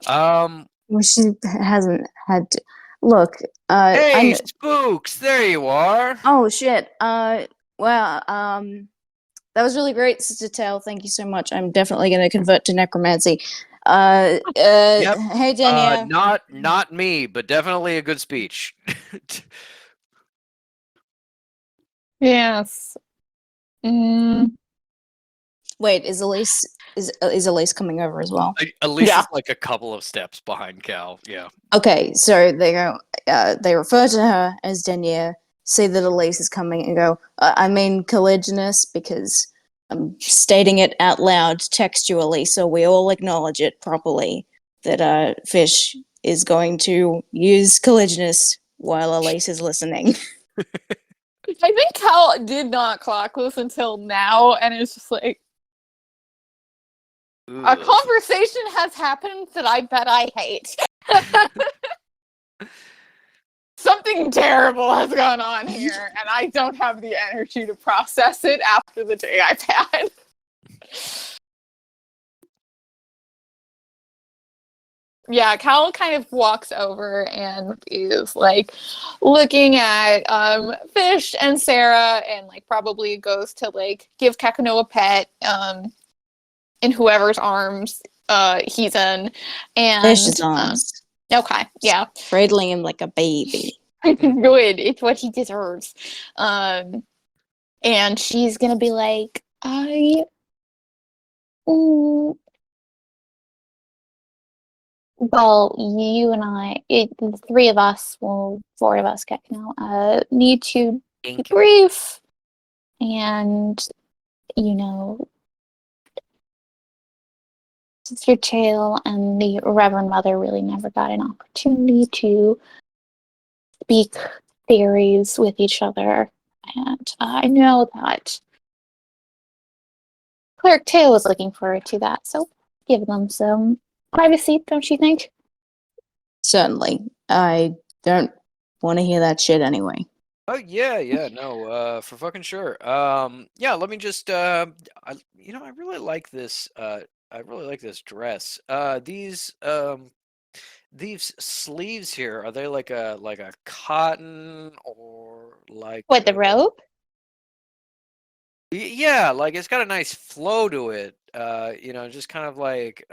Well, she hasn't had to. Look, Hey, Spooks, there you are. Oh shit. Well, that was really great, Sister Tail. Thank you so much. I'm definitely going to convert to necromancy. Yep. Hey, Dania. Not me, but definitely a good speech. Yes. Mm, Wait, is Elise coming over as well? Elise Yeah. is like a couple of steps behind Cal. Yeah. Okay, so they go. They refer to her as Dania. See that Elise is coming and go. I mean, Caligulus, because I'm stating it out loud textually, so we all acknowledge it properly. That Fish is going to use Caligulus while Elise is listening. I think Cal did not clock this until now, and it's just like a Ugh. conversation has happened that I bet I hate. Something terrible has gone on here, and I don't have the energy to process it after the day I've had. Yeah, Cal kind of walks over and is like looking at Fish and Sarah, and like probably goes to like give Kakano a pet in whoever's arms he's in, and Fish's arms, okay, yeah. cradling him like a baby. Good, it's what he deserves. And she's gonna be like, well, you and the three of us, well, four of us, need to Ink. debrief. And, you know, Sister Tail and the Reverend Mother really never got an opportunity to speak theories with each other. And I know that Cleric Tail was looking forward to that, so give them some privacy, don't you think? Certainly, I don't want to hear that shit anyway. Oh yeah, no, for fucking sure. Yeah, let me just I really like this I really like this dress. These sleeves here, are they like a cotton or like What, the rope? yeah, like it's got a nice flow to it. Just kind of like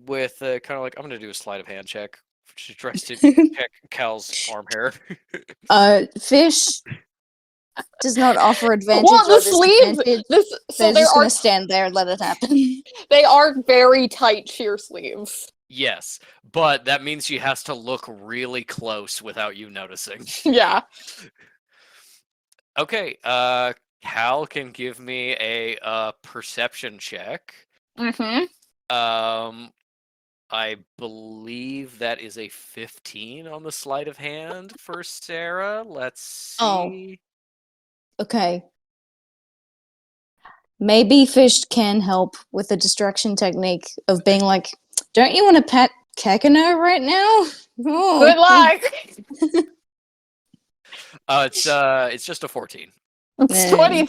with kind of like I'm gonna do a sleight of hand check. She's dressed to check Cal's arm hair. Fish does not offer advantage Well, the or sleeves. disadvantage. So They're there just are gonna stand there and let it happen. they are very tight sheer sleeves. Yes, but that means she has to look really close without you noticing. Yeah. Okay, Cal can give me a perception check. Mm-hmm. I believe that is a 15 on the sleight of hand for Sarah. Let's Oh. see. Okay. Maybe fish can help with the distraction technique of being like, don't you want to pet Kekano right now? Good Oh. luck. It's just a 14. It's 22.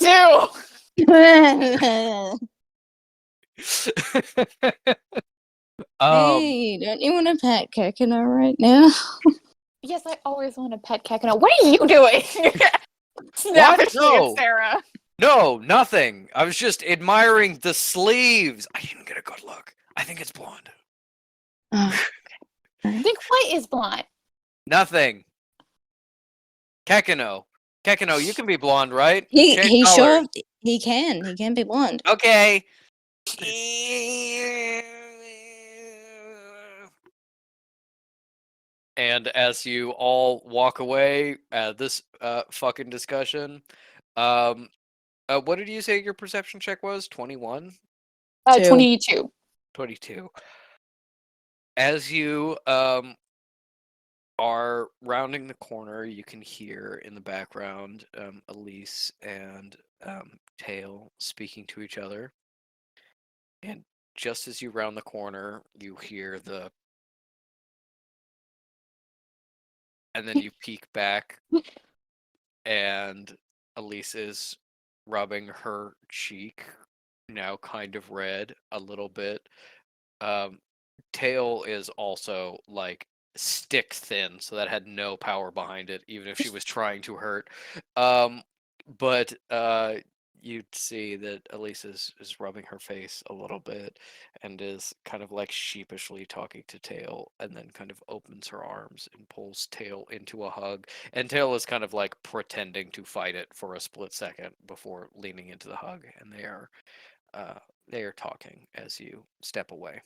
um, Hey, don't you want to pet Kekano right now? Yes, I always want a pet Kekano. What are you doing? Snappishly at No. Sarah. No, nothing. I was just admiring the sleeves. I didn't get a good look. I think it's blonde. Oh, Think what is blonde? Nothing. Kekano. Kekano, you can be blonde, right? he Change he colors. sure he can be blonde. Okay. And as you all walk away at this fucking discussion, what did you say your perception check was? 21? 22. 22. As you are rounding the corner, you can hear in the background Elise and Tail speaking to each other. And just as you round the corner, you hear and then you peek back, and Elise is rubbing her cheek, now kind of red, a little bit. Um, Tail is also like stick thin, so that had no power behind it, even if she was trying to hurt. But you'd see that Elise is rubbing her face a little bit and is kind of like sheepishly talking to Tail, and then kind of opens her arms and pulls Tail into a hug. And Tail is kind of like pretending to fight it for a split second before leaning into the hug, and they are talking as you step away.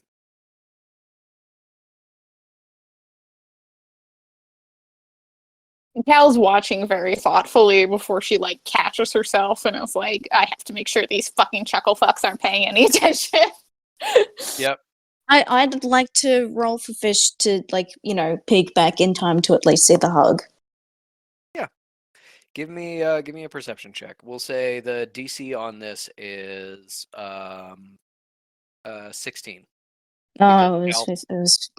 Cal's watching very thoughtfully before she like catches herself and is like, I have to make sure these fucking chuckle fucks aren't paying any attention. Yep. I'd like to roll for fish to peek back in time to at least see the hug. Yeah. Give me a perception check. We'll say the DC on this is 16. Because Oh, Cal it was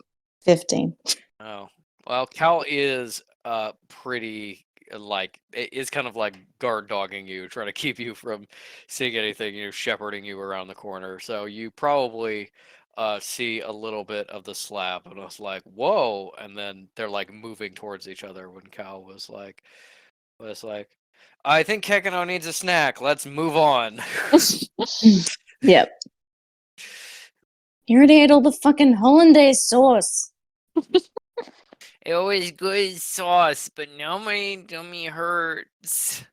15. Oh. Well, Cal is pretty is kind of like guard dogging you, trying to keep you from seeing anything, shepherding you around the corner. So you probably see a little bit of the slap, and it's like, whoa, and then they're like moving towards each other when Cal was like, I think Kekano needs a snack. Let's move on. Yep. You already ate all the fucking hollandaise sauce. It was good sauce, but now my tummy hurts.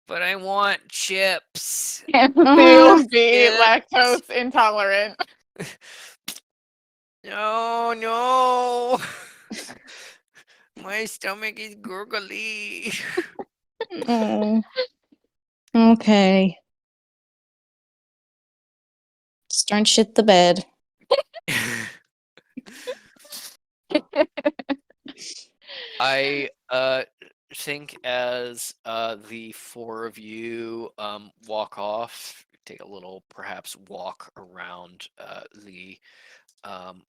But I want chips. And Uh-huh. to be Chips. lactose intolerant. No, no. My stomach is gurgly. Oh. Okay. Just don't shit the bed. I think as the four of you walk off, take a little perhaps walk around um,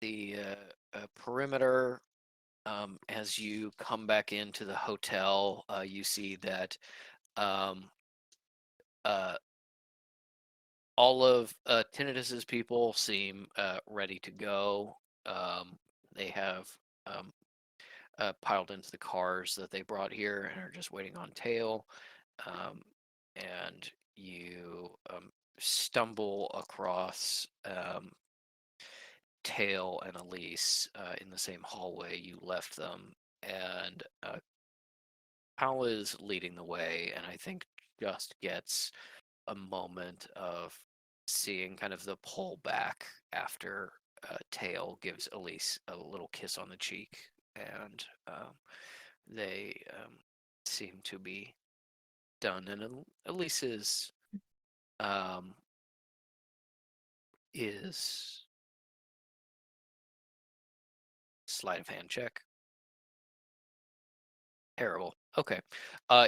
the perimeter. As you come back into the hotel, you see that um, uh, all of Tinnitus's people seem ready to go. They have um, piled into the cars that they brought here and are just waiting on tail. Um, and you stumble across Tail and Elise in the same hallway you left them, and Powell is leading the way, and I think just gets a moment of seeing kind of the pullback after Tail gives Elise a little kiss on the cheek, and they seem to be done. And Elise um, is sleight of hand check. Terrible. Okay.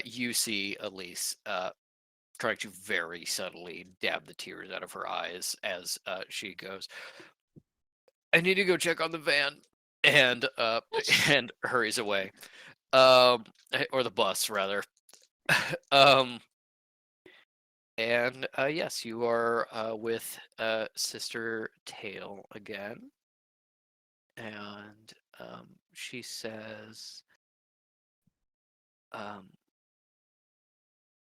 You see Elise trying to very subtly dab the tears out of her eyes as she goes, I need to go check on the van, and and hurries away. Or the bus rather. um and yes, you are with Sister Tail again, and she says, um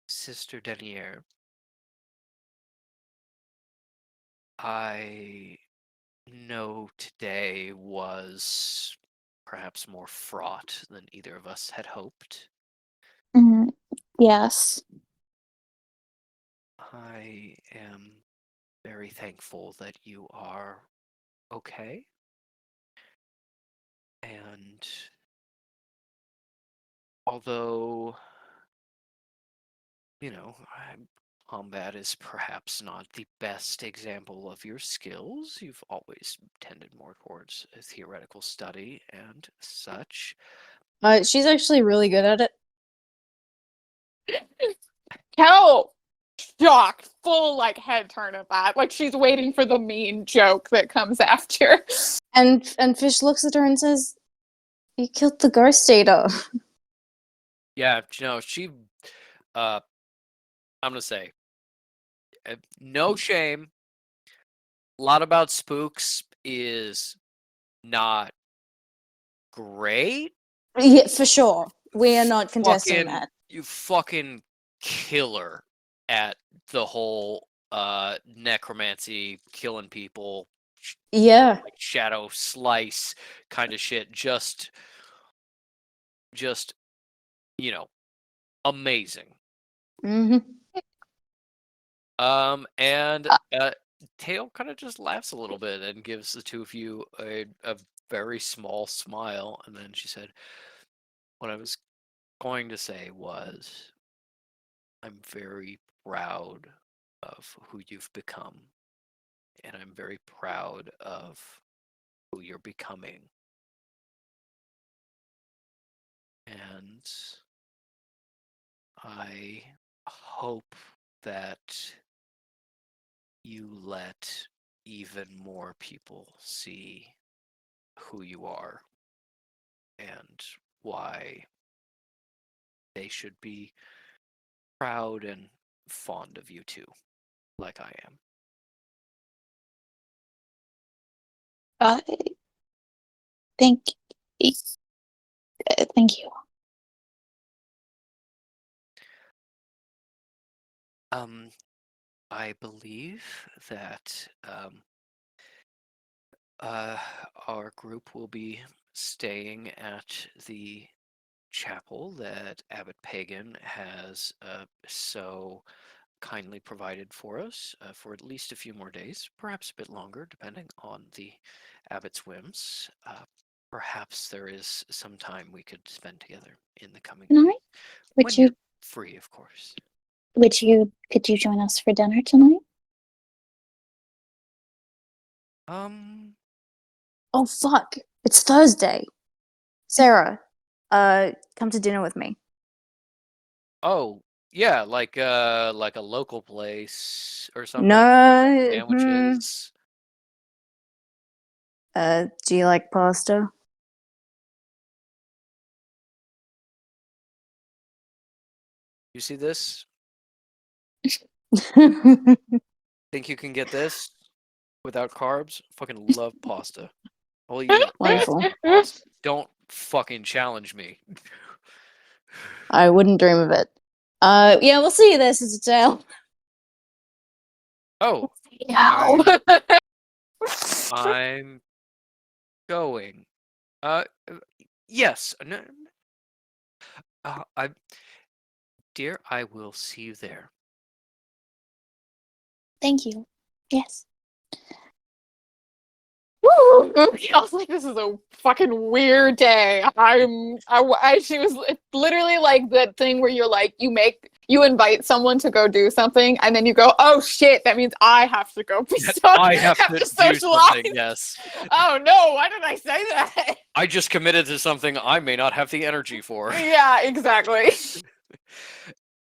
Sister Denier, I know today was perhaps more fraught than either of us had hoped. Mm, yes. I am very thankful that you are okay. And although, you know, combat is perhaps not the best example of your skills, you've always tended more towards a theoretical study and such. She's actually really good at it. Kel, shocked, full like head turn at that. Like she's waiting for the mean joke that comes after. And Fish looks at her and says, "You killed the ghost eater." Yeah, she, I'm gonna say, no shame. A lot about spooks is not great. Yeah, for sure. We are not contesting Fucking, that. you fucking killer at the whole necromancy, killing people, Yeah. like shadow slice kind of shit. Just amazing. Hmm. And Uh, Tail kind of just laughs a little bit and gives the two of you a very small smile, and then she said, what I was going to say was, I'm very proud of who you've become, and I'm very proud of who you're becoming. And I hope that you let even more people see who you are and why they should be proud and fond of you too, like I am. Uh, thank, thank you. Um, I believe that uh, our group will be staying at the chapel that Abbot Pagan has so kindly provided for us for at least a few more days, perhaps a bit longer, depending on the abbot's whims. Perhaps there is some time we could spend together in the coming days, Tonight? when Would you're you free, of course. could you join us for dinner tonight? Um. Oh fuck! It's Thursday. Sarah, come to dinner with me. Oh, yeah, like a local place or something. No. Sandwiches. Do you like pasta? You see this? Think you can get this without carbs? Fucking love pasta. I'll eat Wonderful. pasta. Don't fucking challenge me. I wouldn't dream of it. Yeah, we'll see you there, Sister Tail. Oh, Yeah. I'm going. Uh, yes. No, I, dear, I will see you there. Thank you. Yes. Woo! I was like, this is a fucking weird day. She was literally like that thing where you're like, you invite someone to go do something, and then you go, oh shit, that means I have to go I have to do socialize. something, yes. Oh no, why did I say that? I just committed to something I may not have the energy for. Yeah, exactly.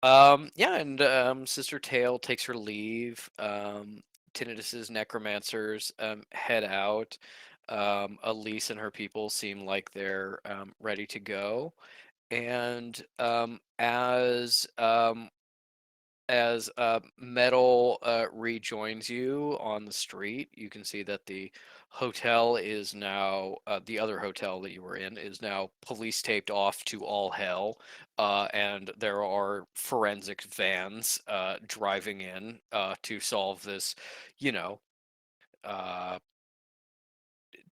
Yeah, and Sister Tail takes her leave. Tinnitus's necromancers head out. Elise and her people seem like they're ready to go. And as Metal rejoins you on the street, you can see that the hotel is now the other hotel that you were in is now police taped off to all hell, and there are forensic vans driving in to solve this, you know, uh,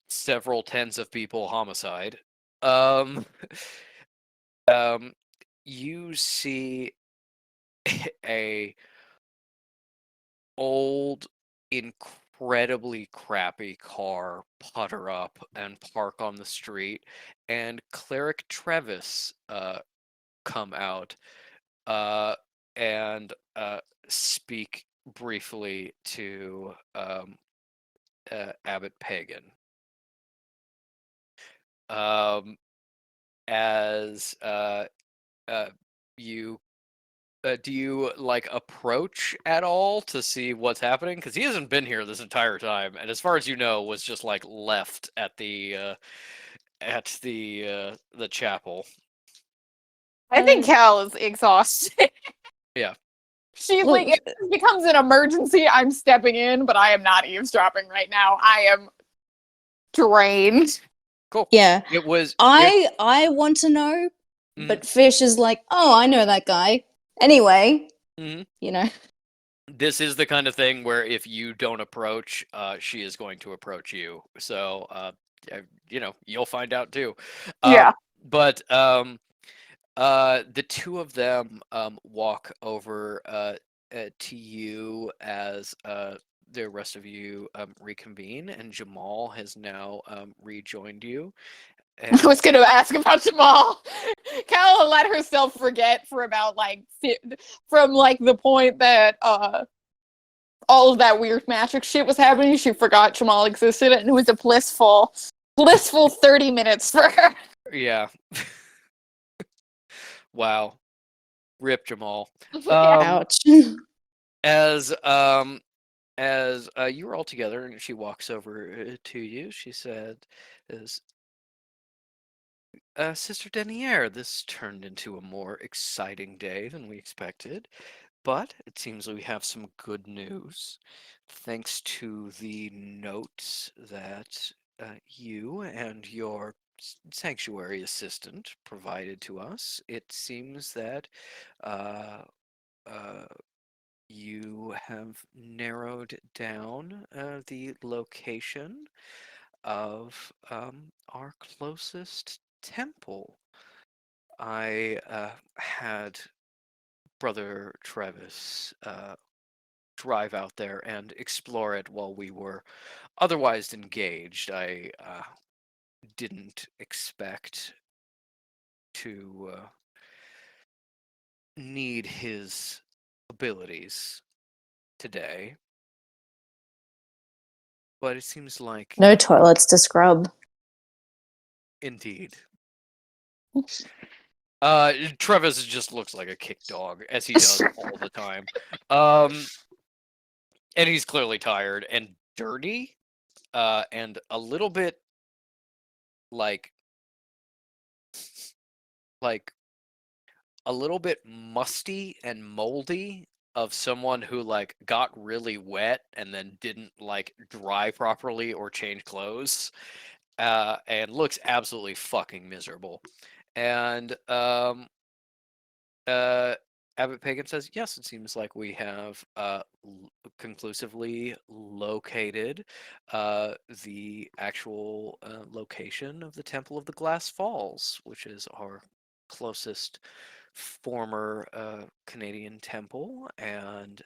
several tens of people homicide. Um, um, you see a old, incredibly crappy car putter up and park on the street, and Cleric Trevis come out uh, and speak briefly to Abbot Pagan. As you do you like approach at all to see what's happening? Because he hasn't been here this entire time, and as far as you know, was just like left at the chapel. I think Cal is exhausted. Yeah. She's Look, like, if this becomes an emergency, I'm stepping in, but I am not eavesdropping right now. I am drained. Cool. yeah, It was. I want to know, but Fish is like, oh, I know that guy. Anyway, Mhm. you know. This is the kind of thing where if you don't approach, she is going to approach you. So, you'll find out too. Yeah. But the two of them walk over to you as the rest of you reconvene, and Jamal has now rejoined you. I was going to ask about Jamal. Cal let herself forget for about from like the point that all of that weird magic shit was happening. She forgot Jamal existed, and it was a blissful 30 minutes for her. Yeah. Wow. Rip Jamal. Ouch. As you were all together and she walks over to you, she said, Sister Denier, this turned into a more exciting day than we expected, but it seems we have some good news. Thanks to the notes that you and your sanctuary assistant provided to us, it seems that uh, uh, you have narrowed down the location of our closest temple. I had Brother Travis drive out there and explore it while we were otherwise engaged. I didn't expect to need his abilities today, but it seems like No toilets to scrub. indeed. Travis just looks like a kick dog, as he does all the time. And he's clearly tired and dirty, and a little bit like a little bit musty and moldy of someone who like got really wet and then didn't like dry properly or change clothes, and looks absolutely fucking miserable. And uh, Abbot Pagan says, yes, it seems like we have conclusively located the actual location of the Temple of the Glass Falls, which is our closest former Canadian temple, and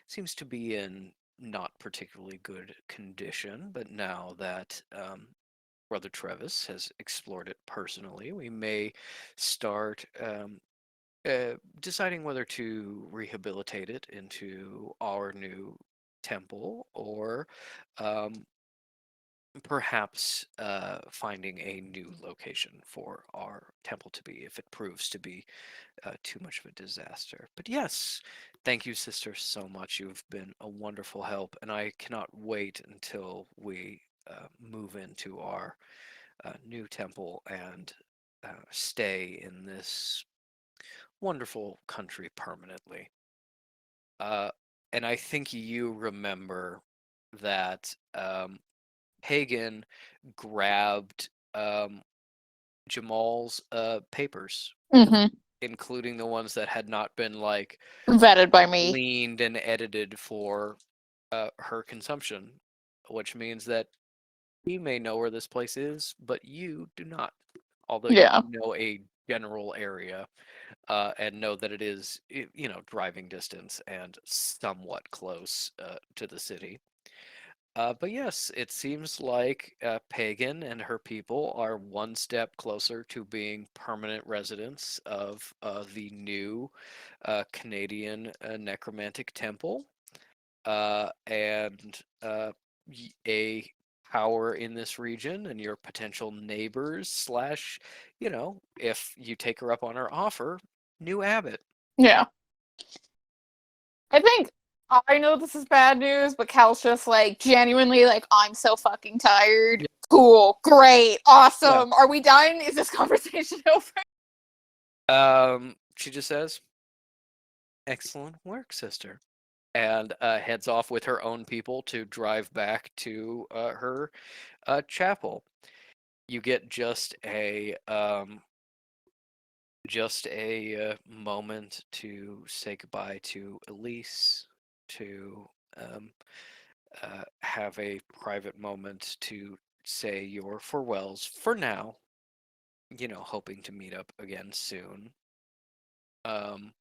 seems to be in not particularly good condition. But now that Brother Travis has explored it personally, we may start deciding whether to rehabilitate it into our new temple, or um, perhaps finding a new location for our temple to be if it proves to be too much of a disaster. But yes, thank you, sister, so much. You've been a wonderful help, and I cannot wait until we move into our new temple and stay in this wonderful country permanently. Uh, and I think you remember that Hagen grabbed Jamal's papers, Hmm. including the ones that had not been like Vetted by me. cleaned and edited for her consumption, which means that he may know where this place is, but you do not. Although you Yeah. know a general area, and know that it is, driving distance and somewhat close to the city. But yes, it seems like Pagan and her people are one step closer to being permanent residents of the new Canadian necromantic temple, and a power in this region, and your potential neighbors slash, if you take her up on her offer, new abbot. Yeah. I think I know this is bad news, but Cal's just like genuinely like, I'm so fucking tired. Yeah. Cool, great, awesome. Are we done? Is this conversation over? She just says, excellent work, sister, and heads off with her own people to drive back to her chapel. You get just a moment to say goodbye to Elise, to have a private moment to say your farewells for now, hoping to meet up again soon. Um,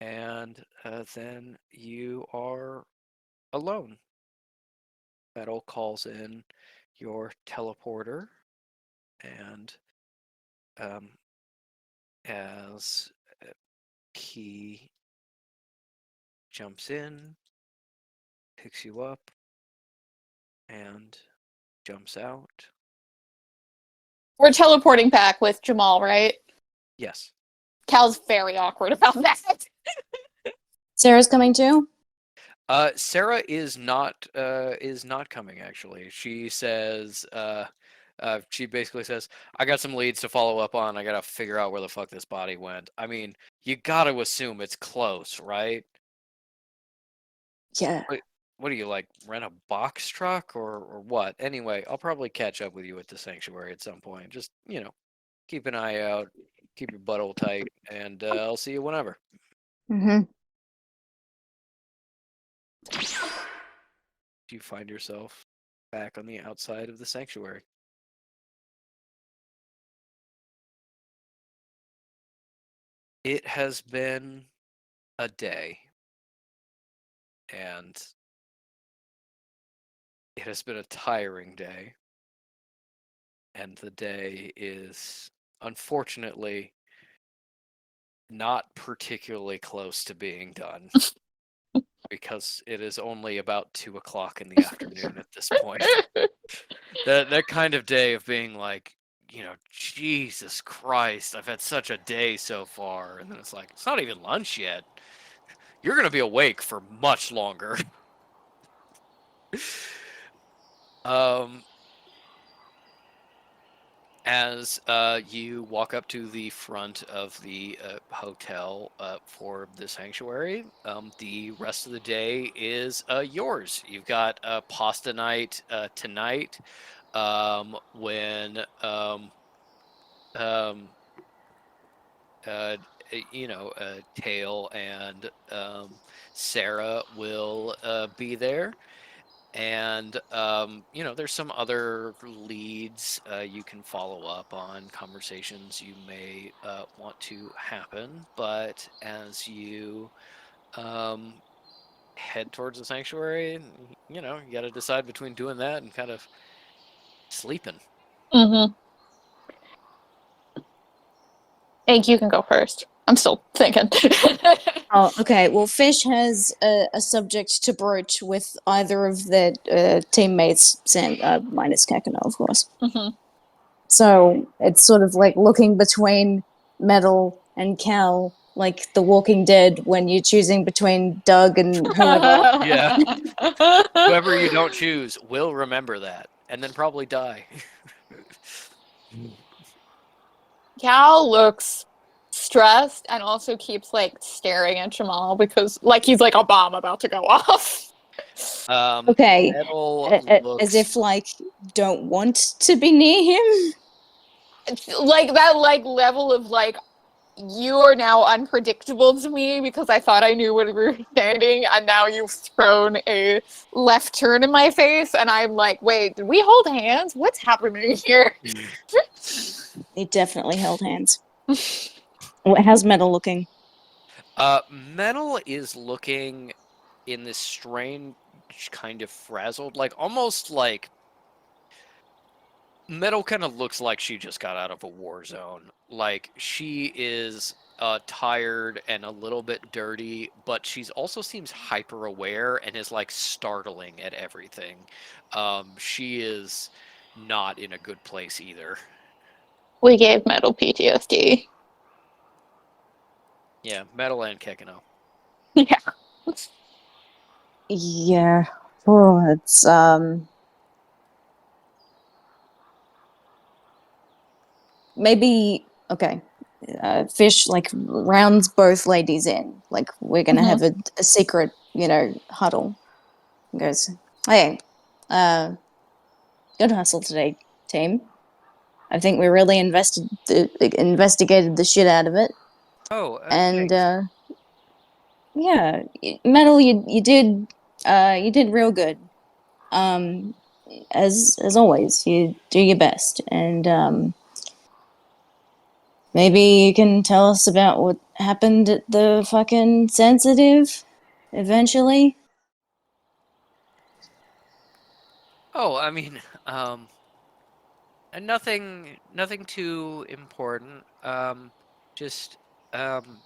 and then you are alone. Metal calls in your teleporter, and um, as Key jumps in, picks you up, and jumps out. We're teleporting back with Jamal, right? Yes. Cal's very awkward about that. Sarah's coming too? Sarah is not coming actually. She says she basically says, I got some leads to follow up on. I gotta figure out where the fuck this body went. I mean, you gotta assume it's close, right? Yeah. What do you like, rent a box truck or what? Anyway, I'll probably catch up with you at the sanctuary at some point. Just, keep an eye out, keep your butthole tight, and I'll see you whenever. Mm-hmm. You find yourself back on the outside of the sanctuary. It has been a day, and it has been a tiring day, and the day is unfortunately not particularly close to being done because it is only about 2 o'clock in the afternoon at this point. That kind of day of being like, Jesus Christ, I've had such a day so far, and then it's like, it's not even lunch yet. You're gonna be awake for much longer. um As you walk up to the front of the hotel for the sanctuary, the rest of the day is yours. You've got pasta night tonight, when um, uh, Tail and Sarah will be there. And there's some other leads you can follow up on, conversations you may want to happen. But as you um, head towards the sanctuary, you got to decide between doing that and kind of sleeping. Mm-hmm. Egg, you can go first. I'm still thinking. Oh, okay. Well, Fish has a subject to broach with either of their teammates, minus Kakano, of course. Mm-hmm. So it's sort of like looking between Metal and Cal, like The Walking Dead, when you're choosing between Doug and whoever. Yeah. Whoever you don't choose will remember that and then probably die. Cal looks stressed and also keeps like staring at Jamal because like he's like a bomb about to go off. Okay, Metal as looks if like don't want to be near him. It's like that like level of like you are now unpredictable to me because I thought I knew where we were standing and now you've thrown a left turn in my face and I'm like, wait, did we hold hands? What's happening here? They definitely held hands. How's Metal looking? Metal is looking in this strange kind of frazzled, like almost like Metal kind of looks like she just got out of a war zone. Like she is tired and a little bit dirty, but she's also seems hyper aware and is like startling at everything. She is not in a good place either. We gave Metal PTSD. Yeah, Metal and Kekino. Yeah. Yeah. Oh, it's maybe okay. Fish like rounds both ladies in. Like we're gonna Mm-hmm. have a secret, huddle. And goes, hey, uh, good hustle today, team. I think we really investigated the shit out of it, Oh, and thanks. yeah, Metal, you did real good. Um, as always, you do your best, and maybe you can tell us about what happened at the fucking sensitive eventually. Oh, I mean, nothing too important. Just um,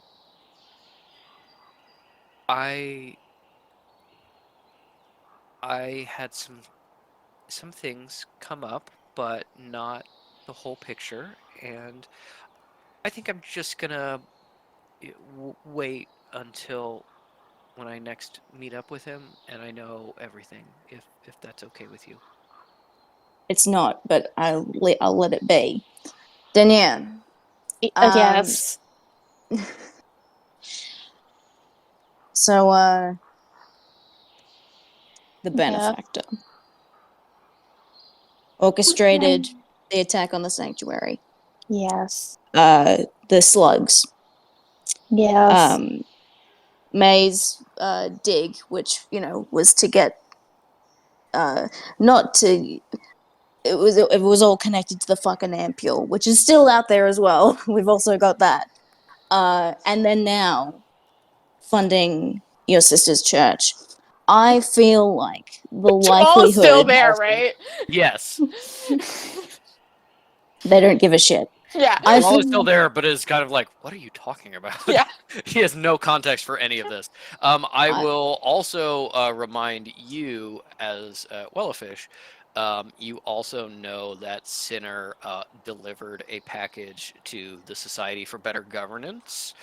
I I had some things come up, but not the whole picture, and I think I'm just gonna wait until when I next meet up with him, and I know everything, if that's okay with you. It's not, but I'll let it be. Then yeah, um, Yes. so the Yeah. benefactor orchestrated the attack on the sanctuary. Yes. The slugs. Yes. Um, May's dig, which was to get not to. It was all connected to the fucking ampule, which is still out there as well. We've also got that. And then now funding your sister's church. I feel like the Jamal's still likelihood there, of right? Yes, they don't give a shit. Yeah. I Jamal is feel still like there, but is kind of like, what are you talking about? Yeah. He has no context for any of this. I I, will also remind you, as Wellerfish, you also know that Sinner delivered a package to the Society for Better Governance.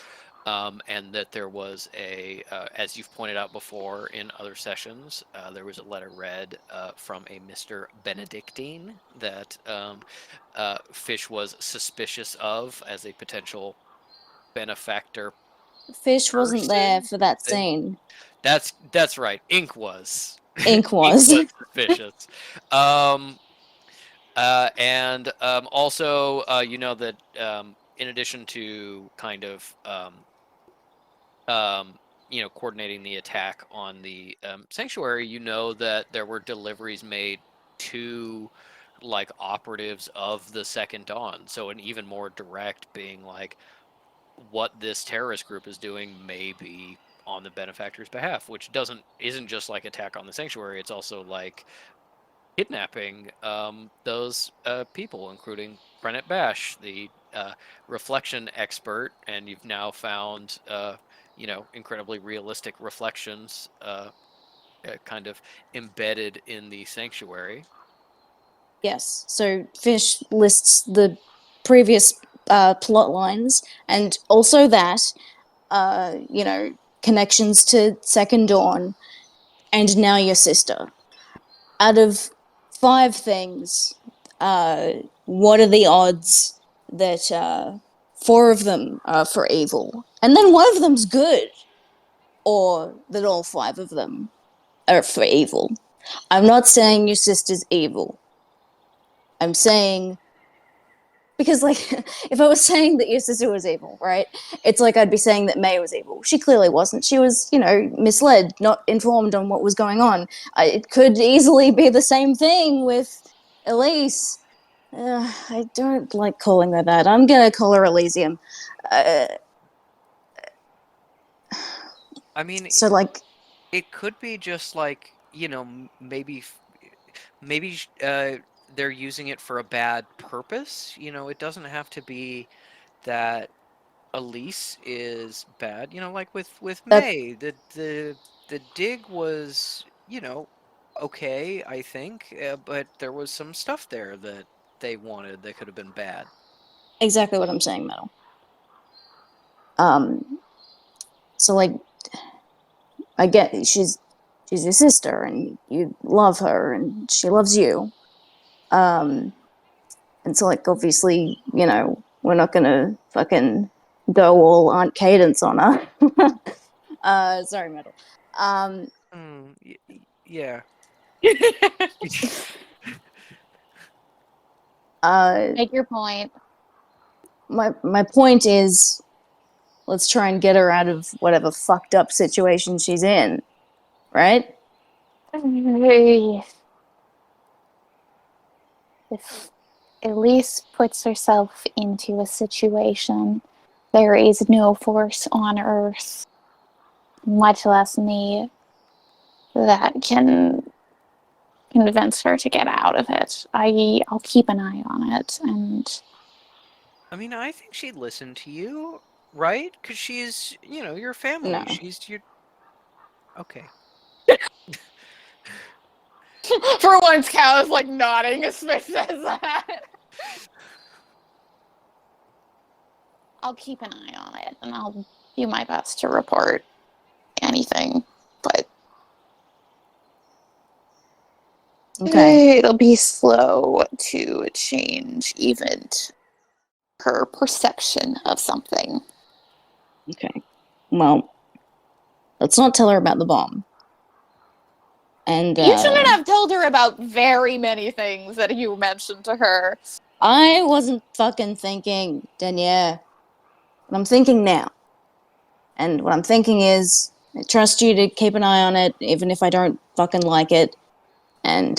and that there was as you've pointed out before in other sessions, there was a letter read from a Mr. Benedictine that Fish was suspicious of as a potential benefactor Fish wasn't there person. for that Thing. scene. That's right. Ink was. Ink Ink was. was suspicious. Um, and also, that in addition to kind of um, coordinating the attack on the sanctuary, that there were deliveries made to like operatives of the Second Dawn. So an even more direct being like what this terrorist group is doing may be on the benefactor's behalf, which isn't just like attack on the sanctuary. It's also like kidnapping those people, including Brennet Bash, the reflection expert, and you've now found incredibly realistic reflections kind of embedded in the sanctuary. Yes. So Fish lists the previous plot lines and also that, connections to Second Dawn and now your sister. Out of 5 things, what are the odds that 4 of them are for evil? And then one of them's good? Or that all 5 of them are for evil? I'm not saying your sister's evil. I'm saying because like if I was saying that your sister was evil, right? It's like I'd be saying that May was evil. She clearly wasn't. She was, misled, not informed on what was going on. It could easily be the same thing with Elise. I don't like calling her that. I'm gonna call her Elysium. Uh, I mean, so like, it could be just like maybe they're using it for a bad purpose. It doesn't have to be that Elise is bad. Like with that May, the dig was okay, I think, but there was some stuff there that they wanted that could have been bad. exactly what I'm saying, Metal. Um, so like, I get she's your sister and you love her and she loves you. Um, and so like obviously, we're not gonna fucking go all Aunt Cadence on her. Sorry, Metal. Um, Yeah. uh, Make your point. my point is, let's try and get her out of whatever fucked up situation she's in, right? If Elise puts herself into a situation, there is no force on Earth, much less me, that can convince her to get out of it. I'll keep an eye on it, and I mean, I think she'd listen to you, right? Because she's, your No. family. She's your. Okay. For once, Cal is like nodding as Smith says that. I'll keep an eye on it, and I'll do my best to report anything. But Okay. it'll be slow to change even her perception of something. Okay. Well, let's not tell her about the bomb. And You shouldn't have told her about very many things that you mentioned to her. I wasn't fucking thinking, Danielle. But I'm thinking now. And what I'm thinking is, I trust you to keep an eye on it, even if I don't fucking like it. And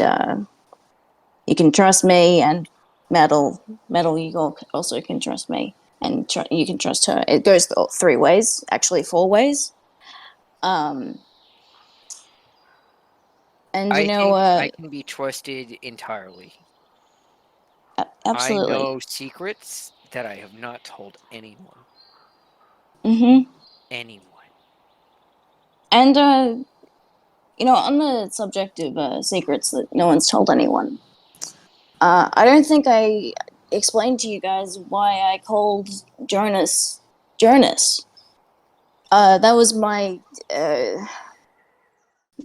you can trust me, and Metal. Metal, you also can trust me. And you can trust her. It goes 3 ways, actually 4 ways. Um, and I think I can be trusted entirely. I absolutely. know secrets that I have not told anyone. Mm-hmm. Anyone. And on the subject of secrets that no one's told anyone, I don't think I explained to you guys why I called Jonas Jonas. That was my uh,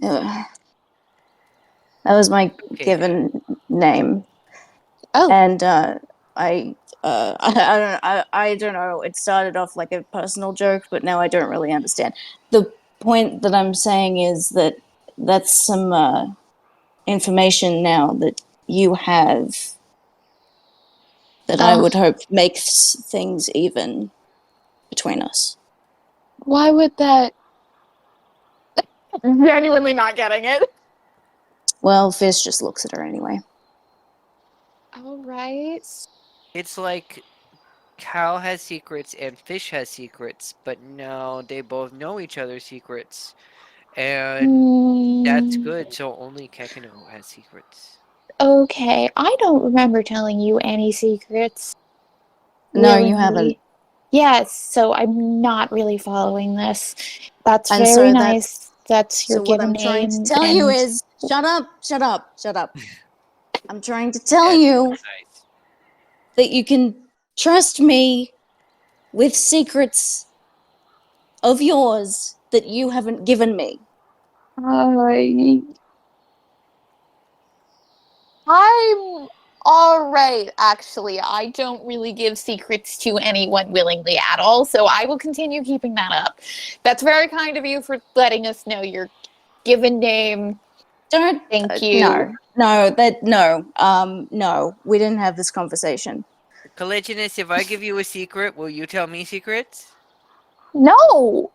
uh, that was my Okay, Cal. given name, Oh, and I I don't know. It started off like a personal joke, but now I don't really understand. The point that I'm saying is that that's some information now that you have that I oh, would hope makes things even between us. why would that? Genuinely not getting it. Well, Fish just looks at her anyway. All right. It's like Cal has secrets and Fish has secrets, but no, they both know each other's secrets. And that's Hmm. good, so only Kekino has secrets. Okay, I don't remember telling you any secrets No, you haven't. willingly. Yes, so I'm not really following this. That's And very so that nice. That's your so what given I'm trying to name, tell you and is shut up, shut up, shut up. I'm trying to tell That's you nice. that you can trust me with secrets of yours that you haven't given me. I I'm all right, actually. I don't really give secrets to anyone willingly at all, so I will continue keeping that up. That's very kind of you for letting us know your given name. Don't Thank you. no, we didn't have this conversation. Collisionist, if I give you a secret, will you tell me secrets? No,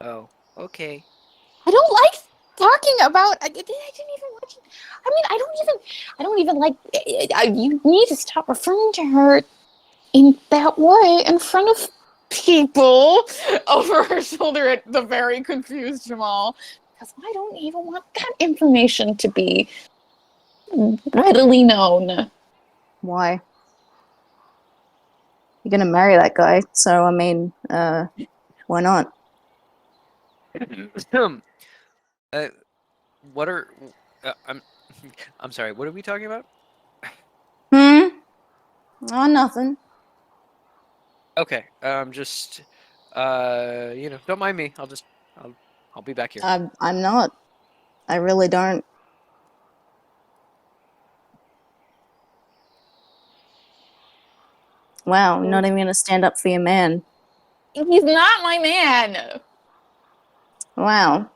Oh, okay. I don't like talking about. I didn't even watch. I mean, I don't even like. You need to stop referring to her in that way in front of people over her shoulder at the very confused Jamal. Because I don't even want that information to be readily known. Why? You're gonna marry that guy, so I mean, why not? uh, what are I'm I'm sorry. What are we talking about? Hmm? Oh, nothing. Okay. Just don't mind me. I'll I'll be back here. I'm not. I really don't. Wow, not even gonna stand up for your man. He's not my man. Wow.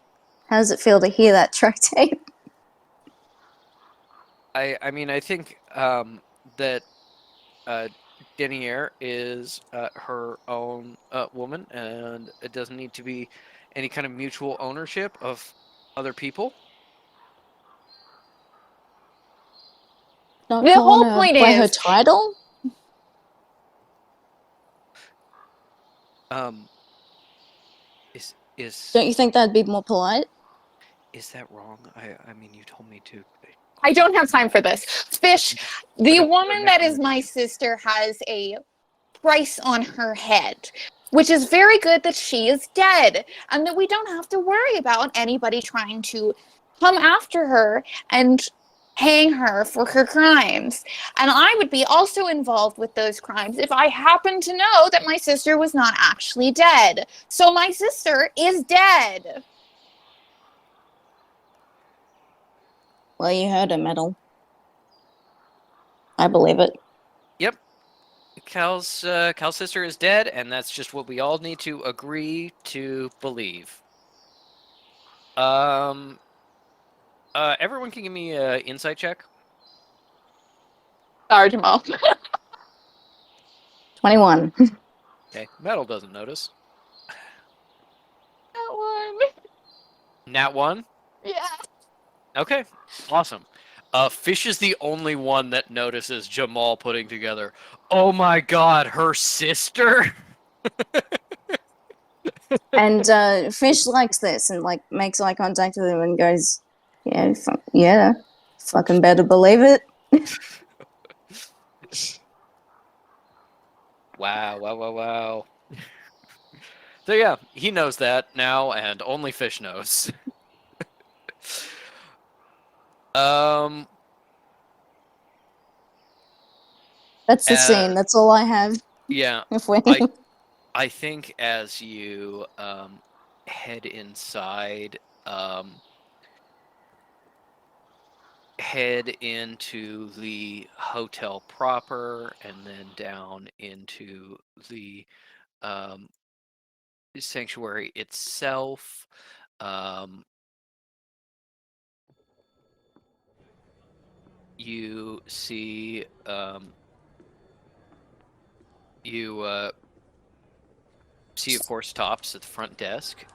How does it feel to hear that track tape? I mean I think that uh Denier is her own woman, and it doesn't need to be any kind of mutual ownership of other people. Not The calling whole her point by her is title? Um, is is Don't you think that'd be more polite? is that wrong? I mean, you told me to. I don't have time for this. Fish, I the don't woman that is necromancy. my sister has a price on her head, which is very good that she is dead and that we don't have to worry about anybody trying to come after her and hang her for her crimes. And I would be also involved with those crimes if I happened to know that my sister was not actually dead. So my sister is dead. Well, you heard her, Metal. I believe it. Yep, Cal's sister is dead, and that's just what we all need to agree to believe. Um, everyone can give me a insight check. Sorry, Jamal. 21. Okay, Metal doesn't notice. That one. Nat one. Yeah. Okay, awesome. Fish is the only one that notices Jamal putting together. Oh my God, her sister. And Fish likes this and like makes eye contact with him and goes, "Yeah, yeah, fucking better believe it." Wow, wow, wow, wow. So yeah, he knows that now, and only Fish knows. um, That's the uh, scene. That's all I have. yeah, If we I I think as you head inside, head into the hotel proper, and then down into the um, sanctuary itself. Um, you see, you see, of course, Tops at the front desk,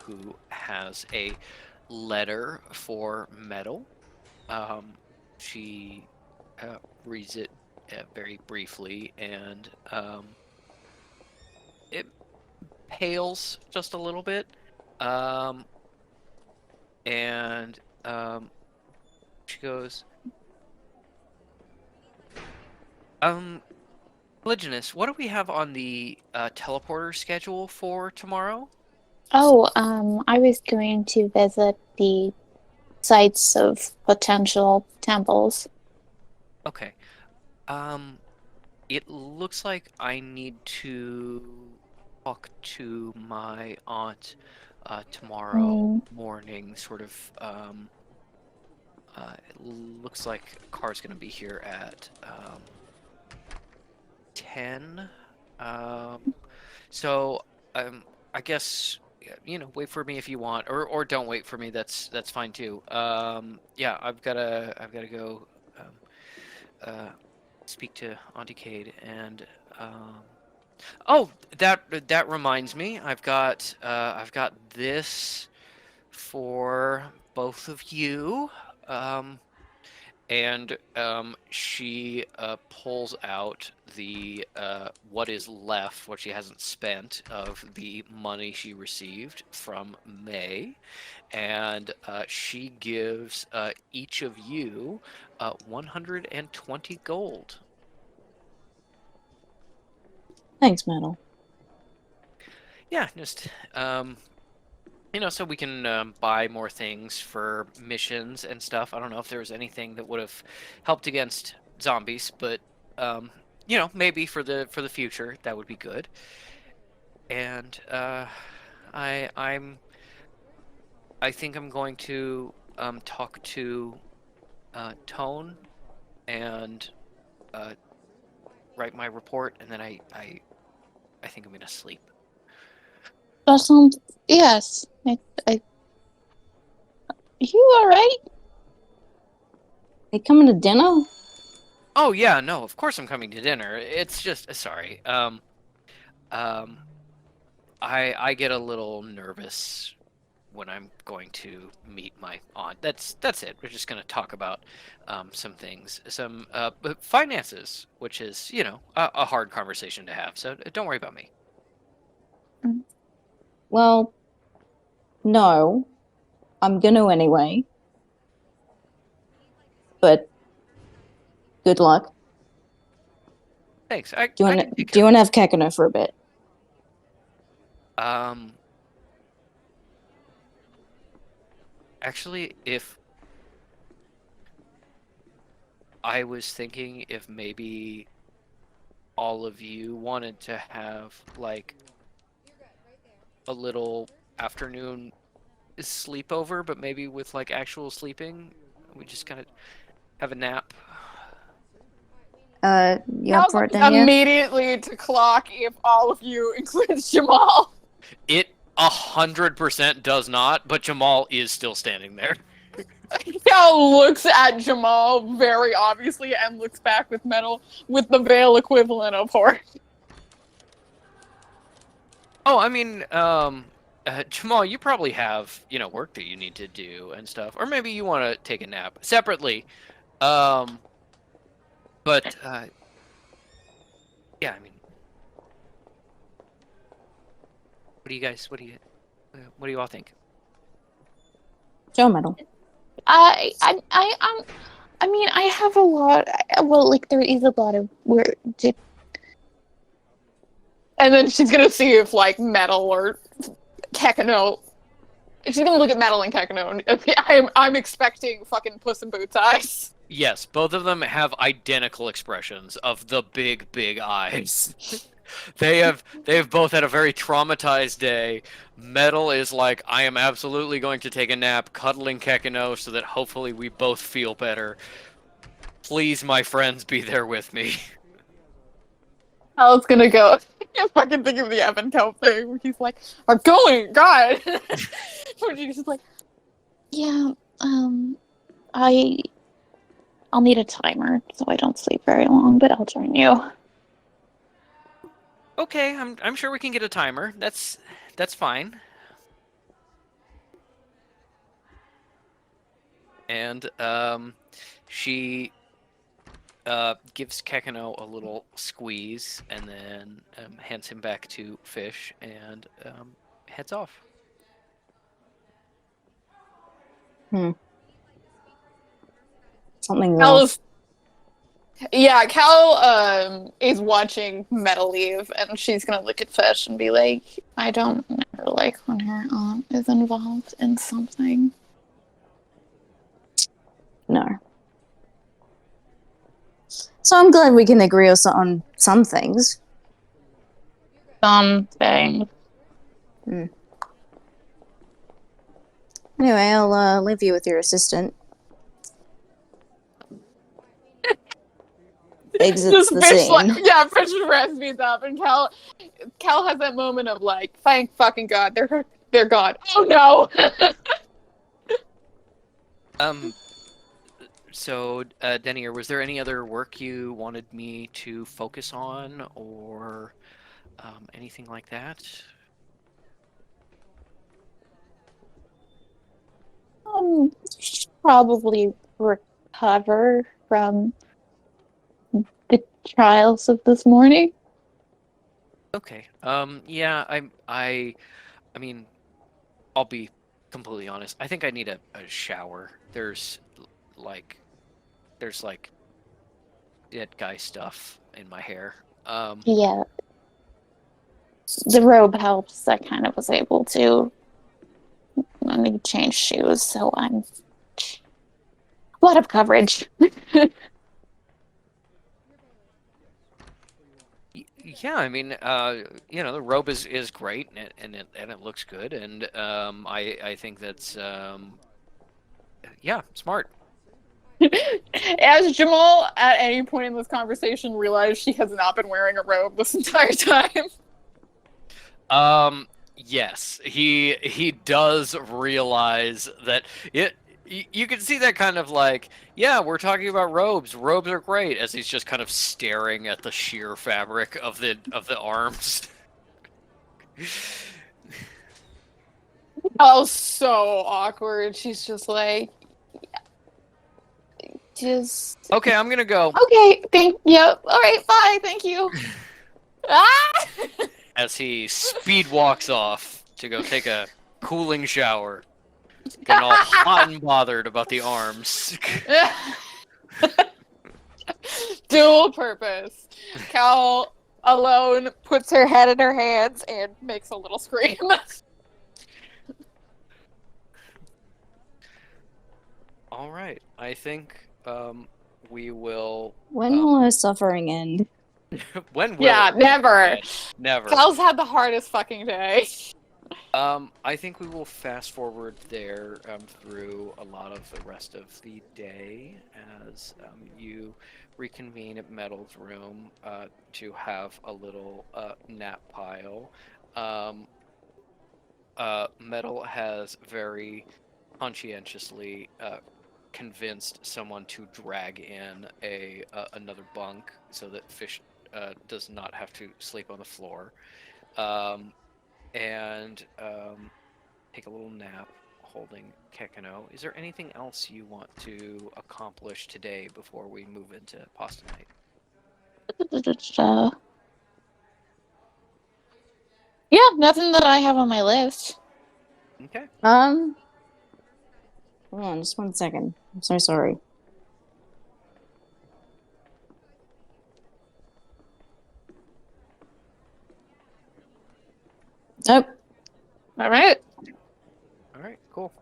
who has a letter for Metal. She reads it very briefly, and it pales just a little bit. Um, and she goes, Polygonus, what do we have on the teleporter schedule for tomorrow? Oh, I was going to visit the sites of potential temples. Okay. Um, it looks like I need to talk to my aunt tomorrow Mm, morning. It looks like a car's gonna be here at 10. Um, so I guess wait for me if you want, or don't wait for me. That's fine too. Yeah, I've gotta go um, uh, speak to Auntie Cade, and um, oh, that reminds me, I've got this for both of you. Um, and she pulls out the what is left, what she hasn't spent of the money she received from May, and she gives each of you 120 gold. Thanks, Metal. Yeah, just so we can buy more things for missions and stuff. I don't know if there was anything that would have helped against zombies, but maybe for the future that would be good. And I'm I think I'm going to talk to Tone and uh, write my report, and then I think I'm gonna sleep. that sounds. Yes. You all right? They coming to dinner? Oh yeah, no, of course I'm coming to dinner. It's just sorry. Um, I get a little nervous when I'm going to meet my aunt. That's it. We're just going to talk about some things, some finances, which is a hard conversation to have. So don't worry about me. Well, no. I'm gonna anyway. But good luck. Thanks. I Do you I want can to take do care you of want to have Kakano for a bit? it. Actually, if I was thinking if maybe all of you wanted to have like a little afternoon sleepover, but maybe with like actual sleeping, we just kind of have a nap. You up Now for it, goes Daniel? immediately to clock if all of you includes Jamal. It 100% does not, but Jamal is still standing there. Cal looks at Jamal very obviously and looks back with Metal with the veil equivalent of horror. Oh, I mean, Jamal, you probably have, work that you need to do and stuff, or maybe you want to take a nap separately. Um, but yeah, I mean, what do you all think? Joe Metal. I mean, I have a lot. Well, like there is a lot of where. And then she's gonna see if like Metal or Kekano. She's gonna look at Metal and Kekano. I'm expecting fucking Puss in Boots eyes. Yes, both of them have identical expressions of the big, big eyes. They have both had a very traumatized day. Metal is like, I am absolutely going to take a nap, cuddling Kekino so that hopefully we both feel better. Please, my friends, be there with me. Cal's gonna go. I fucking think of the Evan Cal thing where he's like, I'm going, God! Where she's just like, yeah, I I'll need a timer so I don't sleep very long, but I'll join you. Okay, I'm sure we can get a timer. That's fine. And she gives Kekino a little squeeze and then hands him back to Fish and heads off. Something's Cal off. is, yeah, Cal is watching Metal leave, and she's gonna look at Fish and be like, I don't never like when her aunt is involved in something. No. So I'm glad we can agree on some things. Something. Anyway, I'll leave you with your assistant. Exits Just the Fish scene. like, yeah, Fish rescues up, and Cal has that moment of like, thank fucking God, they're gone. Oh no. So, Denier, was there any other work you wanted me to focus on or anything like that? Probably recover from the trials of this morning. Okay. Yeah, I mean, I'll be completely honest. I think I need a shower. Like, there's like dead guy stuff in my hair. Yeah, the robe helps. I kind of was able to. I need to change shoes, so I'm a lot of coverage. Yeah, I mean, the robe is great and it looks good, and I think that's yeah, smart. As Jamal at any point in this conversation realized she has not been wearing a robe this entire time. Yes, he does realize that it. You can see that kind of like, yeah, we're talking about robes. Robes are great, as he's just kind of staring at the sheer fabric of the arms. Oh, so awkward. She's just like, just Okay, I'm gonna go. okay. Yep. All right. Bye. Thank you. Ah! As he speed walks off to go take a cooling shower, getting all hot and bothered about the arms. Dual purpose. Cal alone puts her head in her hands and makes a little scream. All right, I think we will. When will her suffering end? When will Yeah, it? never. Never. Cal's had the hardest fucking day. I think we will fast forward there through a lot of the rest of the day as you reconvene at Metal's room to have a little nap pile. Um, Metal has very conscientiously convinced someone to drag in another bunk so that Fish does not have to sleep on the floor. Um, and take a little nap holding Kekino. Is there anything else you want to accomplish today before we move into pasta night? Yeah, nothing that I have on my list. Okay. Hold on, just 1 second. I'm so sorry. Nope. All right. All right, cool.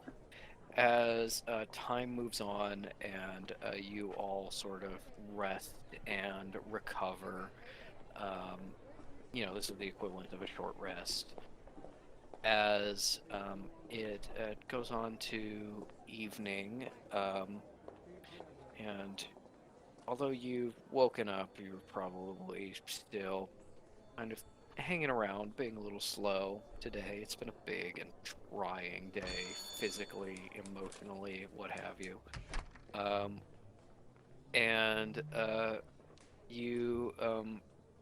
As time moves on and you all sort of rest and recover, this is the equivalent of a short rest. As it goes on to evening, and although you've woken up, you're probably still kind of hanging around, being a little slow today. It's been a big and trying day, physically, emotionally, what have you. Um, and you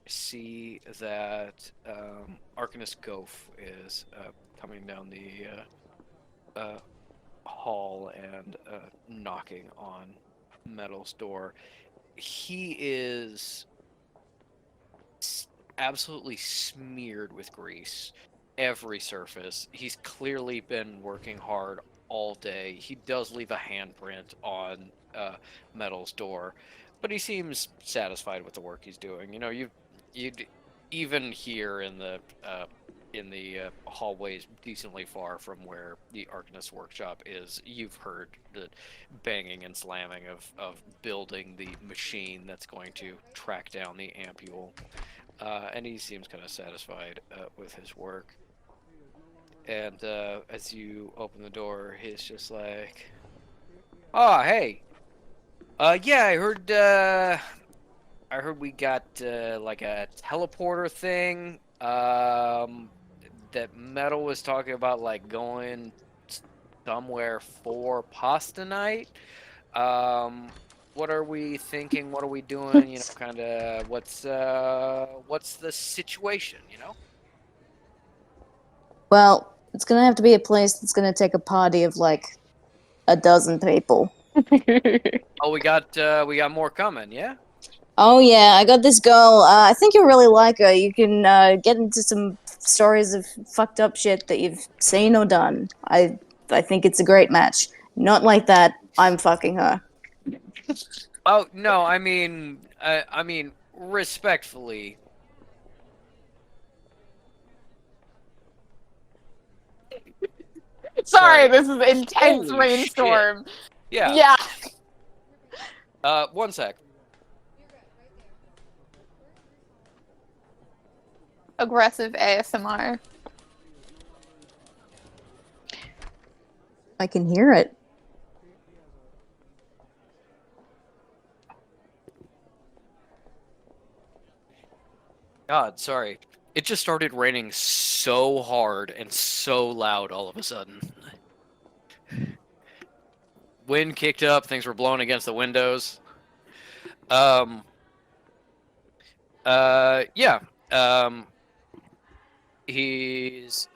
see that Arcanist Goph is coming down the hall and knocking on Metal's door. He is absolutely smeared with grease. Every surface. He's clearly been working hard all day. He does leave a handprint on Metal's door, but he seems satisfied with the work he's doing. You'd even here in the hallways decently far from where the Arcanist workshop is, you've heard the banging and slamming of building the machine that's going to track down the ampule. And he seems kind of satisfied with his work. And as you open the door, he's just like, "Oh, hey, yeah, I heard we got like a teleporter thing. That Metal was talking about, like going somewhere for pasta night. What are we thinking? What are we doing? Kind of what's the situation? Well, it's gonna have to be a place that's gonna take a party of like a dozen people. Oh, we got more coming. Yeah. Oh yeah, I got this girl. I think you'll really like her. You can get into some stories of fucked up shit that you've seen or done. I think it's a great match. Not like that. I'm fucking her. Oh no, I mean respectfully. Sorry, this is intense Holy shit. rainstorm. Yeah. Yeah. One sec. Aggressive ASMR. I can hear it. God, sorry. It just started raining so hard and so loud all of a sudden. Wind kicked up, things were blowing against the windows. Yeah. He's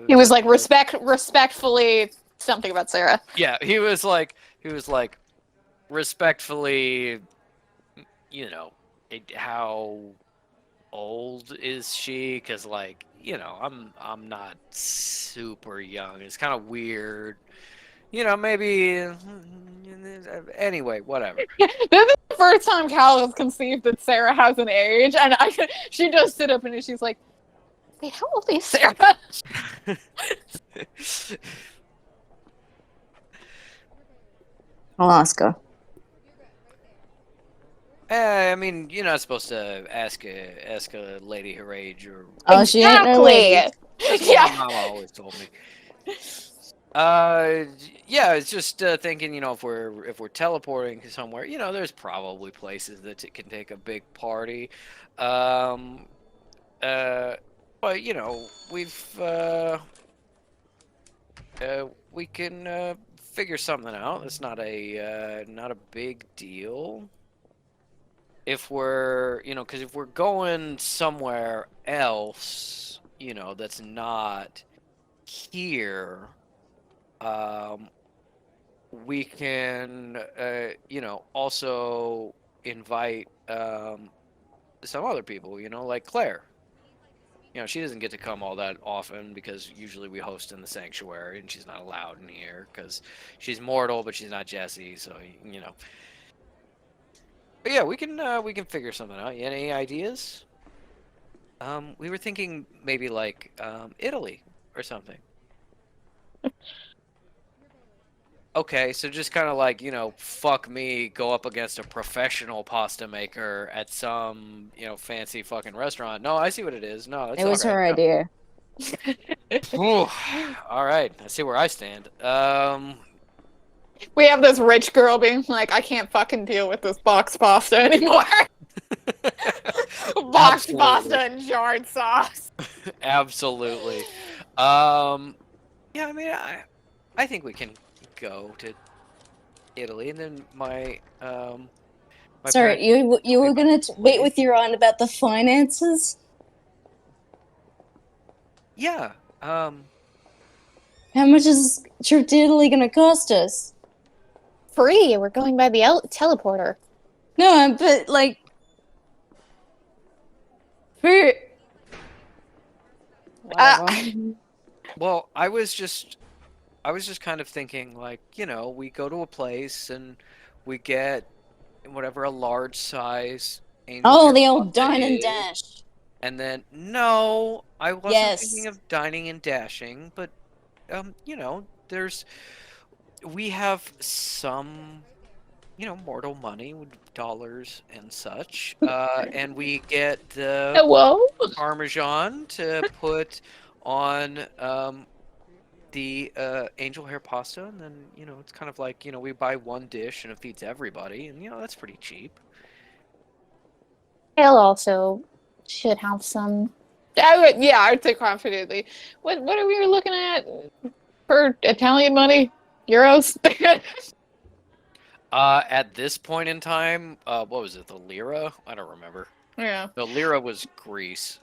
He was like respectfully something about Sarah. Yeah, he was like respectfully, how old is she? Because I'm not super young. It's kind of weird. Maybe. Anyway, whatever. This is the first time Cal has conceived that Sarah has an age, and she does sit up and she's like, "Wait, how old is Sarah?" I'll ask her. I mean, you're not supposed to ask a lady her age or. Oh, she ain't no lady. That's what Yeah. my mama always told me. Yeah, it's just thinking, if we're teleporting somewhere, there's probably places that it can take a big party. But we can figure something out. It's not a big deal. If we're, because if we're going somewhere else, that's not here, we can, also invite some other people, like Claire. She doesn't get to come all that often because usually we host in the sanctuary and she's not allowed in here because she's mortal, but she's not Jessie, so, But yeah, we can figure something out. Any ideas? We were thinking maybe like Italy or something. Okay, so just kind of like, fuck me, go up against a professional pasta maker at some, fancy fucking restaurant. No, I see what it is. No, it's It all was right. her idea. Whew. All right, I see where I stand. We have this rich girl being like, I can't fucking deal with this box pasta anymore. Boxed Absolutely. pasta and jarred sauce. Absolutely. Yeah, I mean, I think we can go to Italy, and then my parents Sorry, you tell me were about gonna the wait place. with your aunt about the finances? Yeah. How much is trip to Italy gonna cost us? Free. We're going by the teleporter. No, but like for Uh, whatever. Well, I was just kind of thinking, like, we go to a place and we get whatever a large size angel Oh, hair the old pasta dine and is, dash. and then no, I wasn't thinking Yes. of dining and dashing, but there's we have some mortal money with dollars and such, and we get the hello? Parmesan to put on the angel hair pasta, and then it's kind of like we buy one dish and it feeds everybody, and that's pretty cheap. He'll also should have some. Yeah, I'd say confidently. What are we looking at for Italian money? Euros? At this point in time, what was it, the lira? I don't remember. Yeah. The lira was Greece.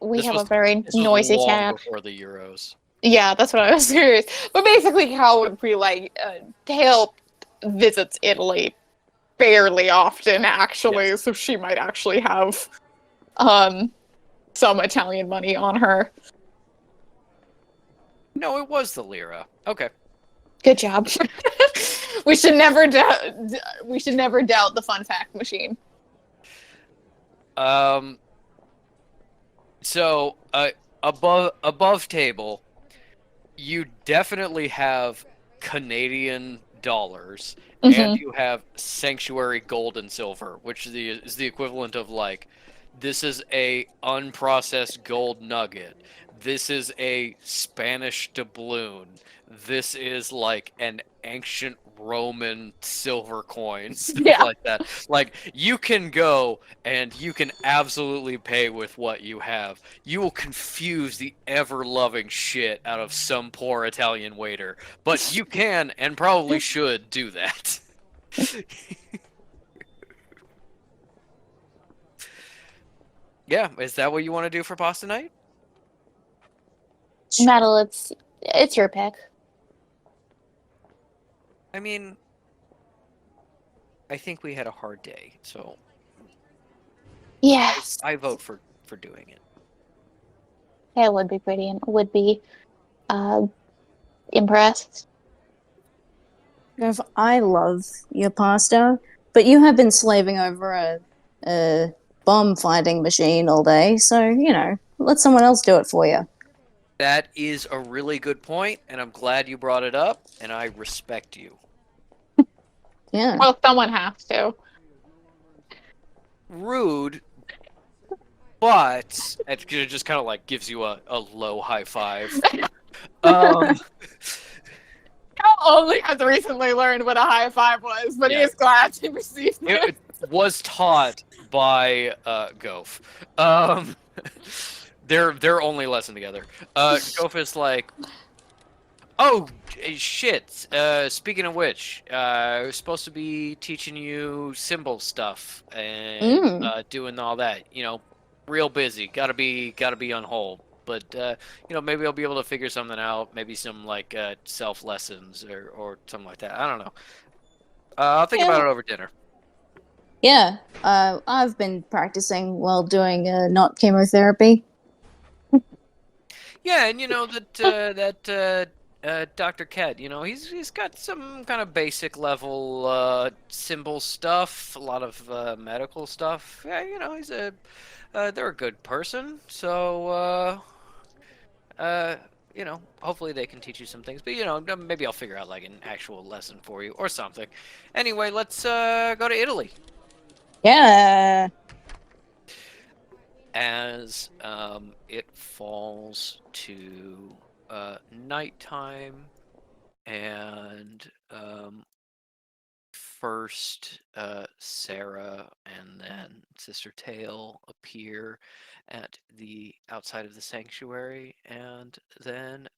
We This have a was very this was noisy long cat. before the euros. Yeah, that's what I was curious. But basically, Cal would be like, Dale visits Italy fairly often, actually, Yes. so she might actually have um some Italian money on her. No, it was the lira. Okay. Good job. We should never doubt. We should never doubt the fun fact machine. Um. So, above table, you definitely have Canadian dollars, and Hmm. you have sanctuary gold and silver, which is the equivalent of, like, this is a unprocessed gold nugget. This is a Spanish doubloon. This is like an ancient Roman silver coin, stuff Yeah. like that. Like, you can go and you can absolutely pay with what you have. You will confuse the ever-loving shit out of some poor Italian waiter, but you can and probably should do that. Yeah, is that what you want to do for pasta night? Metal, it's your pick. I mean, I think we had a hard day, so Yes, I vote for doing it. it would be pretty and would be uh impressed. If I love your pasta, but you have been slaving over a bomb fighting machine all day, so let someone else do it for you. That is a really good point, and I'm glad you brought it up, and I respect you. Yeah. Well, someone has to. Rude, but it just kind of like gives you a low high five. Um, Cal only has recently learned what a high five was, but he Yeah. is glad to receive it. it was taught by Gof. Um, their only lesson together. Gof is like, oh shit. Speaking of which, I was supposed to be teaching you symbol stuff and Mm. doing all that. Real busy. Gotta be on hold. But maybe I'll be able to figure something out. Maybe some like self lessons or something like that. I don't know. I'll think about Yeah. it over dinner. Yeah. I've been practicing while doing not chemotherapy. Yeah, and that Dr. Ket, he's got some kind of basic level symbol stuff, a lot of medical stuff. Yeah, he's they're a good person. So hopefully they can teach you some things. But maybe I'll figure out like an actual lesson for you or something. Anyway, let's go to Italy. Yeah. As it falls to nighttime, and first Sarah and then Sister Tail appear at the outside of the sanctuary, and then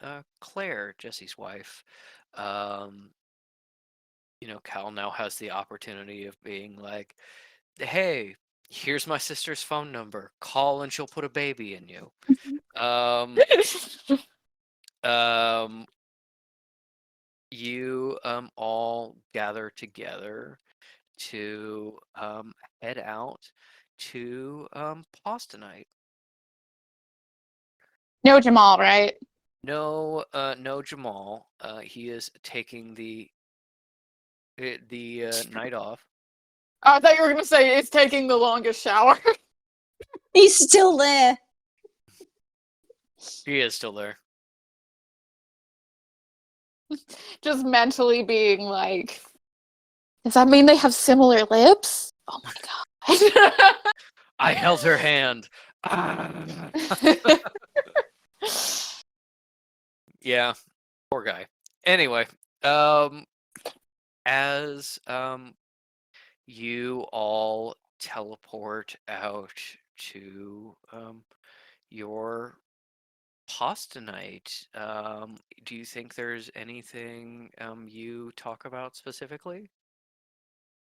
Claire, Jesse's wife. Um, Cal now has the opportunity of being like, "Hey, here's my sister's phone number. Call and she'll put a baby in you." Um, um, you all gather together to head out to pasta night. No Jamal, right? No Jamal. He is taking the night off. Oh, I thought you were gonna say it's taking the longest shower. He's still there. He is still there. Just mentally being like, does that mean they have similar lips? Oh my god. I held her hand. Yeah, poor guy. Anyway, as you all teleport out to your pasta night, do you think there's anything you talk about specifically?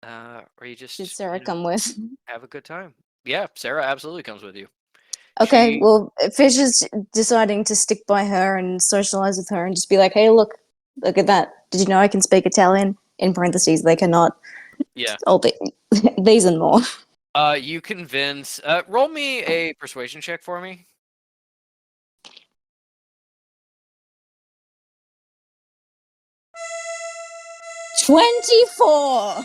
Or you Did just Sarah come with? have a good time? Yeah, Sarah absolutely comes with you. Okay, She well, Fish is deciding to stick by her and socialize with her and just be like, hey, look at that. Did you know I can speak Italian? In parentheses, they cannot. Yeah. Oh, these and more. You convince. Roll me a persuasion check for me. 24!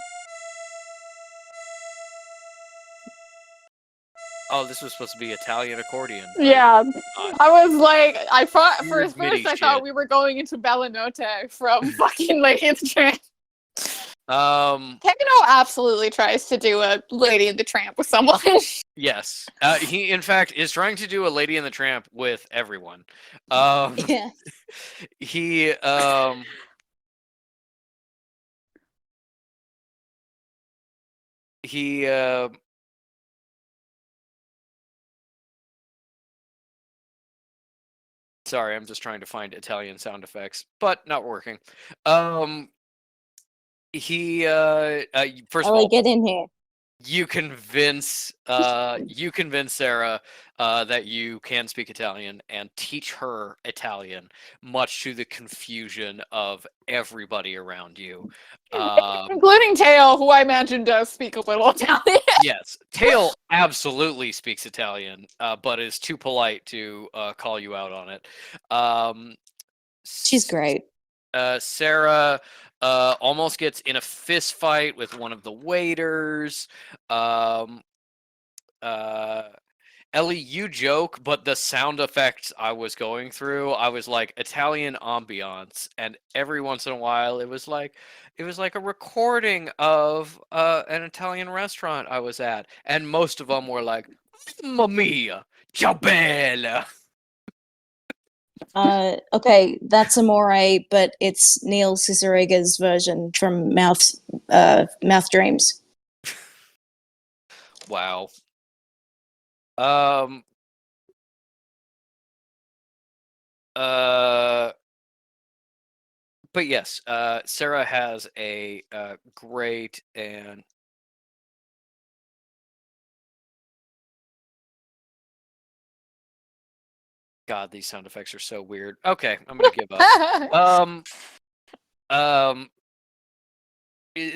Oh, this was supposed to be Italian accordion. But Yeah. not. I was like, I thought Weird MIDI I thought shit. we were going into Bellanote from fucking Lady in the Tramp. Tekino absolutely tries to do a Lady in the Tramp with someone. Yes. He in fact is trying to do a Lady in the Tramp with everyone. Yeah. He he sorry, I'm just trying to find Italian sound effects, but not working. He first of Alright, all, get in here. you convince Sarah that you can speak Italian and teach her Italian, much to the confusion of everybody around you. Including Tail, who I imagine does speak a little Italian. Yes, Tail absolutely speaks Italian, but is too polite to call you out on it. She's great. Sarah almost gets in a fist fight with one of the waiters. Um, Ellie, you joke, but the sound effects I was going through, I was like Italian ambiance, and every once in a while, it was like a recording of an Italian restaurant I was at, and most of them were like, "Mamma mia, ciao bella." Okay, that's Amore, but it's Neil Cicerega's version from Mouth Dreams. Wow. Um. Uh. But yes, Sarah has a great and God, these sound effects are so weird. Okay, I'm gonna give up. Um,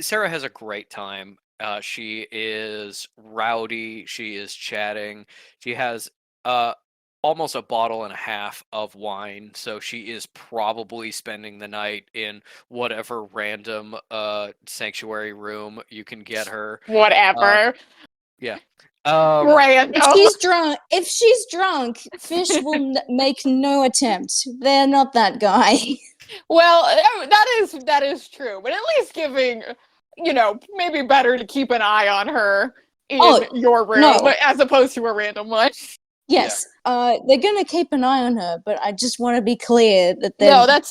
Sarah has a great time. She is rowdy. She is chatting. She has almost a bottle and a half of wine, so she is probably spending the night in whatever random sanctuary room you can get her. Whatever. Yeah. Random. If she's drunk, Fish will make no attempt. They're not that guy. Well, that is true, but at least giving, maybe better to keep an eye on her in your room, no. as opposed to a random one. Yes, they're gonna keep an eye on her, but I just want to be clear that No, that's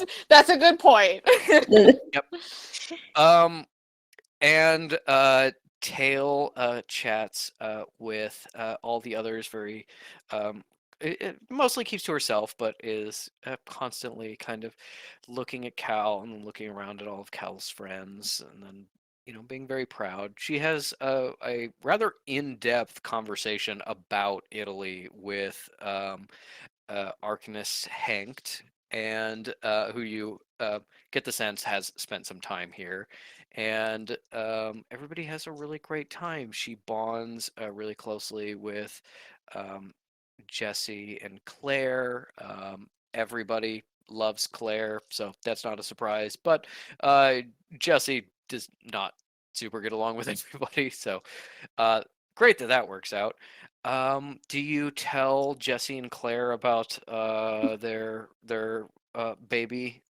a good point. Yep. And Tail chats with all the others very it mostly keeps to herself, but is constantly kind of looking at Cal and then looking around at all of Cal's friends, and then being very proud. She has a rather in-depth conversation about Italy with Arcanus Hankt, and who you get the sense has spent some time here. And everybody has a really great time. She bonds really closely with um, Jesse and Claire. Everybody loves Claire, so that's not a surprise. But Jesse does not super get along with everybody, so great that works out. Do you tell Jesse and Claire about their baby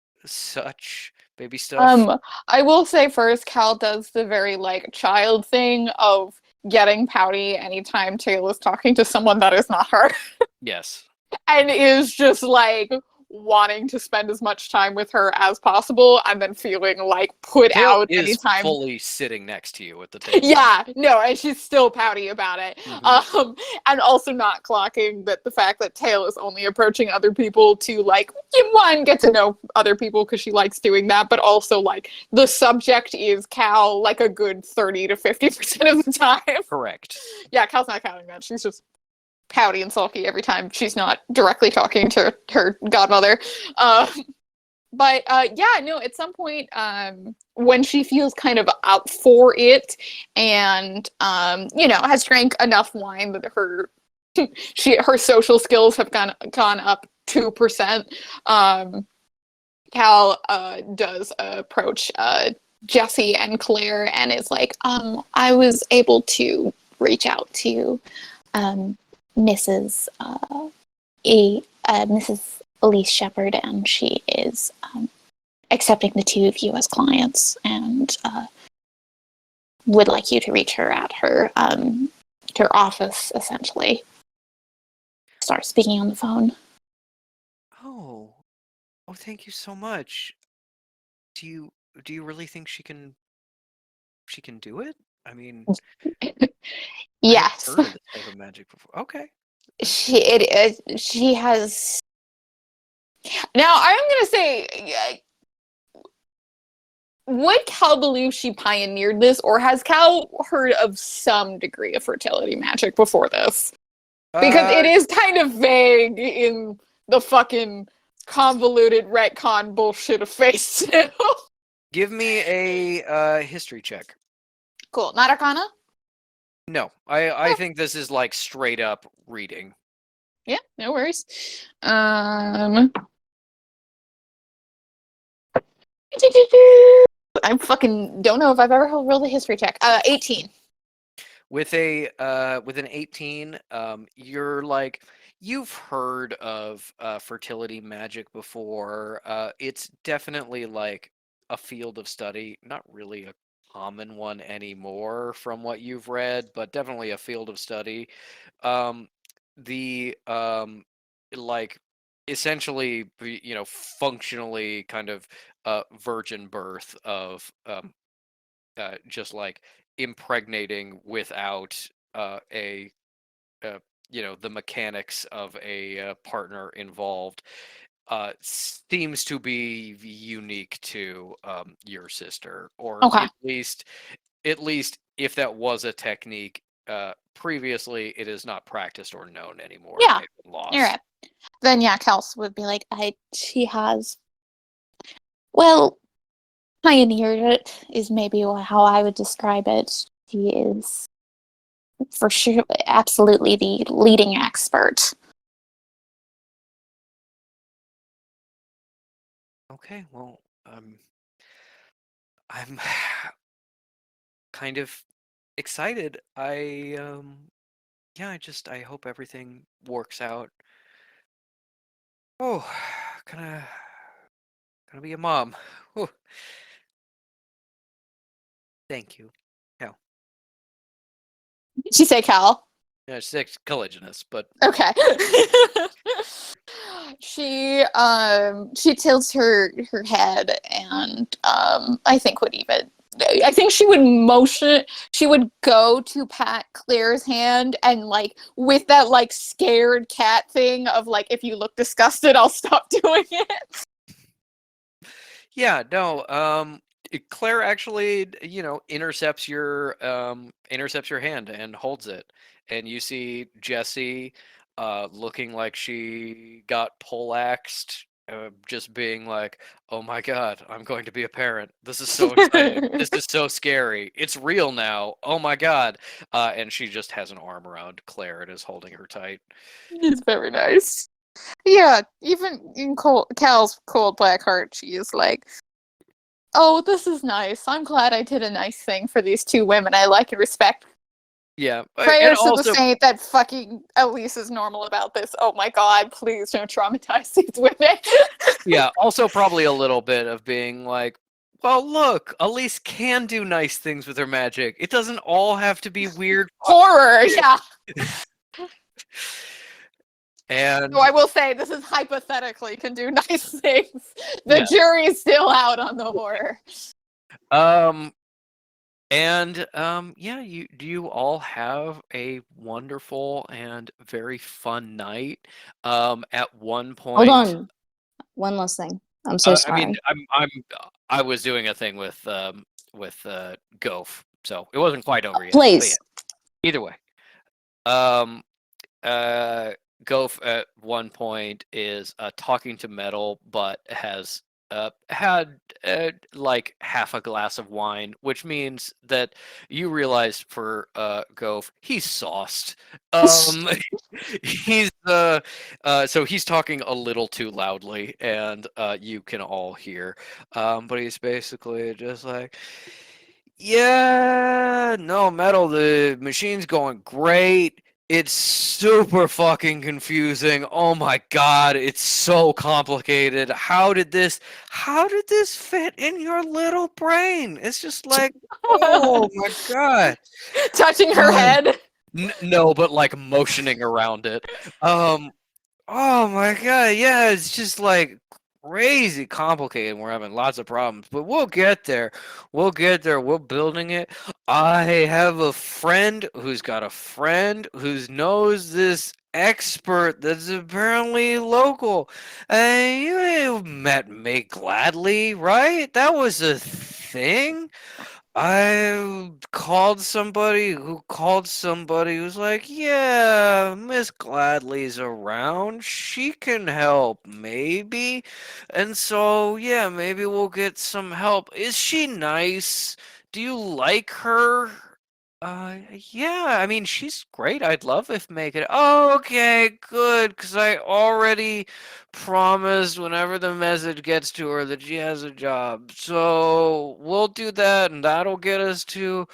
baby stuff? I will say first, Cal does the very child thing of getting pouty anytime Taylor is talking to someone that is not her. Yes. And is just wanting to spend as much time with her as possible, and then feeling put Tail out is anytime. fully sitting next to you at the table. Yeah, no, and she's still pouty about it. Mm-hmm. And also not clocking that the fact that Tail is only approaching other people to get to know other people because she likes doing that, but also the subject is Cal a good 30 to 50% of the time. Correct. Yeah, Cal's not counting that. She's just pouty and sulky every time she's not directly talking to her godmother. But yeah, no, at some point, when she feels kind of up for it and, has drank enough wine that her social skills have gone up 2%, Cal does approach Jesse and Claire and is like, I was able to reach out to Mrs. Mrs. Elise Shepherd, and she is accepting the two of you as clients, and would like you to reach her at her office. Essentially, start speaking on the phone. Oh, thank you so much. Do you really think she can do it? I mean, Yes, I haven't heard of this type of magic before. Okay. she has. Now, I'm gonna say, would Cal believe she pioneered this, or has Cal heard of some degree of fertility magic before this? Because it is kind of vague in the fucking convoluted retcon bullshit of Phase 2. Give me a history check. Cool. Not Arcana? No, I think this is straight up reading. Yeah, no worries. I fucking don't know if I've ever rolled a history check. 18. With an 18, you've heard of fertility magic before. It's definitely a field of study, not really a common one anymore from what you've read, but definitely a field of study. The like essentially functionally kind of virgin birth of just impregnating without a the mechanics of a partner involved seems to be unique to your sister, or Okay. at least if that was a technique previously, it is not practiced or known anymore. Yeah. It may have been lost. All right. Then yeah, Kels would be like, she has, well, pioneered it is maybe how I would describe it. She is for sure absolutely the leading expert. Okay, well, I'm kind of excited. yeah, I hope everything works out. Oh, gonna be a mom. Whew. Thank you. Yeah, Did she say Cal? yeah, she's collisionist, but Okay. She tilts her head and I think would even I think she would go to pat Claire's hand and like with that like scared cat thing of like if you look disgusted I'll stop doing it. yeah, no. Claire actually, intercepts your hand and holds it, and you see Jessie, looking like she got poleaxed, just being like, "Oh my God, I'm going to be a parent. This is so exciting. This is so scary. It's real now. Oh my God!" And she just has an arm around Claire and is holding her tight. It's very nice. Yeah, even in Cal's cold black heart, she is like, "Oh, this is nice. I'm glad I did a nice thing for these two women I like and respect. Yeah, and Prayers to the also, saint that fucking Elise is normal about this. Oh my god, please don't traumatize these women." yeah, also probably a little bit of being like, well, look, Elise can do nice things with her magic. It doesn't all have to be weird. Horror, yeah. And So I will say this is hypothetically can do nice things. The yeah, jury's still out on the horror. um, yeah, you all have a wonderful and very fun night. At one Hold point, on. One last thing. I'm so I mean, sorry. I was doing a thing with Goph, so it wasn't quite over yet. But yeah, Please. either way. Um, uh, Goph at one point is talking to Metal, but has had like half a glass of wine, which means that you realize for Goph, he's sauced. Um, he's so he's talking a little too loudly, and you can all hear. But he's basically just like, yeah, no, Metal, the machine's going great. It's super fucking confusing. Oh my god, it's so complicated. How did this fit in your little brain? It's just like, oh my god. Touching her God. head. No, but like motioning around it. Um Oh my god, yeah, it's just like crazy complicated. We're having lots of problems, but we'll get there. We'll get there. We're building it. I have a friend who's got a friend who knows this expert that's apparently local. You met May Gladly, right? That was a thing. I called somebody who called somebody who's like, yeah, Miss Gladly's around. She can help, maybe. And so, yeah, maybe we'll get some help. Is she nice? Do you like her? Yeah, I mean, she's great. I'd love if Meg could. Oh, okay, good, because I already promised whenever the message gets to her that she has a job. So we'll do that, and that'll get us to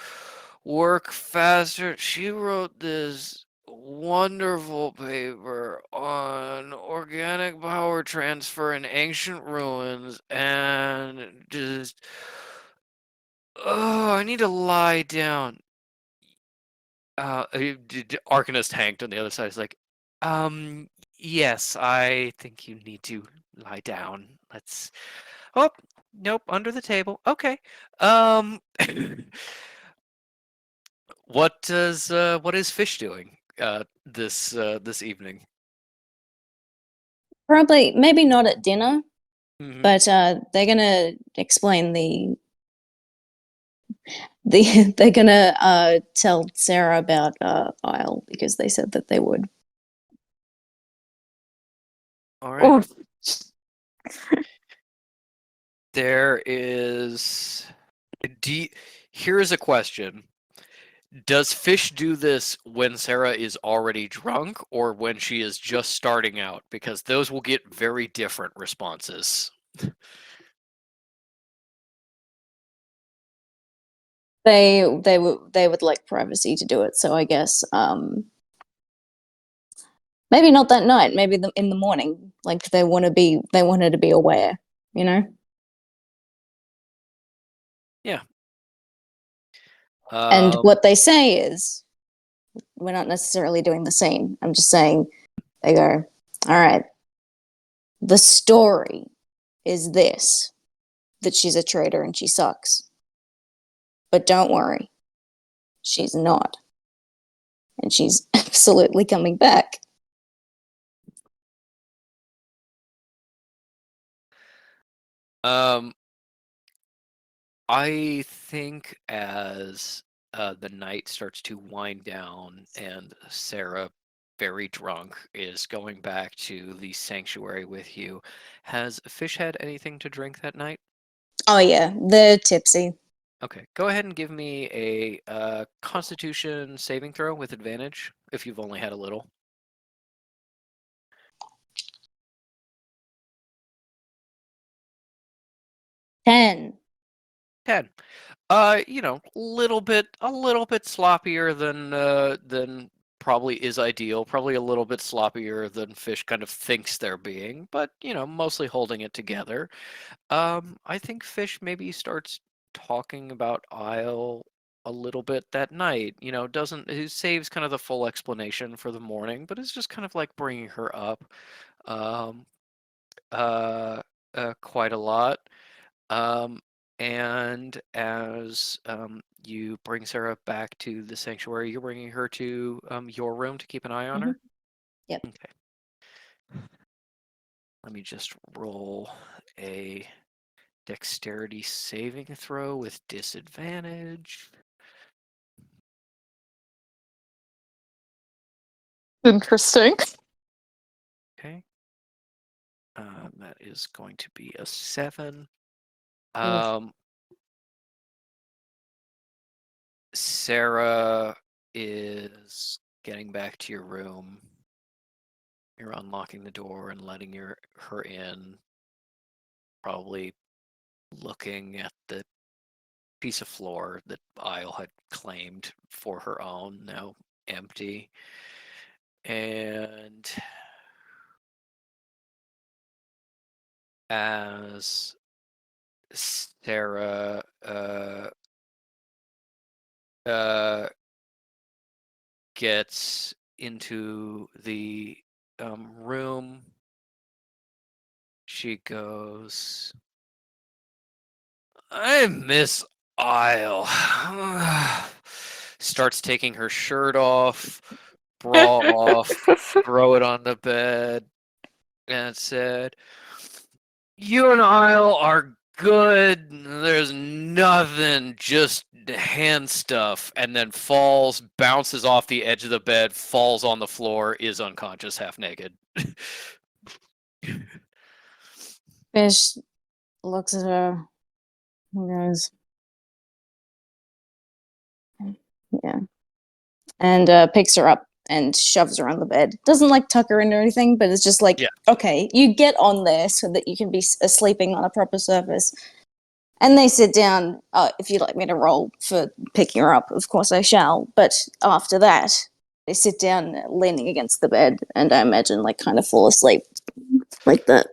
work faster. She wrote this wonderful paper on organic power transfer in ancient ruins, and just. Oh, I need to lie down. Arcanist Hank on the other side is like, um, yes, I think you need to lie down. Let's. Oh, nope, under the table. Okay. Um, what is Fish doing this evening? Probably, maybe not at dinner, Hmm. but they're gonna explain the they're gonna tell Sarah about Isle because they said that they would. All right. Ooh. There is. Here's a question. Does Fish do this when Sarah is already drunk or when she is just starting out? Because those will get very different responses. They would like privacy to do it, so I guess Maybe not that night. Maybe in the morning. Like they wanted to be aware. You know. Yeah. And what they say is, we're not necessarily doing the scene. I'm just saying, they go, all right, the story is this, that she's a traitor and she sucks. But don't worry, she's not. And she's absolutely coming back. I think as the night starts to wind down and Sarah, very drunk, is going back to the sanctuary with you, has Fish had anything to drink that night? Oh yeah, they're tipsy. Okay, go ahead and give me a Constitution saving throw with advantage if you've only had a little. 10. 10. A little bit sloppier than probably is ideal. Probably a little bit sloppier than Fish kind of thinks they're being, but mostly holding it together. I think Fish maybe starts talking about Isle a little bit that night. Doesn't He saves kind of the full explanation for the morning, but it's just kind of like bringing her up, um, uh, quite a lot. Um, and as you bring Sarah back to the sanctuary, you're bringing her to your room to keep an eye on her. Yep. Okay. Let me just roll a dexterity saving throw with disadvantage. Interesting. Okay. That is going to be a 7. Oof. Sarah is getting back to your room. You're unlocking the door and letting her in. Probably looking at the piece of floor that Isle had claimed for her own, now empty. And as Sarah uh, gets into the room, she goes, I miss Isle. Starts taking her shirt off, bra off, throw it on the bed, and said, You and Isle are good. There's nothing, just hand stuff. And then falls, bounces off the edge of the bed, falls on the floor, is unconscious, half naked. Fish looks at her and goes, yeah. And picks her up and shoves her on the bed. Doesn't like tuck her in or anything, but it's just like, Yeah. okay, you get on there so that you can be sleeping on a proper surface. And they sit down. If you'd like me to roll for picking her up, of course I shall. But after that, they sit down leaning against the bed and I imagine like kind of fall asleep like that.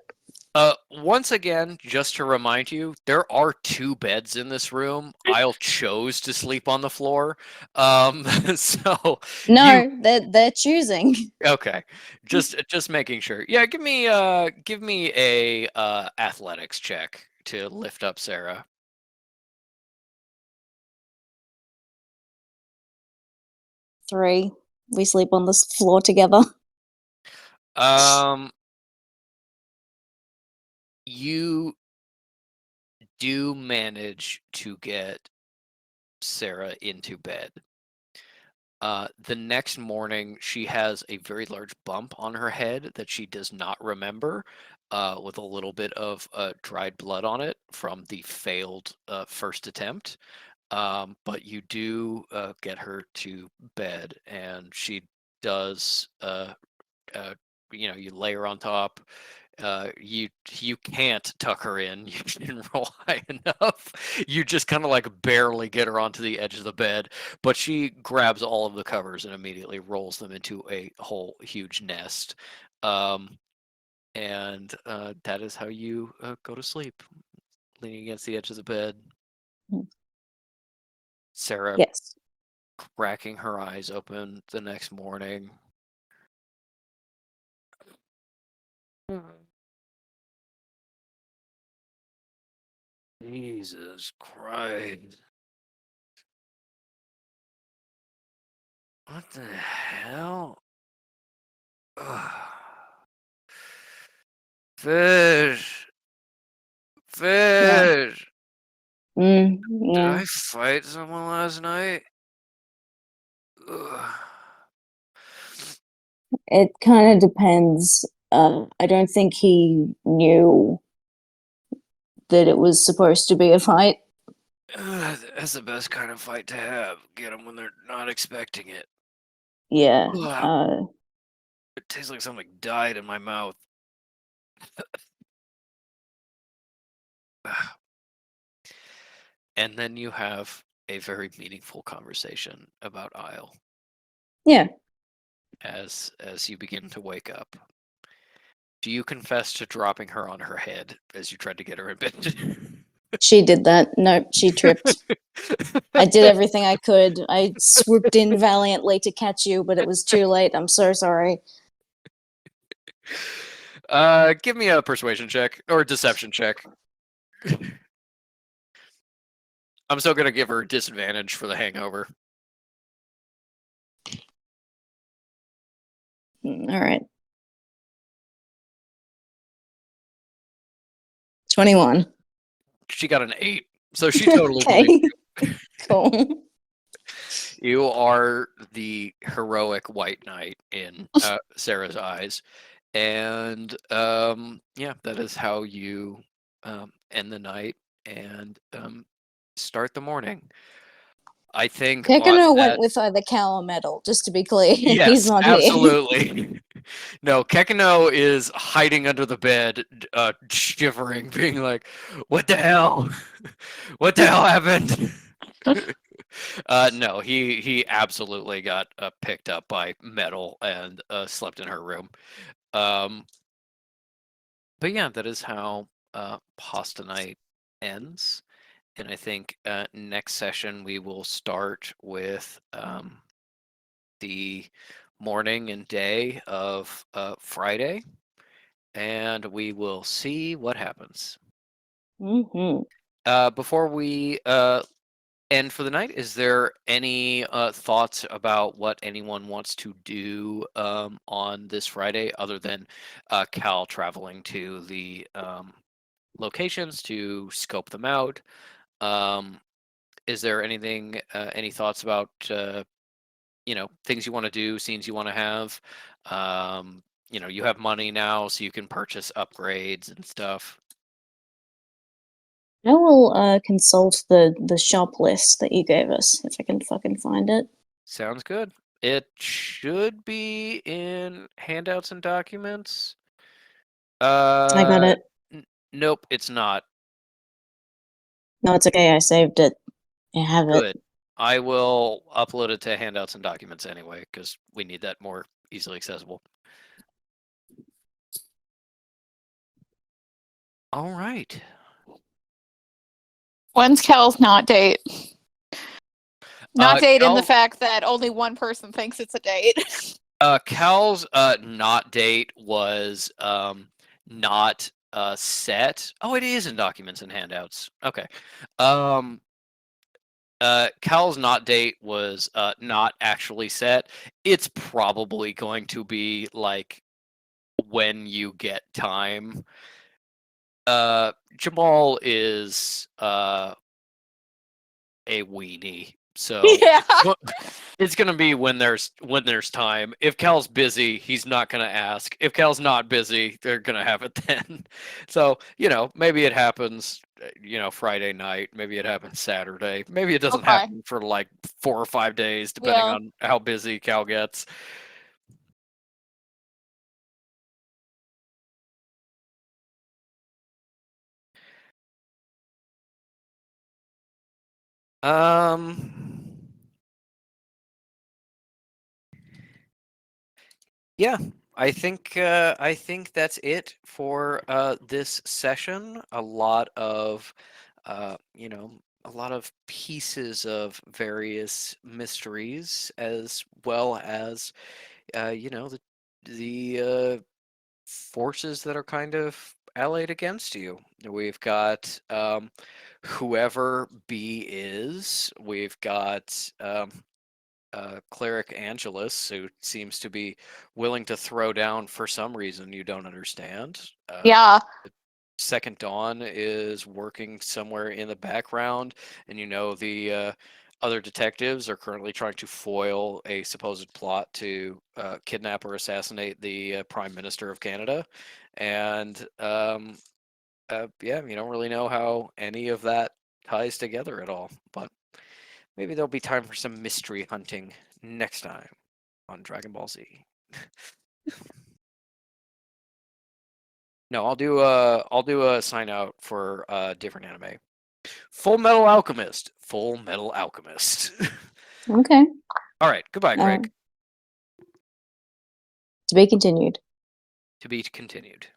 Once again, just to remind you, there are 2 beds in this room. Isle chose to sleep on the floor. So you No, they're choosing. okay. Just making sure. Yeah, give me a athletics check to lift up Sarah. 3. We sleep on this floor together. Um you do manage to get Sarah into bed. The next morning, she has a very large bump on her head that she does not remember, with a little bit of dried blood on it from the failed first attempt. But you do get her to bed, and she does. You lay her on top, You can't tuck her in. You didn't roll high enough. You just kind of like barely get her onto the edge of the bed, but she grabs all of the covers and immediately rolls them into a whole huge nest. Um, and that is how you go to sleep, leaning against the edge of the bed. Sarah Yes. cracking her eyes open the next morning. Jesus Christ. What the hell? Ugh. Fish. Yeah. Fish. Did Yeah. I fight someone last night? Ugh. It kind of depends. I don't think he knew that it was supposed to be a fight. That's the best kind of fight to have. Get them when they're not expecting it. Yeah. Ugh. It tastes like something died in my mouth. And then you have a very meaningful conversation about Isle Yeah. as you begin to wake up. Do you confess to dropping her on her head as you tried to get her in bed? She did that. Nope, she tripped. I did everything I could. I swooped in valiantly to catch you, but it was too late. I'm so sorry. Give me a persuasion check or a deception check. I'm still gonna give her disadvantage for the hangover. All right. 21. She got an 8, so she totally believes Okay. you. Cool. You are the heroic white knight in Sarah's eyes, and yeah, that is how you end the night and start the morning. I think Kekano went that with the Cal medal, just to be clear. He's yes, not here. absolutely. No, Kekano is hiding under the bed, shivering, being like, "What the hell? What the hell happened?" No, he absolutely got picked up by metal and slept in her room. Um, but yeah, that is how Pasta Night ends. And I think next session we will start with the morning and day of Friday, and we will see what happens. Mm-hmm. Before we end for the night, is there any thoughts about what anyone wants to do on this Friday other than Cal traveling to the locations to scope them out? Um, is there anything, any thoughts about things you want to do, scenes you want to have? You have money now, so you can purchase upgrades and stuff. I will consult the shop list that you gave us if I can fucking find it. Sounds good. It should be in handouts and documents. I got it. Nope, it's not. No, it's okay. I saved it. I have it. Good. I will upload it to handouts and documents anyway, because we need that more easily accessible. All right. When's Cal's not date? Not date in the Cal, fact that only one person thinks it's a date. Cal's not date was not set. Oh, it is in documents and handouts. Okay. Um, Cal's not date was not actually set. It's probably going to be like when you get time. Jamal is a weenie, so Yeah. it's gonna be when there's time. If Cal's busy, he's not gonna ask. If Cal's not busy, they're gonna have it then. So maybe it happens. Friday night. Maybe it happens Saturday. Maybe it doesn't Okay. happen for like 4 or 5 days, depending Yeah. on how busy Cal gets. Yeah, I think that's it for this session. A lot of a lot of pieces of various mysteries, as well as the forces that are kind of allied against you. We've got whoever B is. We've got cleric Angelus, who seems to be willing to throw down for some reason you don't understand. Yeah. Second Dawn is working somewhere in the background, and the other detectives are currently trying to foil a supposed plot to kidnap or assassinate the Prime Minister of Canada. And yeah, you don't really know how any of that ties together at all. But maybe there'll be time for some mystery hunting next time on Dragon Ball Z. No, I'll do a sign out for a different anime. Full Metal Alchemist. Full Metal Alchemist. Okay. All right. Goodbye, Craig. To be continued. To be continued.